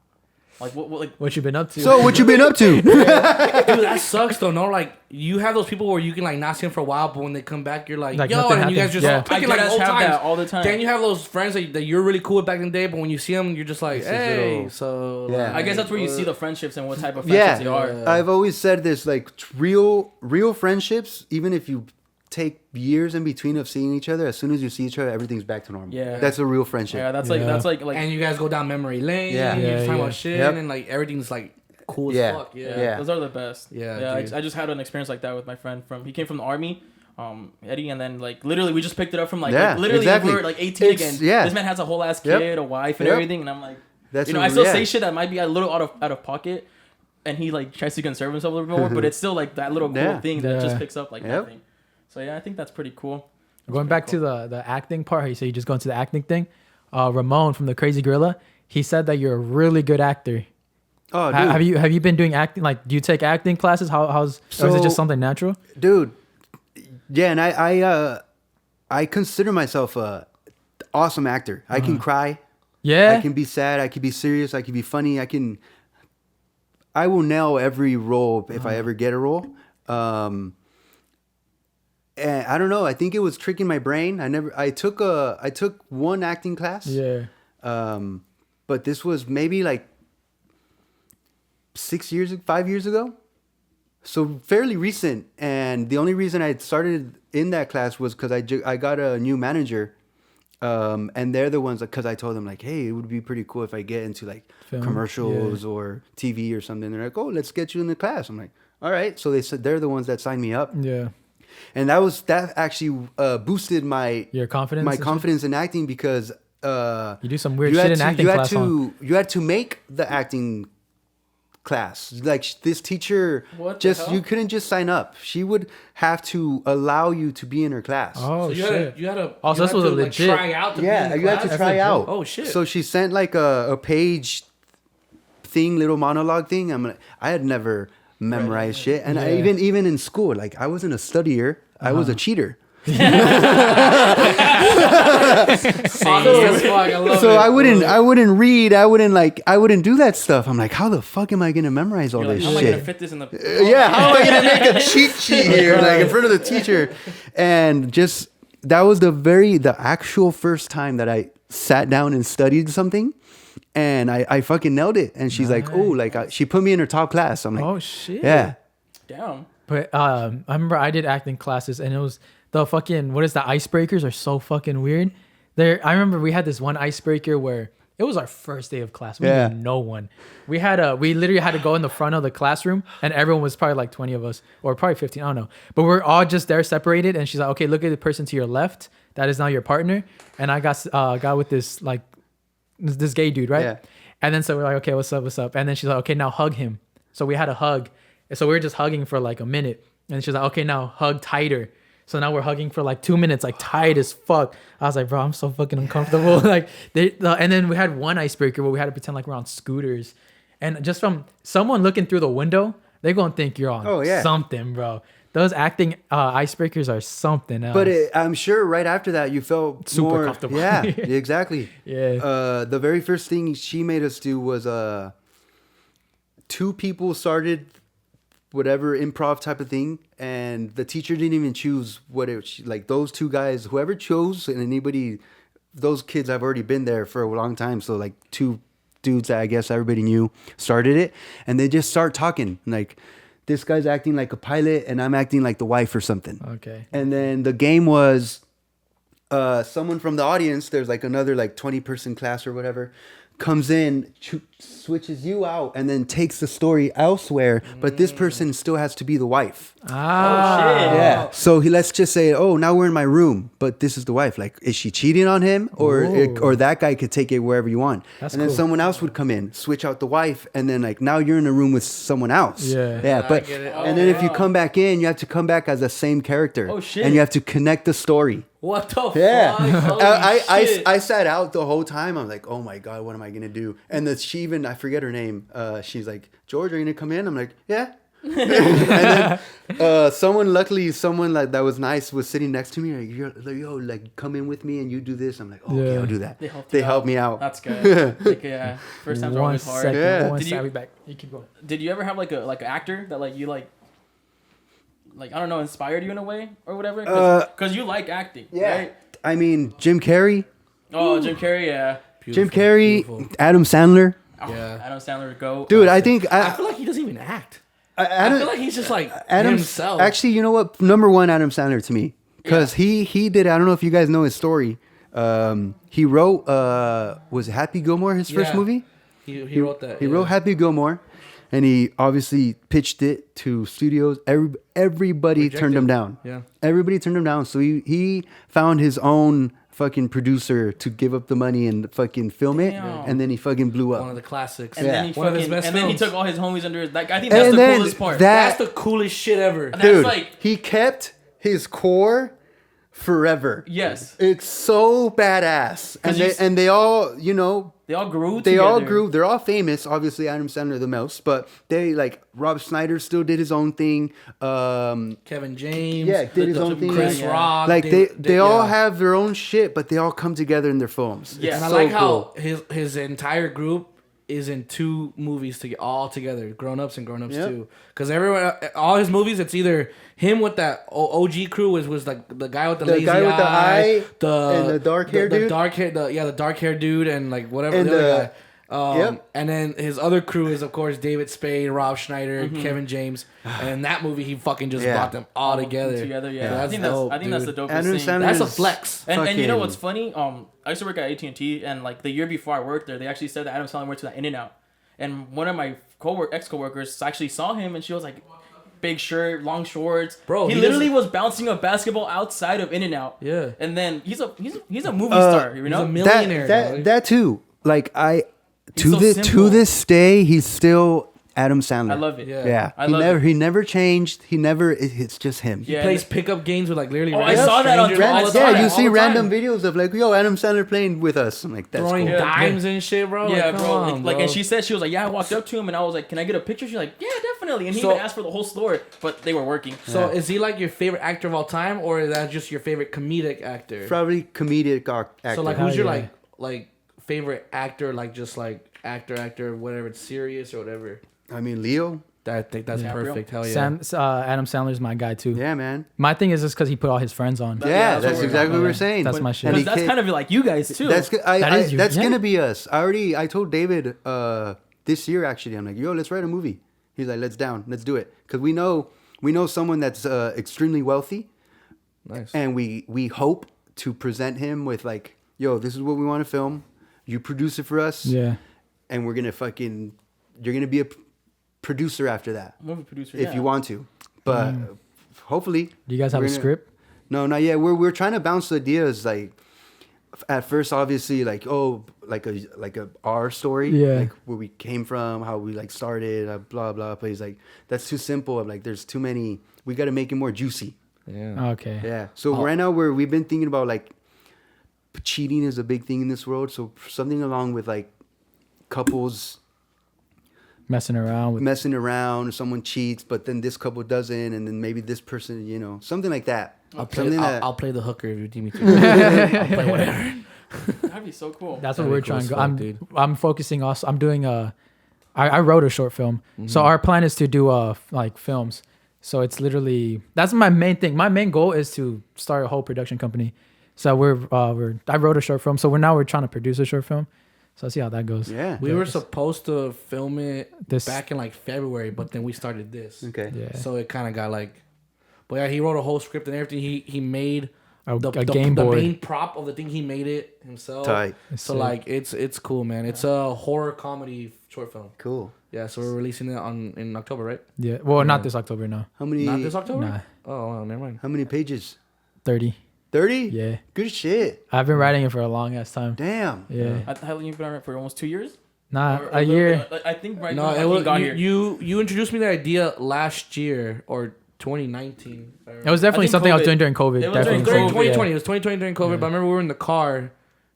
Speaker 3: Like what
Speaker 1: What you been up to?
Speaker 2: So what you been up to?
Speaker 4: Dude, that sucks though. No, like you have those people where you can like not see them for a while, but when they come back, you're like,
Speaker 1: Like,
Speaker 4: yo,
Speaker 1: nothing
Speaker 4: and you guys
Speaker 1: happened.
Speaker 4: just
Speaker 1: Yeah.
Speaker 4: clicking
Speaker 3: I
Speaker 4: like
Speaker 3: guys
Speaker 4: old
Speaker 3: have
Speaker 4: times.
Speaker 3: that all the time.
Speaker 4: Then you have those friends that you're really cool with back in the day, but when you see them, you're just like,
Speaker 2: just
Speaker 4: hey,
Speaker 2: little-
Speaker 4: so
Speaker 2: Yeah.
Speaker 3: I guess that's where you see the friendships and what type of friendships they are.
Speaker 2: I've always said this, like real friendships, even if you take years in between of seeing each other, as soon as you see each other, everything's back to normal.
Speaker 3: Yeah.
Speaker 2: That's a real friendship.
Speaker 3: Yeah, that's
Speaker 1: Yeah.
Speaker 3: like
Speaker 4: and you guys go down memory lane.
Speaker 2: Yeah.
Speaker 4: and you're just
Speaker 1: Yeah,
Speaker 4: talking
Speaker 1: yeah.
Speaker 4: about shit,
Speaker 2: Yep.
Speaker 4: and like everything's like cool
Speaker 2: Yeah.
Speaker 4: as fuck. Yeah.
Speaker 2: Yeah.
Speaker 3: Those are the best.
Speaker 4: Yeah, dude.
Speaker 3: I just had an experience like that with my friend he came from the army, Eddie, and then like literally we just picked it up from
Speaker 2: Yeah,
Speaker 3: literally
Speaker 2: exactly.
Speaker 3: we were like 18
Speaker 2: It's-
Speaker 3: again.
Speaker 2: yeah.
Speaker 3: This man has a whole ass
Speaker 2: Yep.
Speaker 3: kid, a wife, and
Speaker 2: Yep.
Speaker 3: everything, and I'm like,
Speaker 2: That's
Speaker 3: I still
Speaker 2: yeah.
Speaker 3: say shit that might be a little out of pocket, and he like tries to conserve himself a little bit more, but it's still like that little cool
Speaker 2: Yeah.
Speaker 3: thing that just
Speaker 1: Yeah.
Speaker 3: picks up like
Speaker 2: Yep.
Speaker 3: nothing. So yeah, I think that's pretty cool.
Speaker 1: Going back to the acting part, how you say you just go into the acting thing. Ramon from the Crazy Gorilla, he said that you're a really good actor.
Speaker 2: Oh, dude.
Speaker 1: Have you been doing acting? Like, do you take acting classes? Or is it
Speaker 2: So-
Speaker 1: just something natural?
Speaker 2: Dude. Yeah, and I consider myself a awesome actor. I can cry.
Speaker 1: Yeah.
Speaker 2: I can be sad. I can be serious. I can be funny. I will nail every role if I ever get a role. And I don't know. I think it was tricking my brain. I took one acting class.
Speaker 1: Yeah.
Speaker 2: But this was maybe like 5 years ago. So fairly recent. And the only reason I started in that class was because I got a new manager. And they're the ones, because I told them like, hey, it would be pretty cool if I get into like
Speaker 1: Film,
Speaker 2: commercials or TV or something. They're like, oh, let's get you in the class. I'm like, all right. So they said they're the ones that signed me up.
Speaker 1: Yeah.
Speaker 2: And that actually boosted
Speaker 1: Your confidence.
Speaker 2: my
Speaker 1: and shit?
Speaker 2: confidence in acting because
Speaker 1: You do some weird shit in acting class.
Speaker 2: you had to make the acting class. Like this teacher,
Speaker 3: What the hell?
Speaker 2: you couldn't just sign up. She would have to allow you to be in her class.
Speaker 1: Oh
Speaker 4: So
Speaker 1: shit.
Speaker 4: you had to.
Speaker 1: Oh, so this was a
Speaker 4: like,
Speaker 1: legit-
Speaker 4: try out to be in
Speaker 2: Yeah,
Speaker 4: the
Speaker 2: you had to
Speaker 4: class?
Speaker 2: try
Speaker 1: legit.
Speaker 2: out.
Speaker 4: Oh, shit.
Speaker 2: So she sent like a page thing, little monologue thing. I had never memorized shit, and I,
Speaker 1: Yeah.
Speaker 2: even in school, like I wasn't a studier. I was a cheater.
Speaker 4: Honest as fuck, I love
Speaker 2: So
Speaker 4: it.
Speaker 2: I wouldn't read. I wouldn't do that stuff. I'm like, how the fuck am I gonna memorize all
Speaker 3: You're like,
Speaker 2: this
Speaker 3: how am I gonna
Speaker 2: shit?
Speaker 3: fit this in the?
Speaker 2: Yeah, how am I gonna make a cheat sheet here, like in front of the teacher? And just that was the actual first time that I sat down and studied something, and I fucking nailed it. And she's like, oh, like she put me in her top class. I'm like,
Speaker 1: Oh shit.
Speaker 2: yeah,
Speaker 3: Damn.
Speaker 1: But I remember I did acting classes, and it was the fucking what is the icebreakers are so fucking weird. I remember we had this one icebreaker where it was our first day of class. We
Speaker 2: Yeah.
Speaker 1: knew no one. We literally had to go in the front of the classroom, and everyone was probably like 20 of us, or probably 15. I don't know. But we're all just there separated, and she's like, "Okay, look at the person to your left. That is now your partner." And I got with this like this gay dude, right?
Speaker 2: Yeah.
Speaker 1: And then so we're like, "Okay, what's up?" And then she's like, "Okay, now hug him." So we had a hug. And so we were just hugging for like a minute. And she's like, "Okay, now hug tighter." So now we're hugging for like 2 minutes, like tight as fuck. I was like, bro, I'm so fucking uncomfortable. Like, and then we had one icebreaker where we had to pretend like we're on scooters. And just from someone looking through the window, they're going to think you're on something, bro. Those acting icebreakers are something else.
Speaker 2: but I'm sure right after that you felt
Speaker 1: Super
Speaker 2: more
Speaker 1: comfortable.
Speaker 2: Yeah, exactly.
Speaker 1: Yeah.
Speaker 2: The very first thing she made us do was 2 people started whatever improv type of thing, and the teacher didn't even choose like those 2 guys, whoever chose, and anybody, those kids have already been there for a long time, so like 2 dudes that I guess everybody knew started it, and they just start talking like, this guy's acting like a pilot and I'm acting like the wife or something.
Speaker 1: Okay.
Speaker 2: And then the game was someone from the audience, there's like another like 20-person class or whatever, comes in, switches you out, and then takes the story elsewhere. But this person still has to be the wife.
Speaker 1: Ah.
Speaker 3: Oh, shit.
Speaker 2: Yeah. So let's just say, oh, now we're in my room, but this is the wife. Like, is she cheating on him, or that guy could take it wherever you want?
Speaker 1: That's
Speaker 2: and then
Speaker 1: cool.
Speaker 2: someone else would come in, switch out the wife, and then like now you're in a room with someone else.
Speaker 1: Yeah.
Speaker 2: Yeah.
Speaker 4: I
Speaker 2: But
Speaker 4: get it.
Speaker 2: and then if you come back in, you have to come back as the same character.
Speaker 3: Oh, shit.
Speaker 2: And you have to connect the story.
Speaker 4: What the
Speaker 2: Yeah,
Speaker 4: fuck?
Speaker 2: I sat out the whole time. I'm like, oh my god, what am I gonna do? And she even, I forget her name. She's like, George, are you gonna come in? I'm like, yeah. And then someone like that was nice was sitting next to me. Like, come in with me and you do this. I'm like, oh, okay,
Speaker 1: Yeah.
Speaker 2: I'll do that.
Speaker 3: They
Speaker 2: Helped me out.
Speaker 3: That's good. Like, yeah. First times are
Speaker 1: One
Speaker 3: always hard.
Speaker 1: second.
Speaker 2: Yeah.
Speaker 1: One
Speaker 3: Did
Speaker 1: second.
Speaker 3: you-
Speaker 1: Be back. You keep going.
Speaker 3: Did you ever have like an actor that like you like I don't know, inspired you in a way or whatever? Because you like acting, right?
Speaker 2: I mean, Jim Carrey.
Speaker 3: Oh, Jim Carrey, yeah.
Speaker 2: Jim Carrey, Adam Sandler.
Speaker 3: Oh,
Speaker 4: Yeah.
Speaker 3: Adam Sandler, go.
Speaker 2: Dude, I think
Speaker 4: I feel like he doesn't even act. I
Speaker 2: Adam,
Speaker 4: feel like he's just like
Speaker 2: Adam
Speaker 4: himself.
Speaker 2: Actually, you know what? Number one, Adam Sandler to me, because he did. I don't know if you guys know his story. He wrote was it Happy Gilmore his first
Speaker 4: Yeah.
Speaker 2: movie?
Speaker 4: He wrote that.
Speaker 2: He wrote Happy Gilmore, and he obviously pitched it to studios. Everybody turned him down.
Speaker 4: Yeah.
Speaker 2: Everybody turned him down. So he found his own fucking producer to give up the money and fucking film it,
Speaker 3: Damn.
Speaker 2: and then he fucking blew up.
Speaker 4: One of the classics.
Speaker 3: And
Speaker 2: Yeah.
Speaker 3: then he
Speaker 4: One of his
Speaker 3: fucking,
Speaker 4: best
Speaker 3: and then he
Speaker 4: films.
Speaker 3: took all his homies under his. Like, I think that's
Speaker 2: And
Speaker 3: the
Speaker 2: then
Speaker 3: coolest part.
Speaker 2: that-
Speaker 4: That's the coolest shit ever.
Speaker 3: That's
Speaker 2: Dude,
Speaker 3: like
Speaker 2: he kept his core forever.
Speaker 3: yes,
Speaker 2: It's so badass,
Speaker 3: 'Cause
Speaker 2: and they all, you know,
Speaker 3: they all grew.
Speaker 2: they all
Speaker 3: together.
Speaker 2: grew. They're all famous. Obviously, Adam Sandler the most, but they like Rob Schneider still did his own thing.
Speaker 4: Kevin James.
Speaker 2: Yeah, did his own thing.
Speaker 4: Chris
Speaker 3: Yeah.
Speaker 4: Rock.
Speaker 2: Like they all
Speaker 4: yeah.
Speaker 2: have their own shit, but they all come together in their films.
Speaker 3: Yeah.
Speaker 2: It's
Speaker 4: And I
Speaker 2: so
Speaker 4: like
Speaker 2: cool.
Speaker 4: how his entire group is in 2 movies all together, Grown Ups and Grown Ups
Speaker 2: Yep.
Speaker 4: 2. Because everyone, all his movies, it's either him with that OG crew was like the guy with the lazy
Speaker 2: guy with the eye and the dark hair dude?
Speaker 4: the dark hair dude and like whatever
Speaker 2: And
Speaker 4: the other
Speaker 2: the-
Speaker 4: guy. And then his other crew is of course David Spade, Rob Schneider, Kevin James, and in that movie he fucking just
Speaker 2: Yeah.
Speaker 4: brought them all together.
Speaker 3: Yeah.
Speaker 4: That's
Speaker 3: I think that's
Speaker 4: dope,
Speaker 3: I think that's the
Speaker 4: dude.
Speaker 3: dopest
Speaker 2: Adam
Speaker 3: thing.
Speaker 2: Sandler
Speaker 4: That's a
Speaker 2: is
Speaker 4: flex.
Speaker 3: And you know
Speaker 2: fucking-
Speaker 3: what's funny? I used to work at AT&T, and like the year before I worked there, they actually said that Adam Sandler went to that In-N-Out, and one of my ex-coworkers actually saw him, and she was like, big shirt, long shorts.
Speaker 4: Bro,
Speaker 3: he
Speaker 4: he
Speaker 3: literally
Speaker 4: doesn't-
Speaker 3: was bouncing a basketball outside of In-N-Out.
Speaker 4: Yeah.
Speaker 3: And then he's a movie star, you know?
Speaker 4: a millionaire. dog.
Speaker 2: That too. Like to
Speaker 3: so
Speaker 2: this
Speaker 3: simple.
Speaker 2: to this day, he's still Adam Sandler.
Speaker 3: I love it.
Speaker 4: Yeah.
Speaker 2: Yeah,
Speaker 3: I love it.
Speaker 2: he never changed. It's just him.
Speaker 3: Yeah.
Speaker 4: Plays pickup games with like literally.
Speaker 3: Oh, I
Speaker 4: random
Speaker 3: saw that on
Speaker 4: strangers all
Speaker 3: Random-
Speaker 4: the
Speaker 3: yeah,
Speaker 4: time,
Speaker 2: you
Speaker 4: all
Speaker 2: see
Speaker 4: the
Speaker 2: random
Speaker 4: time.
Speaker 2: videos of like, yo, Adam Sandler playing with us. I'm like, that's
Speaker 4: Throwing
Speaker 2: cool.
Speaker 4: dimes and shit, bro.
Speaker 3: Yeah,
Speaker 4: Like, come
Speaker 3: bro.
Speaker 4: on,
Speaker 3: Like,
Speaker 4: bro.
Speaker 3: and she said, she was like, yeah, I walked up to him and I was like, can I get a picture? She's like, yeah, definitely. And he
Speaker 4: So-
Speaker 3: even asked for the whole store, but they were working.
Speaker 4: So is he like your favorite actor of all time, or is that just your favorite comedic actor?
Speaker 2: Probably comedic actor.
Speaker 4: So like,
Speaker 1: Hell
Speaker 4: who's your
Speaker 1: yeah.
Speaker 4: like favorite actor? Like just like actor, whatever. It's serious or whatever.
Speaker 2: I mean, Leo.
Speaker 4: I think that's
Speaker 3: Yeah,
Speaker 4: perfect. Hell yeah.
Speaker 1: Adam Sandler's my guy too.
Speaker 2: Yeah, man.
Speaker 1: My thing is just because he put all his friends on.
Speaker 2: Yeah,
Speaker 3: that's
Speaker 2: that's
Speaker 3: what
Speaker 2: exactly what
Speaker 1: Yeah.
Speaker 2: we're saying.
Speaker 1: That's my shit.
Speaker 2: And
Speaker 3: Because
Speaker 2: he
Speaker 3: that's
Speaker 2: can't-
Speaker 3: kind of like you guys too.
Speaker 2: That's
Speaker 1: That is you.
Speaker 2: that's
Speaker 1: Yeah.
Speaker 2: gonna be us. I told David this year actually. I'm like, yo, let's write a movie. He's like, let's do it, because we know someone that's extremely wealthy,
Speaker 4: Nice.
Speaker 2: and we hope to present him with like, yo, this is what we want to film. You produce it for us,
Speaker 1: Yeah.
Speaker 2: and you're gonna be a producer after that
Speaker 3: movie producer.
Speaker 2: if you want to. But hopefully,
Speaker 1: Do you guys have
Speaker 2: we're
Speaker 1: a
Speaker 2: gonna-
Speaker 1: script?
Speaker 2: No, not yet. We're trying to bounce ideas. Like at first, obviously, like like a our story,
Speaker 1: Yeah.
Speaker 2: like where we came from, how we like started, blah blah. But he's like, that's too simple. I'm like, there's too many. We got to make it more juicy.
Speaker 4: Yeah.
Speaker 1: Okay.
Speaker 2: Yeah. So right now we've been thinking about like cheating is a big thing in this world. So something along with like couples
Speaker 1: Messing around with.
Speaker 2: messing around, someone cheats, but then this couple doesn't, and then maybe this person, something like that.
Speaker 4: I'll play.
Speaker 2: Something
Speaker 4: I'll play the hooker if you need me to. I'll play whatever.
Speaker 3: That'd be so cool.
Speaker 1: That's what
Speaker 4: That'd
Speaker 1: we're
Speaker 4: be cool
Speaker 1: trying
Speaker 4: as
Speaker 1: to go.
Speaker 4: fuck, dude.
Speaker 1: I'm focusing also. I'm doing I wrote a short film. So our plan is to do like films. So it's literally that's my main thing. My main goal is to start a whole production company. So I wrote a short film. So we're trying to produce a short film. So let's see how that goes.
Speaker 2: Yeah.
Speaker 4: We were supposed to film it
Speaker 1: This-
Speaker 4: back in like February, but then we started this.
Speaker 2: Okay.
Speaker 1: Yeah.
Speaker 4: So it kind of got like, but yeah, he wrote a whole script and everything. He made
Speaker 1: a game
Speaker 4: the
Speaker 1: board.
Speaker 4: main prop of the thing, he made it himself.
Speaker 2: Tight.
Speaker 4: So like it's cool, man. It's a horror comedy short film.
Speaker 2: Cool.
Speaker 4: Yeah, so we're releasing it in October, right?
Speaker 1: Yeah. Well, not this October. No.
Speaker 2: How many?
Speaker 4: Not this October.
Speaker 1: Nah.
Speaker 4: Oh, well, never mind.
Speaker 2: How many pages?
Speaker 1: 30.
Speaker 2: 30?
Speaker 1: Yeah.
Speaker 2: Good shit.
Speaker 1: I've been writing it for a long ass time.
Speaker 2: Damn.
Speaker 1: Yeah.
Speaker 3: How long you been on it for? Almost 2 years.
Speaker 1: Nah,
Speaker 3: Or
Speaker 1: a year.
Speaker 3: I think right
Speaker 4: No,
Speaker 3: now.
Speaker 4: it was
Speaker 3: got here.
Speaker 4: you introduced me to the idea last year or 2019.
Speaker 1: It was definitely
Speaker 3: think
Speaker 1: something I was
Speaker 3: COVID.
Speaker 1: doing during COVID.
Speaker 3: It was
Speaker 1: Definitely.
Speaker 3: during
Speaker 4: During
Speaker 3: COVID.
Speaker 4: 2020, it was 2020 during COVID. But I remember we were in the car,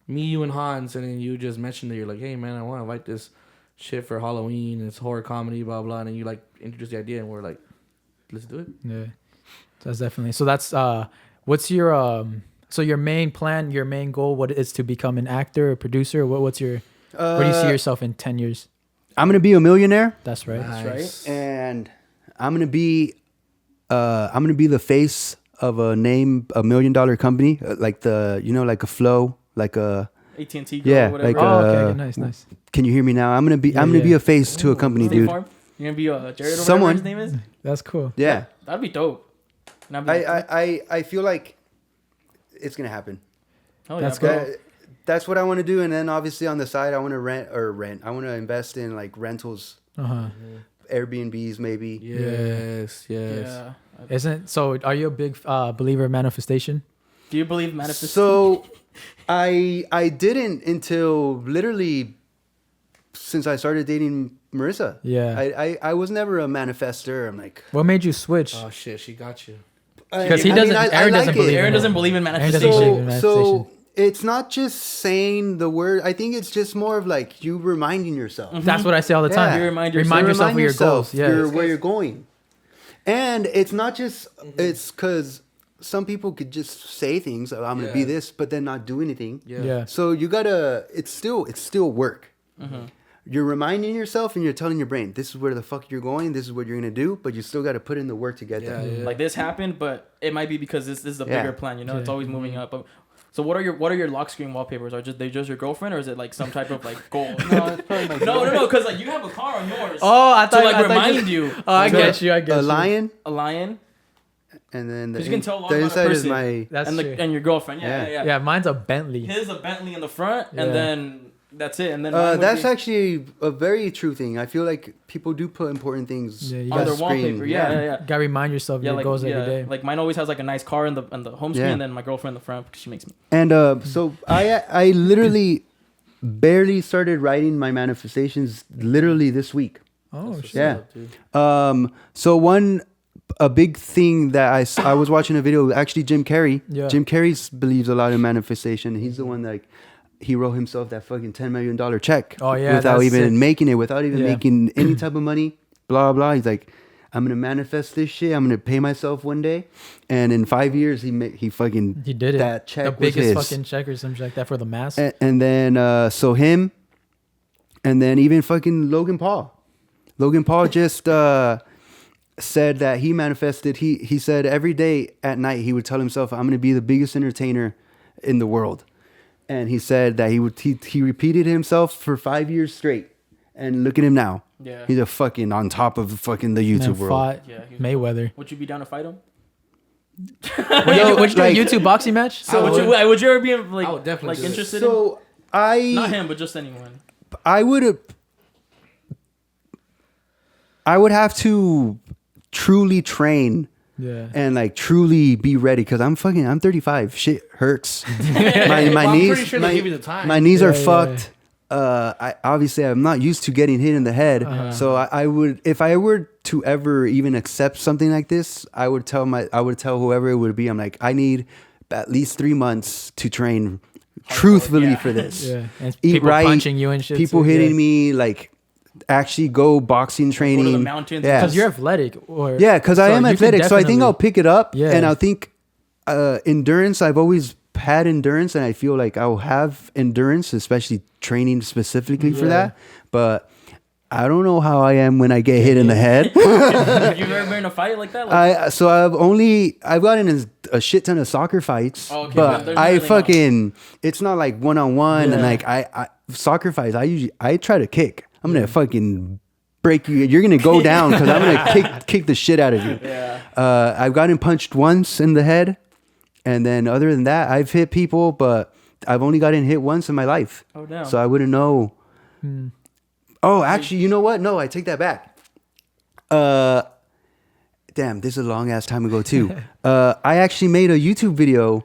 Speaker 4: me, you, and Hans, and then you just mentioned that you're like, "Hey, man, I want to write this shit for Halloween. It's horror comedy, blah blah." And then you like introduced the idea, and we're like, "Let's do it."
Speaker 1: Yeah. That's definitely. So that's what's your so your main plan, your main goal, what is to become an actor, a producer? What's your where do you see yourself in 10 years?
Speaker 2: I'm gonna be a millionaire,
Speaker 1: That's right.
Speaker 3: That's right.
Speaker 2: and I'm gonna be the face of a $1 million company, like like a Flow, like a
Speaker 3: AT&T.
Speaker 2: Yeah,
Speaker 3: Or whatever.
Speaker 2: like,
Speaker 1: Oh, okay,
Speaker 2: Uh,
Speaker 1: okay, nice.
Speaker 2: Can you hear me now? I'm gonna be
Speaker 1: Yeah.
Speaker 2: be a face to a company,
Speaker 3: State
Speaker 2: dude.
Speaker 3: Farm? You're gonna be Jared or
Speaker 2: Someone.
Speaker 3: whatever his name is.
Speaker 1: That's cool.
Speaker 2: Yeah,
Speaker 3: That'd be dope. And I'd be like,
Speaker 2: I feel like it's gonna happen.
Speaker 3: oh,
Speaker 1: That's
Speaker 3: yeah, bro.
Speaker 2: That's what I want to do, and then obviously on the side, I want to rent. I want to invest in like rentals, Airbnbs maybe.
Speaker 4: Yes.
Speaker 3: Yeah.
Speaker 1: Isn't so? Are you a big believer of manifestation?
Speaker 3: Do you believe manifestation?
Speaker 2: So, I didn't until literally since I started dating Marissa.
Speaker 1: Yeah.
Speaker 2: I was never a manifester. I'm like,
Speaker 1: What made you switch?
Speaker 4: Oh shit, she got you.
Speaker 1: Because he doesn't. Aaron doesn't believe.
Speaker 3: Aaron
Speaker 1: in
Speaker 3: doesn't
Speaker 1: it.
Speaker 3: believe in
Speaker 1: Aaron
Speaker 3: manifestation.
Speaker 1: doesn't believe in manifestation.
Speaker 2: So it's not just saying the word. I think it's just more of like you reminding yourself.
Speaker 1: That's what I say all the time.
Speaker 2: Yeah.
Speaker 3: You remind
Speaker 1: Remind yourself of your goals. Yeah.
Speaker 2: where you're going. And it's not just it's because some people could just say things. Oh, I'm gonna be
Speaker 4: Yeah.
Speaker 2: this, but then not do anything.
Speaker 1: Yeah.
Speaker 2: So you gotta. It's still work. You're reminding yourself and you're telling your brain, this is where the fuck you're going. This is what you're gonna do. But you still got to put in the work to get there.
Speaker 4: Yeah.
Speaker 3: Like this happened, but it might be because this is a
Speaker 2: Yeah.
Speaker 3: bigger plan. You know, it's
Speaker 1: Yeah.
Speaker 3: always moving up. But, so what are your lock screen wallpapers? Are they just your girlfriend, or is it like some type of like goal?
Speaker 2: No, it's probably my
Speaker 3: no, because like you have a car on yours.
Speaker 1: Oh, I
Speaker 3: to
Speaker 1: thought
Speaker 3: like
Speaker 1: I thought
Speaker 3: remind you.
Speaker 1: Oh, I get you. I get
Speaker 2: a
Speaker 1: you.
Speaker 2: lion,
Speaker 3: A lion.
Speaker 2: and then the,
Speaker 3: 'Cause you can tell a lot
Speaker 2: the
Speaker 3: about a
Speaker 2: inside is
Speaker 3: person.
Speaker 2: my.
Speaker 1: That's
Speaker 3: and
Speaker 1: true.
Speaker 3: and your girlfriend. Yeah.
Speaker 1: Yeah, mine's a Bentley.
Speaker 3: His a Bentley in the front,
Speaker 1: Yeah.
Speaker 3: and then that's it. And then mine would
Speaker 2: That's
Speaker 3: be
Speaker 2: actually a very true thing. I feel like people do put important things
Speaker 1: Yeah, you
Speaker 3: on
Speaker 1: got
Speaker 3: their
Speaker 2: screen.
Speaker 3: wallpaper. Yeah.
Speaker 1: You gotta remind yourself of
Speaker 3: Yeah,
Speaker 1: your
Speaker 3: like
Speaker 1: goals every day.
Speaker 3: like mine always has like a nice car in the home screen,
Speaker 2: Yeah.
Speaker 3: and then my girlfriend in the front because she makes me.
Speaker 2: And so I literally barely started writing my manifestations literally this week.
Speaker 1: Oh shit.
Speaker 2: Yeah. So a big thing that I was watching a video, actually Jim Carrey.
Speaker 1: Yeah.
Speaker 2: Jim Carrey believes a lot in manifestation. He's the one that he wrote himself that fucking $10 million check.
Speaker 1: Oh, yeah,
Speaker 2: Without
Speaker 1: that's
Speaker 2: even
Speaker 1: sick.
Speaker 2: making it, without even
Speaker 1: Yeah.
Speaker 2: making any type of money. Blah blah. He's like, I'm gonna manifest this shit. I'm gonna pay myself one day, and in 5 years he fucking
Speaker 1: He did it.
Speaker 2: That check
Speaker 1: the
Speaker 2: was
Speaker 1: biggest
Speaker 2: his.
Speaker 1: fucking check or something like that for the mask.
Speaker 2: And then so him, and then even fucking Logan Paul. Logan Paul just said that he manifested. He said every day at night he would tell himself, "I'm gonna be the biggest entertainer in the world." And he said that he repeated himself for 5 years straight. And look at him now.
Speaker 3: Yeah.
Speaker 2: He's a fucking on top of fucking the YouTube
Speaker 1: Man,
Speaker 2: world.
Speaker 1: fought
Speaker 3: Yeah, he was-
Speaker 1: Mayweather.
Speaker 3: Would you be down to fight him?
Speaker 1: Would you do a
Speaker 2: like-
Speaker 1: YouTube boxing match?
Speaker 3: So would you ever be like
Speaker 4: I would definitely
Speaker 3: like
Speaker 4: do it.
Speaker 3: interested
Speaker 2: So
Speaker 3: in not him but just anyone?
Speaker 2: I would have to truly train
Speaker 1: Yeah.
Speaker 2: and like truly be ready because I'm 35. Shit hurts. my
Speaker 4: Well, I'm
Speaker 2: knees,
Speaker 4: pretty sure they give you the time.
Speaker 2: my knees are
Speaker 1: Yeah, yeah,
Speaker 2: fucked. I'm not used to getting hit in the head. So I would, if I were to ever even accept something like this, I would tell whoever it would be, I'm like, I need at least 3 months to train truthfully
Speaker 3: yeah.
Speaker 2: for this.
Speaker 1: Yeah. And
Speaker 2: Eat
Speaker 1: people
Speaker 2: right,
Speaker 1: punching you and shit.
Speaker 2: people
Speaker 1: too,
Speaker 2: hitting
Speaker 1: yeah.
Speaker 2: me, like actually go boxing training.
Speaker 3: Go to the mountains.
Speaker 2: Yeah.
Speaker 1: Because you're athletic. Or
Speaker 2: Yeah, because I
Speaker 1: so
Speaker 2: am
Speaker 1: you could
Speaker 2: athletic, so I think
Speaker 1: definitely-
Speaker 2: I'll pick it up.
Speaker 1: Yeah.
Speaker 2: And I think endurance, I've always had endurance, and I feel like I'll have endurance, especially training specifically for
Speaker 1: Yeah.
Speaker 2: that. But I don't know how I am when I get hit in the head.
Speaker 3: Have you ever been in a fight like that? Like,
Speaker 2: I've gotten in a shit ton of soccer fights,
Speaker 3: Oh, okay, but
Speaker 2: but
Speaker 3: there's
Speaker 2: I
Speaker 3: really
Speaker 2: fucking it's not like one-on-one, and
Speaker 1: Yeah.
Speaker 2: like I soccer fights. I try to kick. I'm gonna fucking break you. You're gonna go down because I'm gonna kick the shit out of you.
Speaker 3: yeah.
Speaker 2: I've gotten punched once in the head. And then other than that, I've hit people, but I've only gotten hit once in my life.
Speaker 3: Oh damn.
Speaker 2: So I wouldn't know. Oh, actually, you know what? No, I take that back. Damn, this is a long ass time ago too. I actually made a YouTube video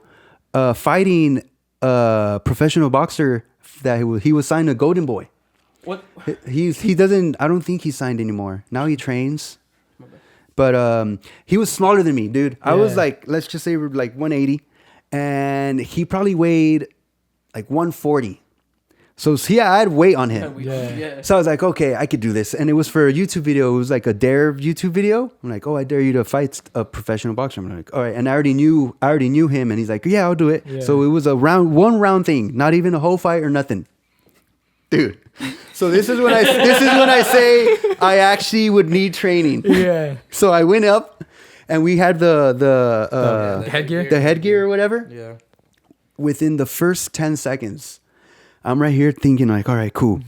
Speaker 2: fighting a professional boxer that he was signed to Golden Boy.
Speaker 3: What?
Speaker 2: He doesn't. I don't think he's signed anymore. Now he trains. But he was smaller than me, dude. I was like, let's just say like 180, and he probably weighed like 140. So I had weight on him.
Speaker 3: Yeah.
Speaker 2: So I was like, okay, I could do this. And it was for a YouTube video. It was like a dare YouTube video. I'm like, oh, I dare you to fight a professional boxer. I'm like, all right. And I already knew him. And he's like, yeah, I'll do it. Yeah. So it was a one round thing, not even a whole fight or nothing, dude. So this is when I say I actually would need training.
Speaker 1: Yeah.
Speaker 2: So I went up, and we had the headgear or whatever.
Speaker 4: Yeah.
Speaker 2: Within the first 10 seconds, I'm right here thinking like, all right, cool.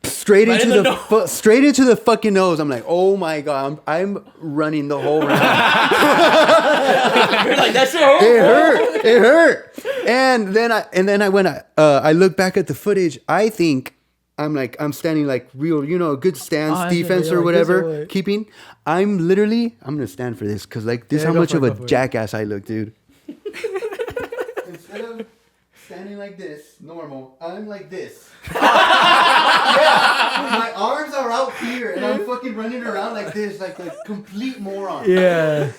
Speaker 2: Straight into the fucking nose. I'm like, oh my god, I'm running the whole round.
Speaker 3: You're like, that's so
Speaker 2: It hurt. And then I look back at the footage. I think I'm standing like real, good stance, defense or whatever, keeping. I'm gonna stand for this because like this is how much of a jackass I look, dude. Instead of standing like this, normal, I'm like this. My arms are out here and I'm fucking running around like this, like a complete moron.
Speaker 1: Yeah.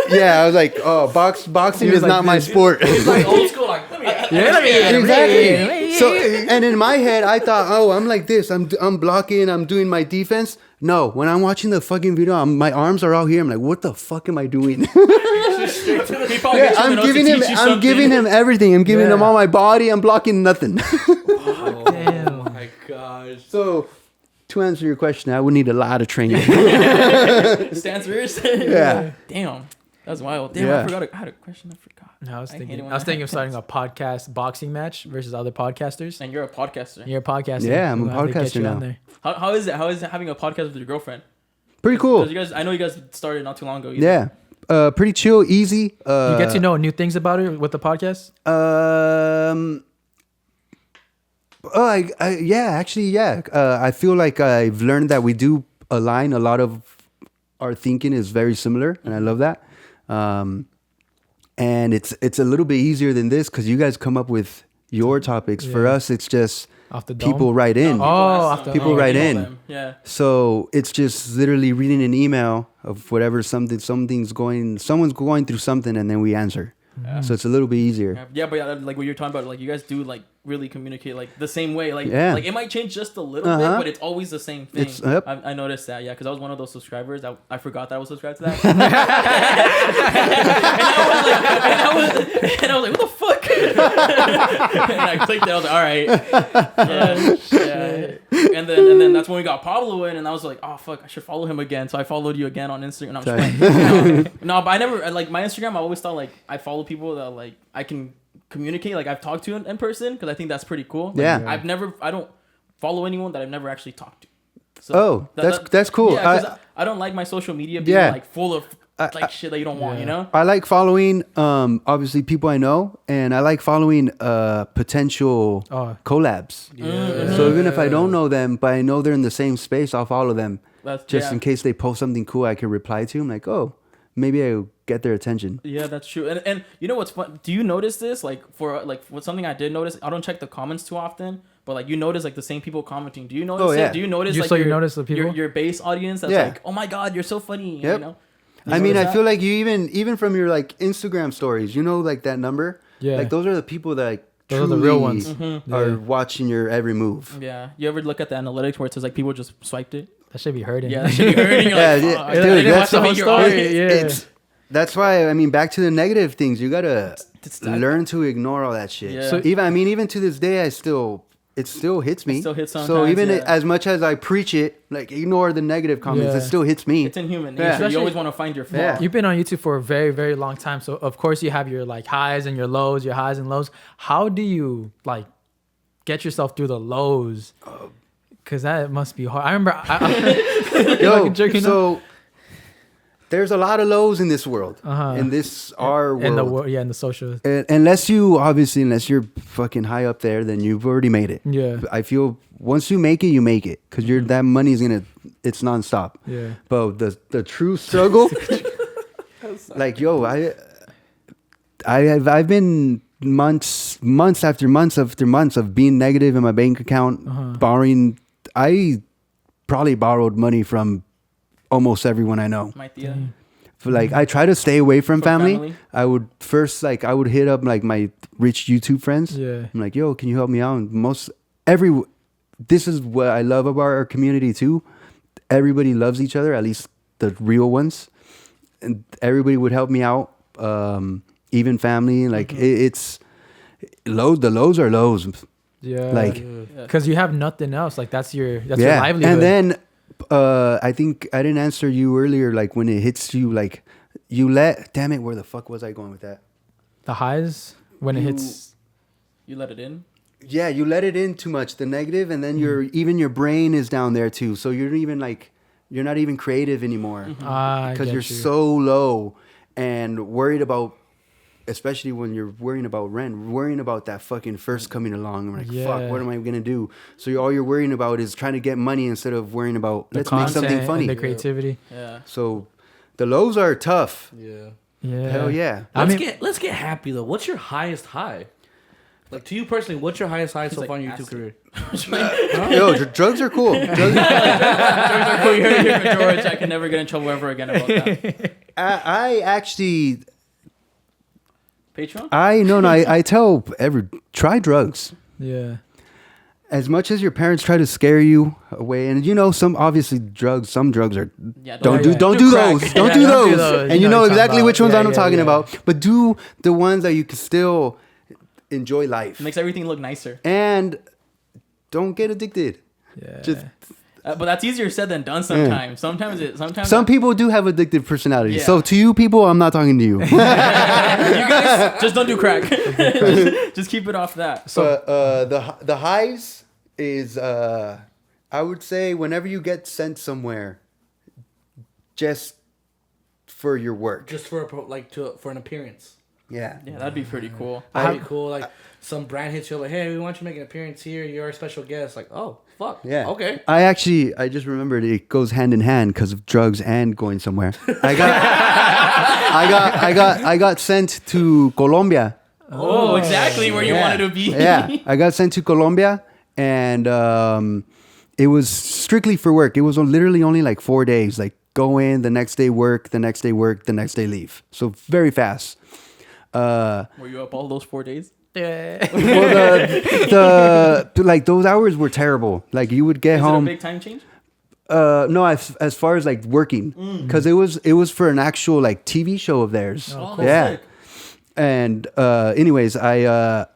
Speaker 2: Yeah, I was like, oh, boxing is like not my sport.
Speaker 4: It's like old school, like, let me
Speaker 2: exactly. So, and in my head, I thought, oh, I'm like this. I'm blocking. I'm doing my defense. No, when I'm watching the fucking video, my arms are out here. I'm like, what the fuck am I doing? I'm giving him everything. I'm giving him all my body. I'm blocking nothing.
Speaker 1: Oh
Speaker 4: my gosh.
Speaker 2: So, to answer your question, I would need a lot of training.
Speaker 3: Stance first.
Speaker 2: Yeah.
Speaker 3: Damn. That's wild. Damn,
Speaker 2: Yeah.
Speaker 3: I had a question. I forgot.
Speaker 1: No, I was thinking of starting a podcast boxing match versus other podcasters.
Speaker 3: And you're a podcaster.
Speaker 1: You're a podcaster.
Speaker 2: Yeah, I'm a
Speaker 1: We'll have to get
Speaker 2: podcaster
Speaker 1: you
Speaker 2: now.
Speaker 1: on there.
Speaker 3: How is it? How is it having a podcast with your girlfriend?
Speaker 2: Pretty cool.
Speaker 3: I know you guys started not too long ago. Either.
Speaker 2: Yeah. Pretty chill, easy.
Speaker 1: You get to know new things about her with the podcast?
Speaker 2: I feel like I've learned that we do align. A lot of our thinking is very similar, and I love that. And it's a little bit easier than this because you guys come up with your topics. For us, it's just
Speaker 1: Off the dome?
Speaker 2: people write in. People write in.
Speaker 3: Yeah.
Speaker 2: So it's just literally reading an email of whatever someone's going through something, and then we answer. Yeah. So it's a little bit easier.
Speaker 3: Yeah, but like what you're talking about, like you guys do like really communicate like the same way. Like, like it might change just a little bit, but it's always the same thing. I noticed that, because I was one of those subscribers. I forgot that I was subscribed to that. and I was like, what the fuck? And I clicked it. I was like, all right. Yeah. And then that's when we got Pablo in, and I was like, oh fuck, I should follow him again. So I followed you again on Instagram. No, I'm just playing. No, but I never like my Instagram. I always thought like I follow people that like I can communicate, like I've talked to in person, because I think that's pretty cool. Like, I don't follow anyone that I've never actually talked to. So
Speaker 2: that's cool.
Speaker 3: Yeah, I don't like my social media being like full of like shit that you don't want, you know?
Speaker 2: I like following obviously people I know, and I like following potential collabs. So even if I don't know them, but I know they're in the same space, I'll follow them. Just in case they post something cool I can reply to. I'm like, oh, maybe I'll get their attention.
Speaker 3: Yeah, that's true. And you know what's fun? Do you notice this? Like for something I did notice, I don't check the comments too often, but like you notice like the same people commenting. Do you notice it? Do you notice
Speaker 1: you notice the people?
Speaker 3: Your base audience that's like, oh my god, you're so funny. Yep. You know?
Speaker 2: I mean, I feel like you even from your like Instagram stories, like that number. Yeah. Like those are the people that like those are the real ones. Are watching your every move.
Speaker 3: Yeah. You ever look at the analytics where it says like people just swiped it?
Speaker 1: That should be hurting.
Speaker 3: Yeah, that should be hurting.
Speaker 2: That's why, I mean, back to the negative things. You gotta learn to ignore all that shit. Yeah. So even to this day, it still hits me.
Speaker 3: It still hits sometimes.
Speaker 2: So even as much as I preach it, like ignore the negative comments, it still hits me.
Speaker 3: It's inhuman nature. You always want to find your flaw.
Speaker 2: Yeah.
Speaker 1: You've been on YouTube for a very, very long time, so of course you have your like highs and your lows, your highs and lows. How do you like get yourself through the lows? Because that must be hard. I remember
Speaker 2: there's a lot of lows in this world. In this our world.
Speaker 1: In the social.
Speaker 2: Unless you're fucking high up there, then you've already made it.
Speaker 1: Yeah.
Speaker 2: I feel once you make it, you make it, because that money's it's nonstop.
Speaker 1: Yeah.
Speaker 2: But the true struggle, like I've been months after months of being negative in my bank account, borrowing. I probably borrowed money from almost everyone I know.
Speaker 3: My tia.
Speaker 2: Like I try to stay away from family. I would hit up like my rich YouTube friends.
Speaker 1: Yeah.
Speaker 2: I'm like, yo, can you help me out? And this is what I love about our community too. Everybody loves each other, at least the real ones, and everybody would help me out. Even family, like it's lows. The lows are lows.
Speaker 1: Yeah.
Speaker 2: Like,
Speaker 1: because you have nothing else. Like that's your livelihood.
Speaker 2: And then I think I didn't answer you earlier. Like when it hits you, like damn it, where the fuck was I going with that?
Speaker 1: The highs when it hits.
Speaker 3: You let it in.
Speaker 2: Yeah, you let it in too much, the negative, and then your brain is down there too. So you're not even creative anymore because you're so low and worried about. Especially when you're worrying about rent, worrying about that fucking first coming along. I'm like, fuck, what am I gonna do? So all you're worrying about is trying to get money instead of worrying about let's make something funny.
Speaker 1: And the creativity.
Speaker 3: Yeah.
Speaker 2: So the lows are tough.
Speaker 4: Yeah.
Speaker 1: Yeah.
Speaker 2: Hell yeah.
Speaker 4: Let's get happy though. What's your highest high? Like to you personally, what's your highest high so far in your YouTube career?
Speaker 2: Yo, drugs are cool. Drugs
Speaker 3: are cool. You heard it from George. I can never get in trouble ever again about that.
Speaker 2: I actually.
Speaker 3: Patreon?
Speaker 2: I tell try drugs.
Speaker 1: Yeah.
Speaker 2: As much as your parents try to scare you away, and some drugs are don't do those. Don't do those. And you know exactly which ones I'm talking about. But do the ones that you can still enjoy life.
Speaker 3: It makes everything look nicer.
Speaker 2: And don't get addicted.
Speaker 1: Yeah.
Speaker 2: Just
Speaker 3: but that's easier said than done sometimes. Sometimes
Speaker 2: some people do have addictive personalities.
Speaker 3: Yeah.
Speaker 2: So to you people, I'm not talking to you.
Speaker 3: You guys just don't do crack. Just keep it off that.
Speaker 2: So the highs is I would say whenever you get sent somewhere, just for your work,
Speaker 4: just for for an appearance.
Speaker 2: Yeah,
Speaker 3: that'd be pretty cool.
Speaker 4: That'd be cool. Like some brand hits you like, hey, we want you to make an appearance here. You're a special guest. Like, oh fuck.
Speaker 2: Yeah.
Speaker 4: Okay.
Speaker 2: I just remembered it goes hand in hand because of drugs and going somewhere. I got sent to Colombia.
Speaker 3: Oh, exactly where you wanted to be.
Speaker 2: Yeah, I got sent to Colombia, and it was strictly for work. It was literally only like 4 days. Like go in, the next day work, the next day work, the next day leave. So very fast.
Speaker 3: Were you up all those 4 days?
Speaker 1: Yeah.
Speaker 2: Well, like those hours were terrible. Like you would get home.
Speaker 3: Is it a big time change?
Speaker 2: No, as far as like working, because it was for an actual like TV show of theirs.
Speaker 3: Oh,
Speaker 2: yeah.
Speaker 3: Sick.
Speaker 2: And anyways, damn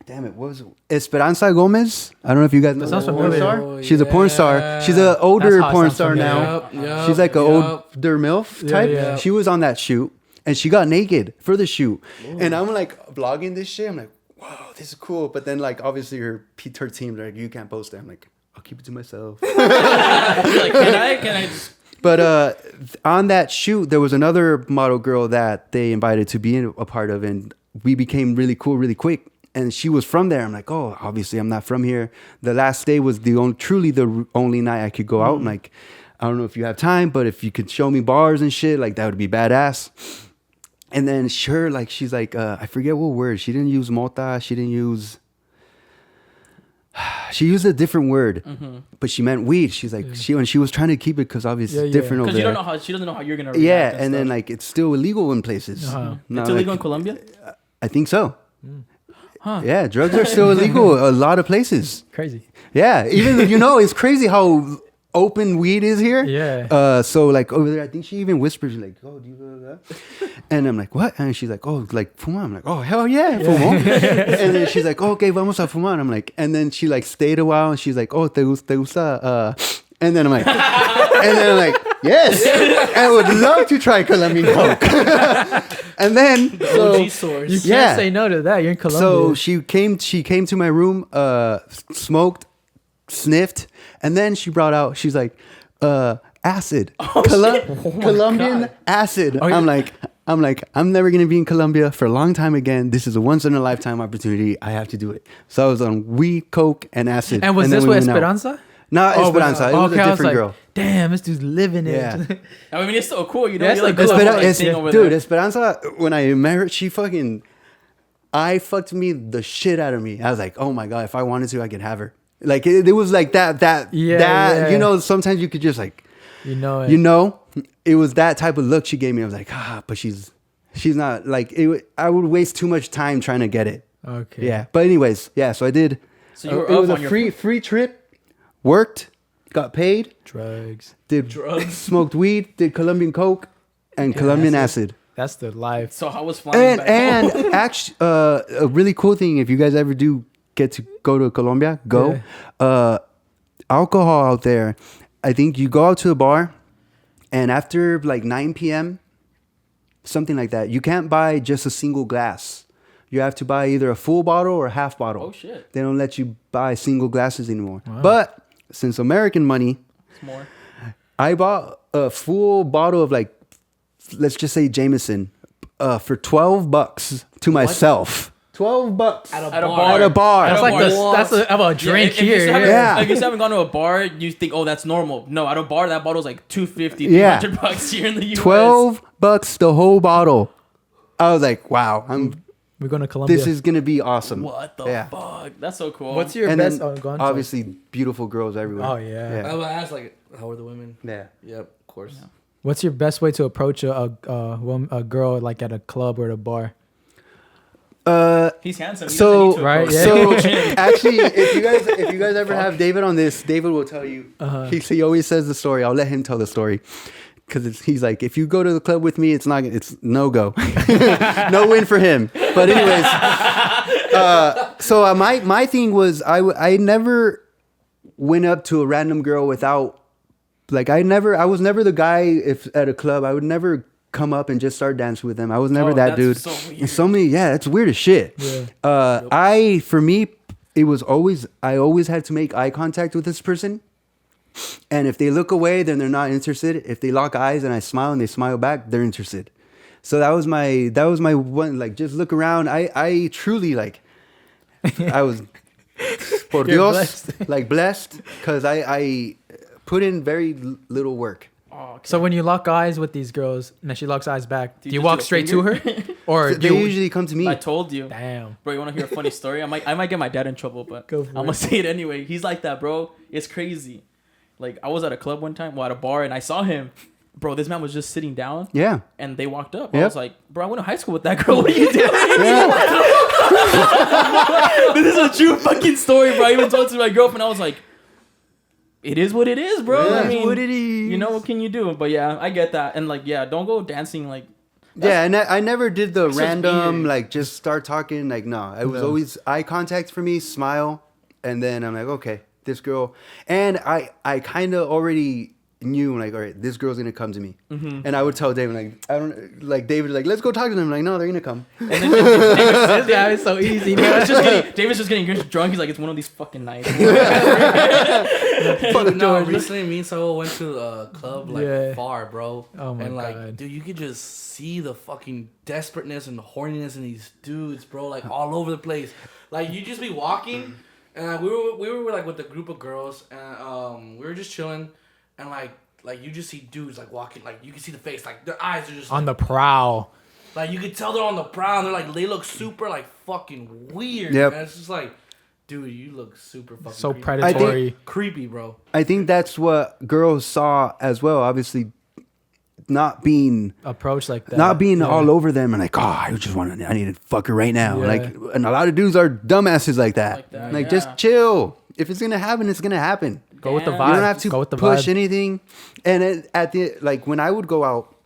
Speaker 2: it, what was it? Esperanza Gomez? I don't know if you guys know
Speaker 1: sounds
Speaker 2: that porn
Speaker 1: familiar.
Speaker 2: star. She's a porn star. She's an older porn star now.
Speaker 4: Yep,
Speaker 2: She's like an older MILF type.
Speaker 1: Yeah.
Speaker 2: She was on that shoot. And she got naked for the shoot. Ooh. And I'm like vlogging this shit. I'm like, wow, this is cool. But then like obviously her team, they're like, you can't post it. I'm like, I'll keep it to myself.
Speaker 3: You're like, can I just...
Speaker 2: But on that shoot, there was another model girl that they invited to be a part of. And we became really cool really quick. And she was from there. I'm like, oh, obviously I'm not from here. The last day was truly the only night I could go out. I'm like, I don't know if you have time, but if you could show me bars and shit, like that would be badass. And then she's like, I forget what word. She didn't use mota. She used a different word, but she meant weed. She's like, she was trying to keep it because obviously it's different over there.
Speaker 3: Because she doesn't know how you're going to
Speaker 2: react. Yeah, and then like it's still illegal in places.
Speaker 3: It's illegal in Colombia?
Speaker 2: I think so.
Speaker 1: Huh.
Speaker 2: Yeah, drugs are still illegal a lot of places.
Speaker 1: Crazy.
Speaker 2: Yeah, even it's crazy how open weed is here.
Speaker 1: Yeah.
Speaker 2: So like over there, I think she even whispers like, "Oh, do you know that?" And I'm like, "What?" And she's like, "Oh, like fumar." I'm like, "Oh, hell yeah, fumar." And then she's like, "Oh, okay, vamos a fumar." I'm like, and then she like stayed a while, and she's like, "Oh, te gusta?" And then I'm like, yes, I would love to try Colombian coke. And then
Speaker 4: OG source.
Speaker 1: You can't say no to that. You're in Colombia.
Speaker 2: So she came to my room, smoked, sniffed, and then she brought out, she's like, acid.
Speaker 3: Oh,
Speaker 2: Colombian acid.
Speaker 1: Oh, yeah.
Speaker 2: I'm like, I'm never gonna be in Colombia for a long time again. This is a once in a lifetime opportunity. I have to do it. So I was on weed, coke, and acid.
Speaker 1: And was
Speaker 2: then
Speaker 1: this
Speaker 2: we
Speaker 1: with
Speaker 2: went out.
Speaker 1: Esperanza?
Speaker 2: No, Esperanza. It was a
Speaker 1: okay, I
Speaker 2: different
Speaker 1: like,
Speaker 2: girl.
Speaker 1: Damn, this dude's living it.
Speaker 2: Yeah.
Speaker 3: I mean, it's so cool. You know,
Speaker 1: Yeah,
Speaker 3: you're like,
Speaker 1: it's
Speaker 3: cool,
Speaker 1: like-
Speaker 3: like, thing over
Speaker 2: Dude,
Speaker 3: there.
Speaker 2: Esperanza, when I met her, she fucking, I fucked me the shit out of me. I was like, oh my God, if I wanted to, I could have her. Like, it was like that,
Speaker 1: Yeah.
Speaker 2: you know, sometimes you could just like,
Speaker 1: You know it.
Speaker 2: you know, it was that type of look she gave me. I was like, but she's not like, I would waste too much time trying to get it.
Speaker 1: Okay.
Speaker 2: Yeah. But anyways, yeah, so I did.
Speaker 3: So you were
Speaker 2: it was
Speaker 3: up
Speaker 2: a
Speaker 3: on your
Speaker 2: free trip, worked, got paid,
Speaker 1: Drugs.
Speaker 2: did
Speaker 4: Drugs.
Speaker 2: smoked weed, did Colombian coke and Colombian acid.
Speaker 1: That's the life.
Speaker 3: So I was flying back home.
Speaker 2: And actually, a really cool thing, if you guys ever do get to go to Colombia, go. Alcohol out there, I think you go out to a bar, and after like 9 p.m., something like that, you can't buy just a single glass. You have to buy either a full bottle or a half bottle.
Speaker 3: Oh, shit.
Speaker 2: They don't let you buy single glasses anymore. Wow. But since American money,
Speaker 3: It's more.
Speaker 2: I bought a full bottle of like, let's just say Jameson, for $12 to myself. $12
Speaker 4: At a
Speaker 3: At a
Speaker 4: bar.
Speaker 3: bar.
Speaker 2: At a bar.
Speaker 1: That's like
Speaker 3: bar.
Speaker 1: that's a drink
Speaker 3: if you
Speaker 1: here.
Speaker 3: haven't-
Speaker 2: Yeah.
Speaker 3: If you haven't gone to a bar, you think, oh, that's normal. No, at a bar, that bottle's like $250,
Speaker 2: Yeah.
Speaker 3: $300 here in the U.S.
Speaker 2: $12 the whole bottle. I was like, wow,
Speaker 1: We're going to Colombia.
Speaker 2: this is gonna be awesome.
Speaker 3: What the
Speaker 2: Yeah.
Speaker 3: fuck? That's so cool.
Speaker 1: What's your
Speaker 2: And
Speaker 1: best?
Speaker 2: then
Speaker 1: Oh, go on, sorry.
Speaker 2: obviously beautiful girls everywhere.
Speaker 1: Oh, yeah.
Speaker 4: I would ask like, how are the women?
Speaker 2: Yeah.
Speaker 4: Yep, of course.
Speaker 1: What's your best way to approach a girl like at a club or at a bar?
Speaker 3: He's handsome. He
Speaker 2: So-
Speaker 3: doesn't need to
Speaker 1: Right,
Speaker 3: approach.
Speaker 1: yeah.
Speaker 2: So actually, if you guys ever have David on this, David will tell you. He always says the story. I'll let him tell the story. Because he's like, if you go to the club with me, it's no go, no win for him. But anyways, so my thing was I never went up to a random girl without, like, I was never the guy if at a club I would never come up and just start dancing with them. I was never
Speaker 3: Oh,
Speaker 2: that dude.
Speaker 3: that's so weird.
Speaker 2: And so many, yeah, it's weird as shit.
Speaker 1: Yeah.
Speaker 2: For me, it was I always had to make eye contact with this person. And if they look away, then they're not interested. If they lock eyes and I smile and they smile back, they're interested. So that was my one, like, just look around. I truly, like, I was por
Speaker 1: You're
Speaker 2: Dios,
Speaker 1: blessed.
Speaker 2: like, blessed, because I put in very little work.
Speaker 3: Oh, okay.
Speaker 1: So when you lock eyes with these girls and then she locks eyes back, do you
Speaker 3: just
Speaker 1: walk
Speaker 3: do a
Speaker 1: straight to her?
Speaker 3: finger?
Speaker 1: Or
Speaker 2: They
Speaker 1: do you,
Speaker 2: usually come to me.
Speaker 3: I told you.
Speaker 1: damn.
Speaker 3: Bro, you want to hear a funny story? I might get my dad in trouble, but
Speaker 1: Go
Speaker 3: I'm
Speaker 1: for
Speaker 3: gonna
Speaker 1: it.
Speaker 3: say it anyway. He's like that, bro. It's crazy. Like, I was at a club one time, at a bar, and I saw him. Bro, this man was just sitting down,
Speaker 2: Yeah.
Speaker 3: and they walked up. I
Speaker 2: Yep.
Speaker 3: was like, bro, I went to high school with that girl. What are you doing? This is a true fucking story, bro. I even told it to my girlfriend. I was like, it is what it is, bro.
Speaker 2: Yeah.
Speaker 3: I mean,
Speaker 1: What it is.
Speaker 3: you know, what can you do? But yeah, I get that. And like, yeah, don't go dancing like.
Speaker 2: Yeah, and I never did the
Speaker 3: It's just
Speaker 2: random,
Speaker 3: weird.
Speaker 2: like, just start talking. Like, no, it was
Speaker 1: No.
Speaker 2: always eye contact for me, smile, and then I'm like, okay, this girl. And I kind of already knew, like, all right, this girl's gonna come to me.
Speaker 3: Mm-hmm.
Speaker 2: And I would tell David, like, I don't, like, David, like, let's go talk to them. Like, no, they're gonna come.
Speaker 3: And then David's,
Speaker 1: Yeah, it's so easy.
Speaker 3: David's just getting drunk. He's like, it's one of these fucking nights.
Speaker 4: Fuck no, recently me and Saul went to a club like
Speaker 1: Yeah.
Speaker 4: far, bro.
Speaker 1: Oh my
Speaker 4: and like,
Speaker 1: God.
Speaker 4: dude, you could just see the fucking desperateness and the horniness in these dudes, bro. Like all over the place. Like you just be walking, and like, we were like with a group of girls, and we were just chilling, and like you just see dudes like walking, like you can see the face, like their eyes are just
Speaker 1: On
Speaker 4: like,
Speaker 1: the prowl.
Speaker 4: like you could tell they're on the prowl. And they're like they look super like fucking weird.
Speaker 2: Yep.
Speaker 4: And it's just like, dude, you look super fucking
Speaker 1: So
Speaker 4: creepy.
Speaker 1: predatory.
Speaker 4: Creepy, bro.
Speaker 2: I think that's what girls saw as well. Obviously, not being
Speaker 1: Approach like that. Yeah.
Speaker 2: all over them and like, oh, I need to fuck her right now.
Speaker 1: Yeah.
Speaker 2: Like, and a lot of dudes are dumbasses like that.
Speaker 3: Like that,
Speaker 2: Like,
Speaker 3: yeah.
Speaker 2: just chill. If it's gonna happen, it's gonna happen.
Speaker 1: Go with the
Speaker 3: Damn.
Speaker 1: vibe.
Speaker 2: You don't have to
Speaker 1: Go with the
Speaker 2: push
Speaker 1: vibe.
Speaker 2: anything. And at the, like, when I would go out,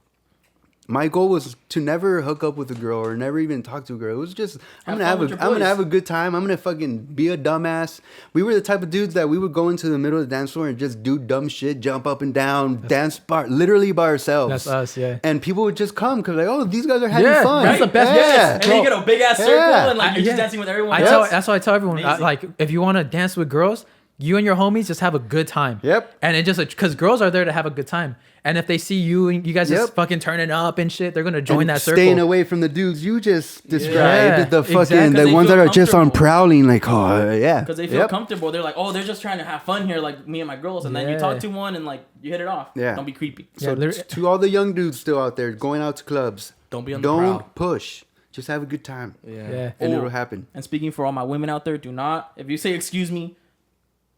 Speaker 2: my goal was to never hook up with a girl or never even talk to a girl. It was just I'm
Speaker 3: Have fun with your
Speaker 2: gonna
Speaker 3: boys.
Speaker 2: have a good time. I'm gonna fucking be a dumbass. We were the type of dudes that we would go into the middle of the dance floor and just do dumb shit, jump up and down, dance literally by ourselves.
Speaker 1: That's us, yeah.
Speaker 2: And people would just come because like, oh, these guys are having
Speaker 1: Yeah,
Speaker 2: fun.
Speaker 1: that's the best-
Speaker 2: Yeah.
Speaker 3: And then you get a big ass circle
Speaker 2: Yeah.
Speaker 3: and like you're
Speaker 1: Yeah.
Speaker 3: just dancing with everyone.
Speaker 1: I
Speaker 3: else.
Speaker 1: tell that's why I tell everyone
Speaker 3: Amazing.
Speaker 1: like if you want to dance with girls, You and your homies just have a good time.
Speaker 2: Yep.
Speaker 1: And it just because girls are there to have a good time. And if they see you and you guys just fucking turning up and shit, they're gonna join
Speaker 2: and
Speaker 1: that circle.
Speaker 2: Staying away from the dudes you just described.
Speaker 1: Yeah,
Speaker 2: the fucking
Speaker 1: exactly.
Speaker 2: the ones that are just on
Speaker 3: comfortable.
Speaker 2: prowling, like, oh yeah.
Speaker 3: Because they feel comfortable. They're like, oh, they're just trying to have fun here, like me and my girls. And then you talk to one and like you hit it off.
Speaker 2: Yeah.
Speaker 3: Don't be creepy.
Speaker 2: So to all the young dudes still out there going out to clubs,
Speaker 4: Don't be on the prowl.
Speaker 2: don't push. Just have a good time.
Speaker 1: Yeah.
Speaker 2: And it'll happen.
Speaker 3: And speaking for all my women out there, do not, if you say excuse me,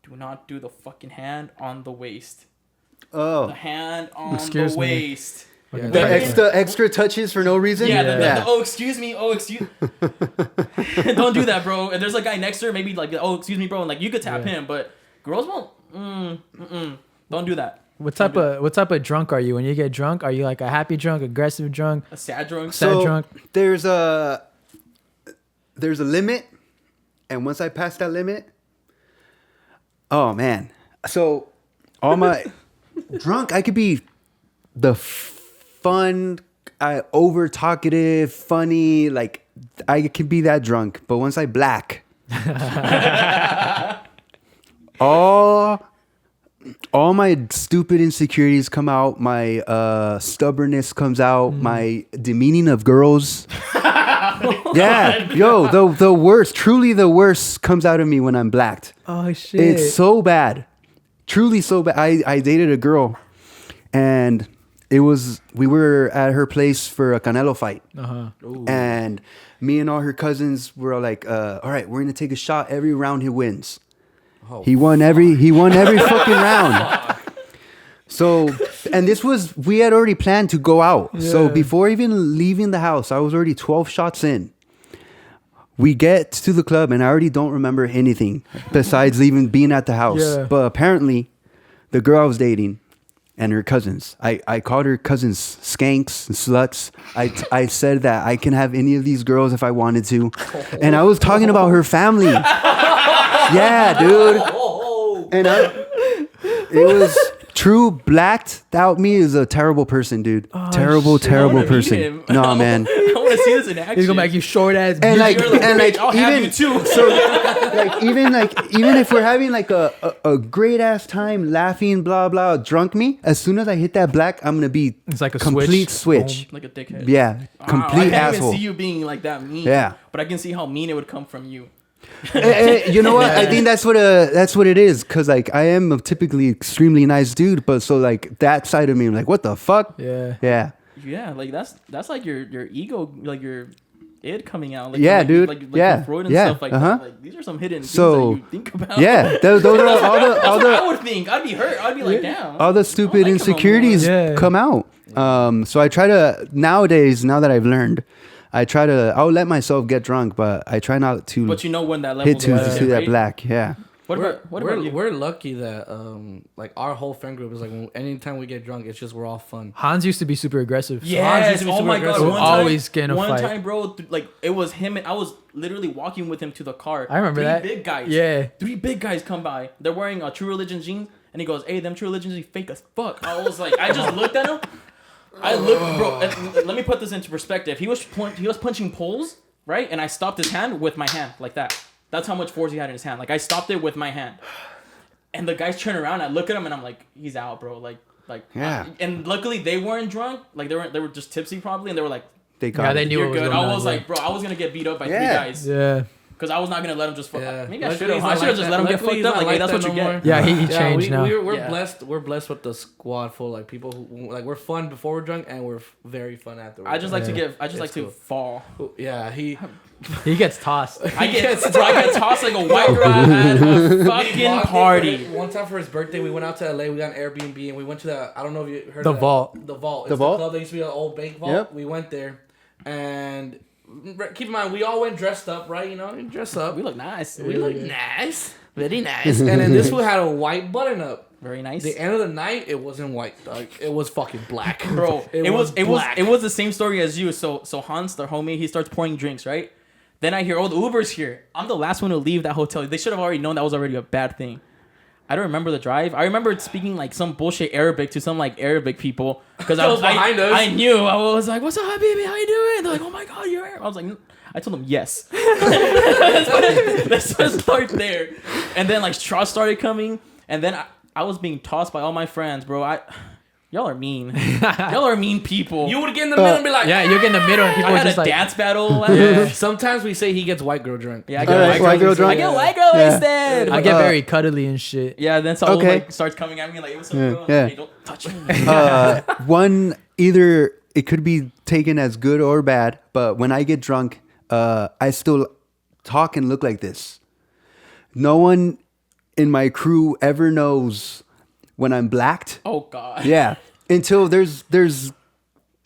Speaker 3: do not do the fucking hand on the waist.
Speaker 2: Oh.
Speaker 3: The hand on
Speaker 1: Excuse
Speaker 3: the
Speaker 1: me.
Speaker 3: waist.
Speaker 1: Yeah,
Speaker 2: The extra touches for no reason?
Speaker 3: Yeah, the oh, excuse me. Oh, excuse. Don't do that, bro. And there's a guy next to her, maybe like, oh, excuse me, bro. And like, you could tap him, but girls won't. Don't do that.
Speaker 1: What type of drunk are you? When you get drunk, are you like a happy drunk, aggressive drunk,
Speaker 3: A sad drunk.
Speaker 1: sad drunk?
Speaker 2: There's a limit, and once I pass that limit, oh man. So all my drunk, I could be the fun, over talkative, funny, like I could be that drunk. But once I black, all my stupid insecurities come out. My stubbornness comes out. My demeaning of girls. Yeah, yo, the worst, truly the worst comes out of me when I'm blacked.
Speaker 1: Oh shit!
Speaker 2: It's so bad, truly so bad. I dated a girl, and we were at her place for a Canelo fight, and me and all her cousins were like, all right, we're gonna take a shot every round he wins. Oh, he won every fucking round. So, and we had already planned to go out. Yeah. So before even leaving the house, I was already 12 shots in. We get to the club and I already don't remember anything besides even being at the house. Yeah. But apparently the girl I was dating and her cousins, I called her cousins skanks and sluts. I said that I can have any of these girls if I wanted to. And I was talking about her family. Yeah, dude. And it was true. Blacked out me is a terrible person, dude. Oh, terrible person. No, man.
Speaker 3: I want to see this in action.
Speaker 1: He's gonna make you short ass.
Speaker 2: And like
Speaker 3: I'll have you too.
Speaker 2: So even if we're having like a great ass time laughing, blah blah, drunk me. As soon as I hit that black, I'm gonna be
Speaker 1: it's like a
Speaker 2: complete switch.
Speaker 3: Like a dickhead.
Speaker 2: Yeah, complete
Speaker 3: I
Speaker 2: asshole.
Speaker 3: can't even see you being like that mean.
Speaker 2: Yeah,
Speaker 3: but I can see how mean it would come from you.
Speaker 2: You know what? I think that's what it is. Cause like I am a typically extremely nice dude, but so like that side of me, I'm like, what the fuck?
Speaker 1: Yeah.
Speaker 3: Like that's like your ego, like your id coming out. Like,
Speaker 2: yeah,
Speaker 3: like,
Speaker 2: dude.
Speaker 3: Like
Speaker 2: yeah,
Speaker 3: Freud and stuff like that. Like these are some hidden things that you think about.
Speaker 2: Yeah, those are all the.
Speaker 3: I would think. I'd be hurt. I'd be like, damn.
Speaker 2: All the stupid insecurities come out. So I try to nowadays. Now that I've learned. I'll let myself get drunk, but I try not to.
Speaker 3: But you know when that level
Speaker 2: hit to that black, yeah.
Speaker 3: What about you?
Speaker 4: We're lucky that like our whole friend group is like anytime we get drunk, it's just we're all fun.
Speaker 1: Hans used to be super aggressive.
Speaker 3: Yes. Oh my god.
Speaker 1: Always getting a fight.
Speaker 3: One time, bro, like it was him and I was literally walking with him to the car.
Speaker 1: I remember that.
Speaker 3: 3 big guys.
Speaker 1: Yeah.
Speaker 3: 3 big guys come by. They're wearing True Religion jeans, and he goes, "Hey, them True Religion jeans fake as fuck." I was like, I just looked at him. I looked, bro. Let me put this into perspective. He was punching poles, right? And I stopped his hand with my hand, like that. That's how much force he had in his hand. Like I stopped it with my hand. And the guys turn around. I look at him and I'm like, he's out, bro. Like yeah. And luckily they weren't drunk. Like they were just tipsy probably, and they were like,
Speaker 2: they knew
Speaker 3: you're good. I was like, bro, I was gonna get beat up by 3 guys.
Speaker 1: Yeah.
Speaker 3: Because I was not gonna let him just fuck. Yeah. Maybe I should have. I should have just let him get fucked up. Like, hey, that's what you get.
Speaker 1: Yeah, he changed now.
Speaker 4: We're blessed. We're blessed with the squad full like people who like we're fun before we're drunk and we're very fun afterwards.
Speaker 3: I just like to give. I just like to fall.
Speaker 4: Yeah, he
Speaker 1: gets tossed.
Speaker 3: I get tossed like a white girl at a fucking party.
Speaker 4: One time for his birthday, we went out to LA. We got an Airbnb and we went to the. I don't know if you heard
Speaker 1: the
Speaker 4: of
Speaker 1: vault.
Speaker 4: The vault.
Speaker 2: The vault.
Speaker 4: Club that used to be an old bank vault.
Speaker 2: Yep.
Speaker 4: We went there, and keep in mind we all went dressed up, right? You know, dress up.
Speaker 3: We look nice.
Speaker 4: We look nice. Very nice. And then this fool had a white button up.
Speaker 3: Very nice.
Speaker 4: The end of the night, it wasn't white, dog. It was fucking black,
Speaker 3: bro. It was the same story as you. So Hans, the homie, he starts pouring drinks, right? Then I hear, oh, the Uber's here. I'm the last one to leave that hotel. They should have already known that was already a bad thing. I don't remember the drive. I remember speaking like some bullshit Arabic to some like Arabic people because
Speaker 4: Those behind us.
Speaker 3: I knew. I was like, "What's up, Habibi? How you doing?" They're like, "Oh my god, you're Arab." I was like, I told them yes. Let's just start there. And then like straws started coming, and then I was being tossed by all my friends, bro. Y'all are mean. Y'all are mean people.
Speaker 4: You would get in the middle and be like,
Speaker 1: Yeah, you get in the middle and people
Speaker 3: I
Speaker 1: are
Speaker 3: had
Speaker 1: just
Speaker 3: a
Speaker 1: like,
Speaker 3: dance battle.
Speaker 1: Yeah.
Speaker 4: Sometimes we say he gets white girl drunk.
Speaker 3: Yeah, I get
Speaker 2: white girl drunk.
Speaker 3: I get white girl wasted.
Speaker 1: I get very cuddly and shit.
Speaker 3: Yeah, then Saul
Speaker 2: Okay.
Speaker 3: like starts coming at me like, "Hey, what's up,
Speaker 2: Yeah,
Speaker 3: bro?"
Speaker 2: yeah.
Speaker 3: Hey, don't touch me.
Speaker 2: One, either it could be taken as good or bad, but when I get drunk, I still talk and look like this. No one in my crew ever knows when I'm blacked.
Speaker 3: Oh god.
Speaker 2: Yeah, until there's
Speaker 1: Do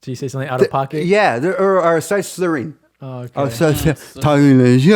Speaker 1: you say something out of pocket?
Speaker 2: yeah, or I start slurring.
Speaker 1: Oh, okay.
Speaker 2: I'll start talking like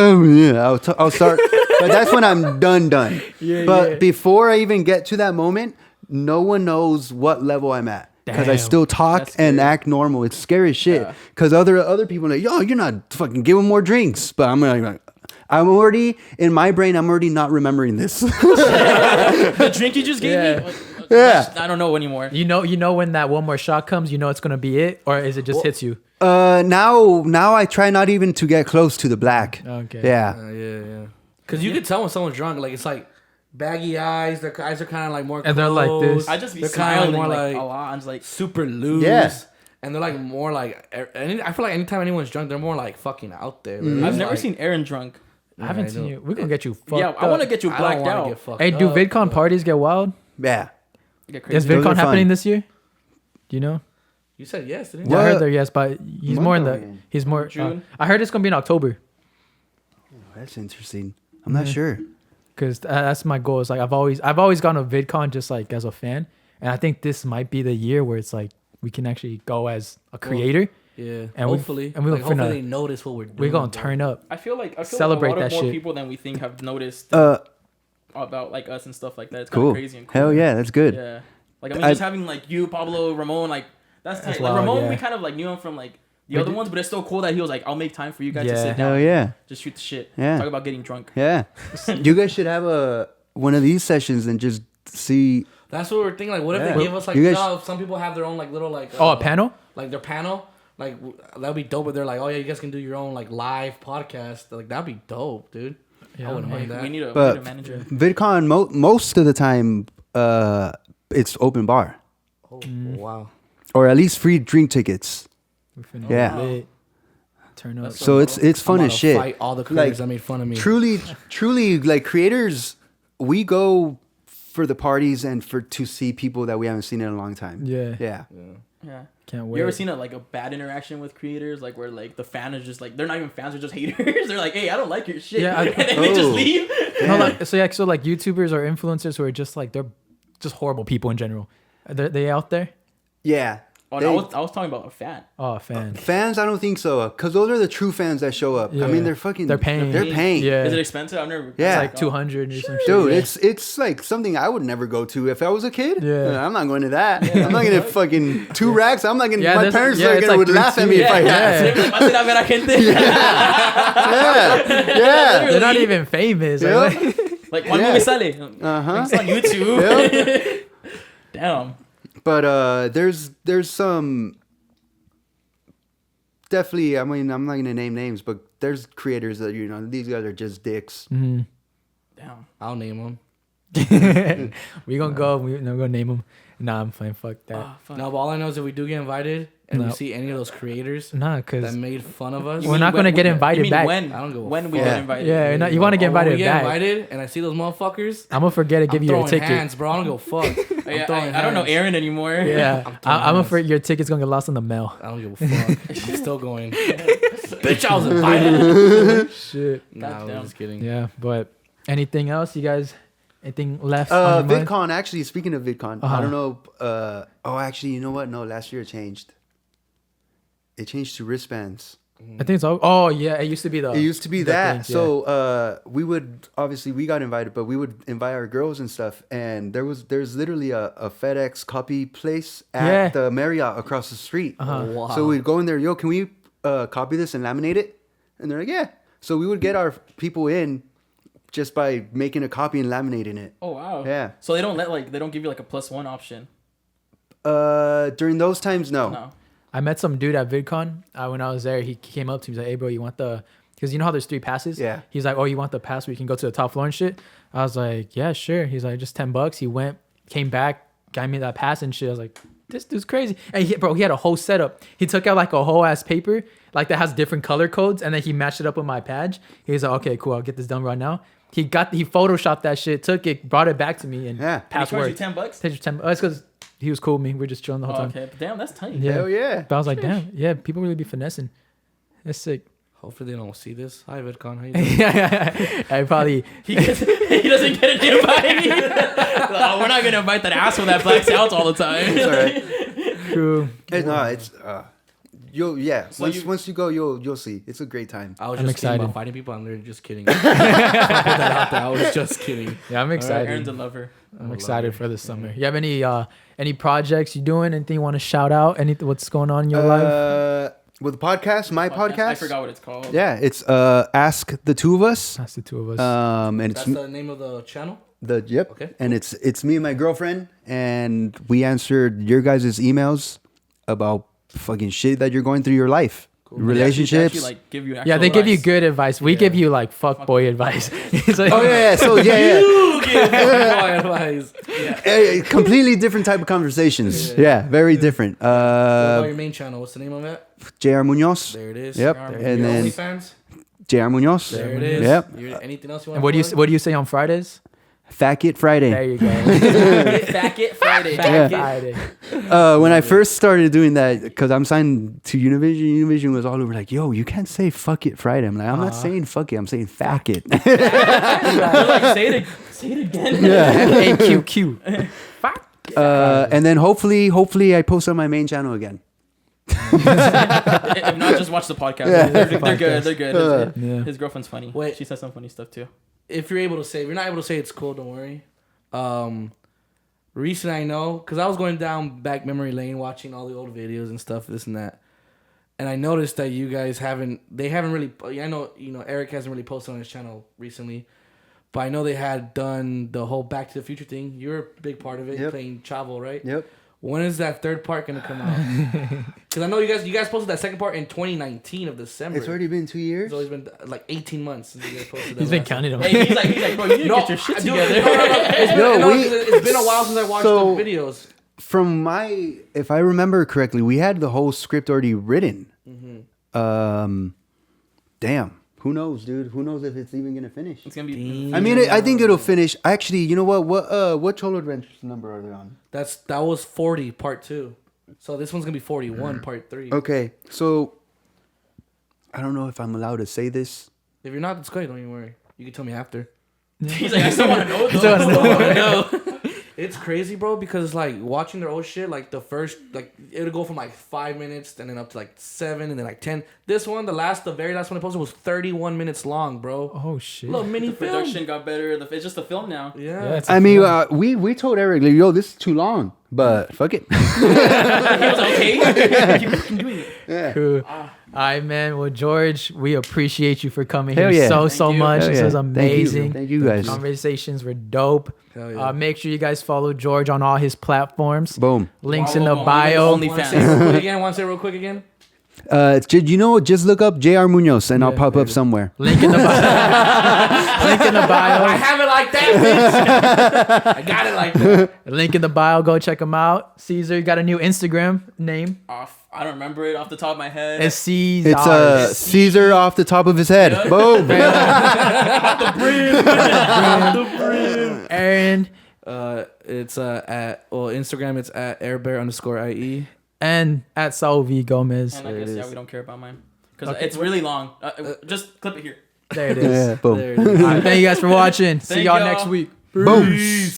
Speaker 2: I'll start, but that's when I'm done.
Speaker 1: Yeah,
Speaker 2: But
Speaker 1: yeah.
Speaker 2: before I even get to that moment, no one knows what level I'm at because I
Speaker 1: Damn.
Speaker 2: still talk
Speaker 3: That's
Speaker 2: and
Speaker 3: scary.
Speaker 2: act normal. It's scary as shit.
Speaker 3: Yeah.
Speaker 2: Because other people are like, yo, you're not fucking giving more drinks, but I'm like. I'm already in my brain. I'm already not remembering this.
Speaker 3: The drink you just gave
Speaker 1: Yeah.
Speaker 3: me.
Speaker 2: Yeah.
Speaker 3: I don't know anymore.
Speaker 1: You know when that one more shot comes, you know it's gonna be it, or is it just hits you?
Speaker 2: Now I try not even to get close to the black.
Speaker 1: Okay.
Speaker 2: Yeah.
Speaker 4: Yeah. Because you could tell when someone's drunk, like it's like baggy eyes. Their eyes are kind of like more
Speaker 1: And they're like
Speaker 4: closed.
Speaker 1: this.
Speaker 3: I just be
Speaker 4: They're kinda
Speaker 3: smiling
Speaker 4: more
Speaker 3: like
Speaker 4: like
Speaker 3: a lot. I'm just like,
Speaker 4: super loose.
Speaker 2: Yeah.
Speaker 4: And they're like more like. I feel like anytime anyone's drunk, they're more like fucking out there. Like,
Speaker 3: I've
Speaker 4: it's
Speaker 3: never
Speaker 4: like-
Speaker 3: seen Aaron drunk.
Speaker 1: I haven't
Speaker 4: I
Speaker 1: seen
Speaker 4: know.
Speaker 1: you. We're gonna get you fucked
Speaker 3: Yeah, I want to get you
Speaker 4: I don't
Speaker 3: blacked
Speaker 4: wanna
Speaker 3: out.
Speaker 4: get fucked
Speaker 1: Hey, do
Speaker 4: up,
Speaker 1: VidCon
Speaker 4: but-
Speaker 1: parties get wild?
Speaker 2: Yeah.
Speaker 3: Get
Speaker 1: Is
Speaker 3: crazy.
Speaker 2: Those
Speaker 1: VidCon
Speaker 2: are
Speaker 1: happening
Speaker 2: fun.
Speaker 1: this year? Do you know?
Speaker 4: You said yes, didn't
Speaker 1: Yeah,
Speaker 4: you?
Speaker 1: I
Speaker 2: What?
Speaker 1: heard there. Yes, but he's more in the.
Speaker 2: Month?
Speaker 1: He's more.
Speaker 3: June?
Speaker 1: I heard it's gonna be in October
Speaker 2: That's interesting. I'm not sure.
Speaker 1: because that's my goal. It's like I've always gone to VidCon just like as a fan, and I think this might be the year where it's like we can actually go as a creator.
Speaker 4: Yeah.
Speaker 1: And we-
Speaker 4: hopefully.
Speaker 1: and we
Speaker 4: like,
Speaker 1: finna-
Speaker 4: hopefully they notice what we're doing.
Speaker 1: We're gonna
Speaker 4: bro.
Speaker 1: turn up.
Speaker 3: I feel like
Speaker 1: Celebrate
Speaker 3: a lot
Speaker 1: that
Speaker 3: of more
Speaker 1: shit.
Speaker 3: people than we think have noticed about like us and stuff like that. It's kind
Speaker 2: Cool.
Speaker 3: of crazy and cool.
Speaker 2: Hell yeah, that's good.
Speaker 3: Yeah. Like I mean,
Speaker 2: I-
Speaker 3: just having like you, Pablo, Ramon, like that's tight. Like
Speaker 1: wild,
Speaker 3: Ramon,
Speaker 1: yeah.
Speaker 3: we kind of like knew him from like the
Speaker 1: We
Speaker 3: other
Speaker 1: did-
Speaker 3: ones, but it's still cool that he was like, "I'll make time for you guys
Speaker 1: Yeah.
Speaker 3: to sit down,
Speaker 2: Hell yeah.
Speaker 3: just shoot the shit,
Speaker 2: Yeah.
Speaker 3: talk about getting drunk."
Speaker 2: Yeah. You guys should have one of these sessions and just see.
Speaker 4: That's what we're thinking. Like, what if
Speaker 2: Yeah.
Speaker 4: they give us like,
Speaker 2: You
Speaker 4: you
Speaker 2: guys-
Speaker 4: know, some people have their own like little like.
Speaker 1: A panel?
Speaker 4: Like their panel. Like that'd be dope. But they're like, oh yeah, you guys can do your own like live podcast. Like that'd be dope, dude.
Speaker 1: Yeah,
Speaker 4: I wouldn't
Speaker 1: hey,
Speaker 4: mind that.
Speaker 3: We need a
Speaker 2: But
Speaker 3: manager.
Speaker 2: VidCon, most of the time, it's open bar.
Speaker 4: Oh, wow.
Speaker 2: Or at least free drink tickets.
Speaker 1: We finna
Speaker 2: Yeah.
Speaker 1: get lit. Turn up.
Speaker 3: That's
Speaker 2: So it's fun
Speaker 4: I'm
Speaker 2: as
Speaker 4: about to
Speaker 2: shit.
Speaker 4: Fight all the creators
Speaker 2: Like,
Speaker 4: that made fun of me.
Speaker 2: Truly, like creators, we go for the parties and to see people that we haven't seen in a long time.
Speaker 1: Yeah.
Speaker 2: Yeah.
Speaker 3: Yeah.
Speaker 1: Can't wait.
Speaker 3: You ever seen a bad interaction with creators, like where like the fan is just like they're not even fans, they're just haters. They're like, "Hey, I don't like your shit,"
Speaker 1: Yeah,
Speaker 3: and then they just
Speaker 2: Oh.
Speaker 3: leave.
Speaker 1: No, like so like YouTubers or influencers who are just like they're just horrible people in general. Are they out there?
Speaker 2: Yeah.
Speaker 3: Oh,
Speaker 2: They-
Speaker 3: no, I was talking about a fan.
Speaker 1: Oh, fan.
Speaker 2: Fans, I don't think so. Because those are the true fans that show up.
Speaker 1: Yeah.
Speaker 2: I mean, they're fucking.
Speaker 1: They're paying.
Speaker 2: They're paying.
Speaker 1: Yeah.
Speaker 3: Is it expensive? I've never.
Speaker 2: Yeah.
Speaker 1: It's like 200 or some shit.
Speaker 2: Dude,
Speaker 1: Yeah.
Speaker 2: it's like something I would never go to if I was a kid.
Speaker 1: Yeah.
Speaker 2: I'm not going to that. I'm not gonna fucking 2 racks. I'm not gonna.
Speaker 1: Yeah,
Speaker 2: my
Speaker 1: there's-
Speaker 2: parents
Speaker 1: yeah,
Speaker 2: are
Speaker 1: it's
Speaker 2: gonna
Speaker 1: like
Speaker 2: would laugh at me
Speaker 1: $3,
Speaker 2: if I
Speaker 1: yeah.
Speaker 2: had.
Speaker 3: Like, "Vas a ver a gente?"
Speaker 2: Yeah.
Speaker 1: They're not even famous.
Speaker 2: Yeah.
Speaker 1: Like,
Speaker 3: Like, ¿cuándo
Speaker 2: Yeah.
Speaker 3: me sale?
Speaker 2: Uh-huh.
Speaker 3: It's on YouTube. Damn.
Speaker 2: But there's some. Definitely, I mean, I'm not gonna name names, but there's creators that these guys are just dicks.
Speaker 3: Damn.
Speaker 4: I'll name them.
Speaker 1: we gonna go. We're gonna name them. Nah, I'm fine. Fuck that.
Speaker 3: Oh, fuck.
Speaker 4: No, but all I know is if we do get invited and
Speaker 1: No.
Speaker 4: we see any of those creators
Speaker 1: Nah,
Speaker 4: that
Speaker 1: cause
Speaker 4: made fun of us,
Speaker 3: You
Speaker 1: We're
Speaker 3: mean
Speaker 1: not gonna get
Speaker 3: you
Speaker 1: invited
Speaker 3: mean
Speaker 1: back.
Speaker 3: When?
Speaker 4: I don't give a
Speaker 3: When we
Speaker 2: fuck.
Speaker 3: get invited.
Speaker 1: yeah, you want to get
Speaker 4: or when
Speaker 1: invited
Speaker 4: we get
Speaker 1: back.
Speaker 4: invited and I see those motherfuckers,
Speaker 1: I'm gonna forget to give
Speaker 4: I'm
Speaker 1: you your
Speaker 4: throwing
Speaker 1: ticket.
Speaker 4: hands, bro. I don't give a fuck. I'm throwing
Speaker 3: I don't know
Speaker 4: hands.
Speaker 3: Aaron anymore.
Speaker 1: Yeah,
Speaker 4: throwing
Speaker 1: I'm
Speaker 4: hands.
Speaker 1: afraid your ticket's gonna get lost in the mail.
Speaker 4: I don't give a fuck. I'm still going. Bitch, I was invited.
Speaker 1: Shit.
Speaker 4: Nah, I'm
Speaker 3: Goddamn.
Speaker 4: just kidding.
Speaker 1: Yeah, but anything else, you guys? Anything left? on your mind?
Speaker 2: VidCon. Actually, speaking of VidCon,
Speaker 1: Uh-huh.
Speaker 2: I don't know. Actually, you know what? No, last year it changed. It changed to wristbands.
Speaker 1: I think it's all. Oh yeah, it used to be the.
Speaker 2: It used to be
Speaker 1: the
Speaker 2: that.
Speaker 1: things, yeah.
Speaker 2: So we would obviously we got invited, but we would invite our girls and stuff. And there's literally a FedEx copy place at
Speaker 1: Yeah.
Speaker 2: the Marriott across the street.
Speaker 1: Uh-huh.
Speaker 4: Wow.
Speaker 2: So we'd go in there, yo, can we copy this and laminate it? And they're like, yeah. So we would get our people in, just by making a copy and laminating it.
Speaker 3: Oh wow.
Speaker 2: Yeah.
Speaker 3: So they don't give you like a +1 option.
Speaker 2: During those times, no.
Speaker 3: No.
Speaker 1: I met some dude at VidCon when I was there. He came up to me, he's like, "Hey, bro, you want the?" Because you know how there's 3 passes.
Speaker 2: Yeah.
Speaker 1: He's like, "Oh, you want the pass where you can go to the top floor and shit?" I was like, "Yeah, sure." He's like, "Just $10." He went, came back, got me that pass and shit. I was like, "This dude's crazy." And he had a whole setup. He took out like a whole ass paper like that has different color codes, and then he matched it up with my badge. He was like, "Okay, cool, I'll get this done right now." He photoshopped that shit, took it, brought it back to me, and
Speaker 2: Yeah.
Speaker 3: He charged you
Speaker 1: password.
Speaker 3: $10.
Speaker 1: That's because he was cool with me. We were just chilling the whole time.
Speaker 3: Okay, but damn, that's tight.
Speaker 1: Yeah.
Speaker 2: Hell yeah.
Speaker 1: But I was like, damn, yeah, people really be finessing. That's sick.
Speaker 4: Hopefully they don't see this. Hi, Vidcon. How you doing?
Speaker 1: I probably.
Speaker 3: He doesn't get an invite. Oh, we're not gonna invite that asshole that blacks out all the time.
Speaker 2: It's all right.
Speaker 1: True.
Speaker 2: No, it's
Speaker 3: So
Speaker 2: once you go, you'll see. It's a great time.
Speaker 4: I was
Speaker 1: I'm
Speaker 4: just kidding
Speaker 1: excited.
Speaker 4: about fighting people. I'm literally just kidding. Put that out there. I was just kidding.
Speaker 1: Yeah, I'm excited.
Speaker 3: Aaron's a lover.
Speaker 1: I'm excited for this summer. You have any projects you doing? Anything you want to shout out? Anything? What's going on in your life?
Speaker 2: With the podcast, my podcast.
Speaker 3: I forgot what it's called.
Speaker 2: Yeah, it's Ask the Two of Us.
Speaker 1: That's the 2 of us.
Speaker 2: And it's
Speaker 4: That's the name of the channel?
Speaker 2: yep.
Speaker 4: Okay.
Speaker 2: And it's me and my girlfriend, and we answered your guys' emails about fucking shit that you're going through your life.
Speaker 3: Cool.
Speaker 2: Relationships.
Speaker 3: They actually, give you
Speaker 1: Yeah, they give you
Speaker 3: advice.
Speaker 1: good advice. We give you like fuck boy advice. It's like,
Speaker 2: Oh yeah, so yeah.
Speaker 4: You give boy advice.
Speaker 2: Completely different type of conversations. Yeah, very different.
Speaker 4: What about your main channel? What's the name of it?
Speaker 2: JRmunoz.
Speaker 4: There it is.
Speaker 2: Yep.
Speaker 4: Your
Speaker 2: And then
Speaker 4: OnlyFans?
Speaker 2: JRmunoz.
Speaker 4: There it is.
Speaker 2: Yep.
Speaker 4: Anything else you want
Speaker 1: And what do you say on Fridays?
Speaker 2: Fact It Friday.
Speaker 1: There you go.
Speaker 3: Back it Friday.
Speaker 1: Fat
Speaker 2: Yeah.
Speaker 1: Friday.
Speaker 2: When I first started doing that, because I'm signed to Univision was all over like, yo, you can't say fuck it Friday. I'm like, I'm not saying fuck it, I'm saying fact it.
Speaker 3: They're like, say it again.
Speaker 2: Yeah.
Speaker 1: AQQ.
Speaker 2: And then hopefully I post on my main channel again.
Speaker 3: If not, just watch the podcast.
Speaker 2: Yeah.
Speaker 3: They're good. They're good.
Speaker 1: Yeah.
Speaker 3: His girlfriend's funny.
Speaker 4: Wait.
Speaker 3: She says some funny stuff too.
Speaker 4: If you're able to say, if you're not able to say, it's cool. Don't worry. Recently, I know, because I was going down back memory lane watching all the old videos and stuff, this and that, and I noticed that you guys haven't really. I know Eric hasn't really posted on his channel recently, but I know they had done the whole Back to the Future thing. You're a big part of it,
Speaker 2: Yep.
Speaker 4: playing Chavo, right?
Speaker 2: Yep.
Speaker 4: When is that third part gonna come out? Because I know you guys posted that second part in 2019 of December.
Speaker 2: It's already been 2 years.
Speaker 4: It's always been like 18 months since you guys posted that.
Speaker 1: He's been
Speaker 4: last one.
Speaker 1: counting them.
Speaker 3: Hey, he's like, bro, you need to get your shit together.
Speaker 4: It's been a while since I watched
Speaker 2: So-
Speaker 4: the videos.
Speaker 2: From if I remember correctly, we had the whole script already written. Damn. Who knows, dude? Who knows if it's even gonna finish?
Speaker 3: It's gonna be.
Speaker 2: I mean, I think it'll finish. Actually, you know what? What Cholo Adventures number are they on?
Speaker 4: That was 40 part 2. So this one's gonna be 41 part 3.
Speaker 2: Okay, so I don't know if I'm allowed to say this.
Speaker 4: If you're not, it's great. Don't even worry. You can tell me after.
Speaker 3: He's like, I still want to know. Though.
Speaker 4: It's crazy, bro, because like watching their old shit, like the first, like it'll go from like 5 minutes and then up to like 7 and then like 10. This one, the very last one I posted was 31 minutes long, bro.
Speaker 1: Oh shit.
Speaker 4: Little mini
Speaker 3: The
Speaker 4: film.
Speaker 3: production got better. It's just a film now.
Speaker 4: Yeah.
Speaker 1: it's
Speaker 2: I mean, we told Eric, like, yo, this is too long, but fuck it.
Speaker 3: He was okay. Keep fucking doing it.
Speaker 2: Yeah.
Speaker 1: Cool. All right, man. Well, George, we appreciate you for coming
Speaker 2: Hell
Speaker 1: here
Speaker 2: yeah.
Speaker 1: so
Speaker 3: Thank you.
Speaker 1: much.
Speaker 2: Hell
Speaker 1: This
Speaker 2: yeah.
Speaker 1: was amazing.
Speaker 2: Thank you guys.
Speaker 1: Conversations were dope.
Speaker 4: Hell yeah.
Speaker 1: Make sure you guys follow George on all his platforms.
Speaker 2: Boom.
Speaker 1: Links
Speaker 3: Follow
Speaker 1: in the
Speaker 3: him on
Speaker 1: bio.
Speaker 3: OnlyFans.
Speaker 4: Want to say it real quick again? Want to say it real quick again?
Speaker 2: Just look up JRmunoz and I'll
Speaker 1: Yeah,
Speaker 2: pop
Speaker 1: there
Speaker 2: up
Speaker 1: it is.
Speaker 2: somewhere.
Speaker 1: Link in the bio. Link in the
Speaker 4: I
Speaker 1: bio.
Speaker 4: have it like that, bitch. I got it like that.
Speaker 1: Link in the bio. Go check him out. Caesar, you got a new Instagram name.
Speaker 3: I don't remember it off the top of my head.
Speaker 1: It's Caesar.
Speaker 2: It's Caesar off the top of his head. Boom.
Speaker 1: Aaron.
Speaker 4: It's at Instagram. It's at airbear_IE.
Speaker 1: And at Saul V. Gomez.
Speaker 3: And I
Speaker 2: There it
Speaker 3: guess
Speaker 2: is.
Speaker 3: we don't care about mine because
Speaker 1: Okay.
Speaker 3: it's really long. Just clip it here.
Speaker 1: There it is.
Speaker 2: Yeah, boom.
Speaker 4: There it is.
Speaker 1: All right, thank you guys for watching. See
Speaker 3: Thank
Speaker 1: y'all
Speaker 3: y'all.
Speaker 1: next week.
Speaker 2: Boom.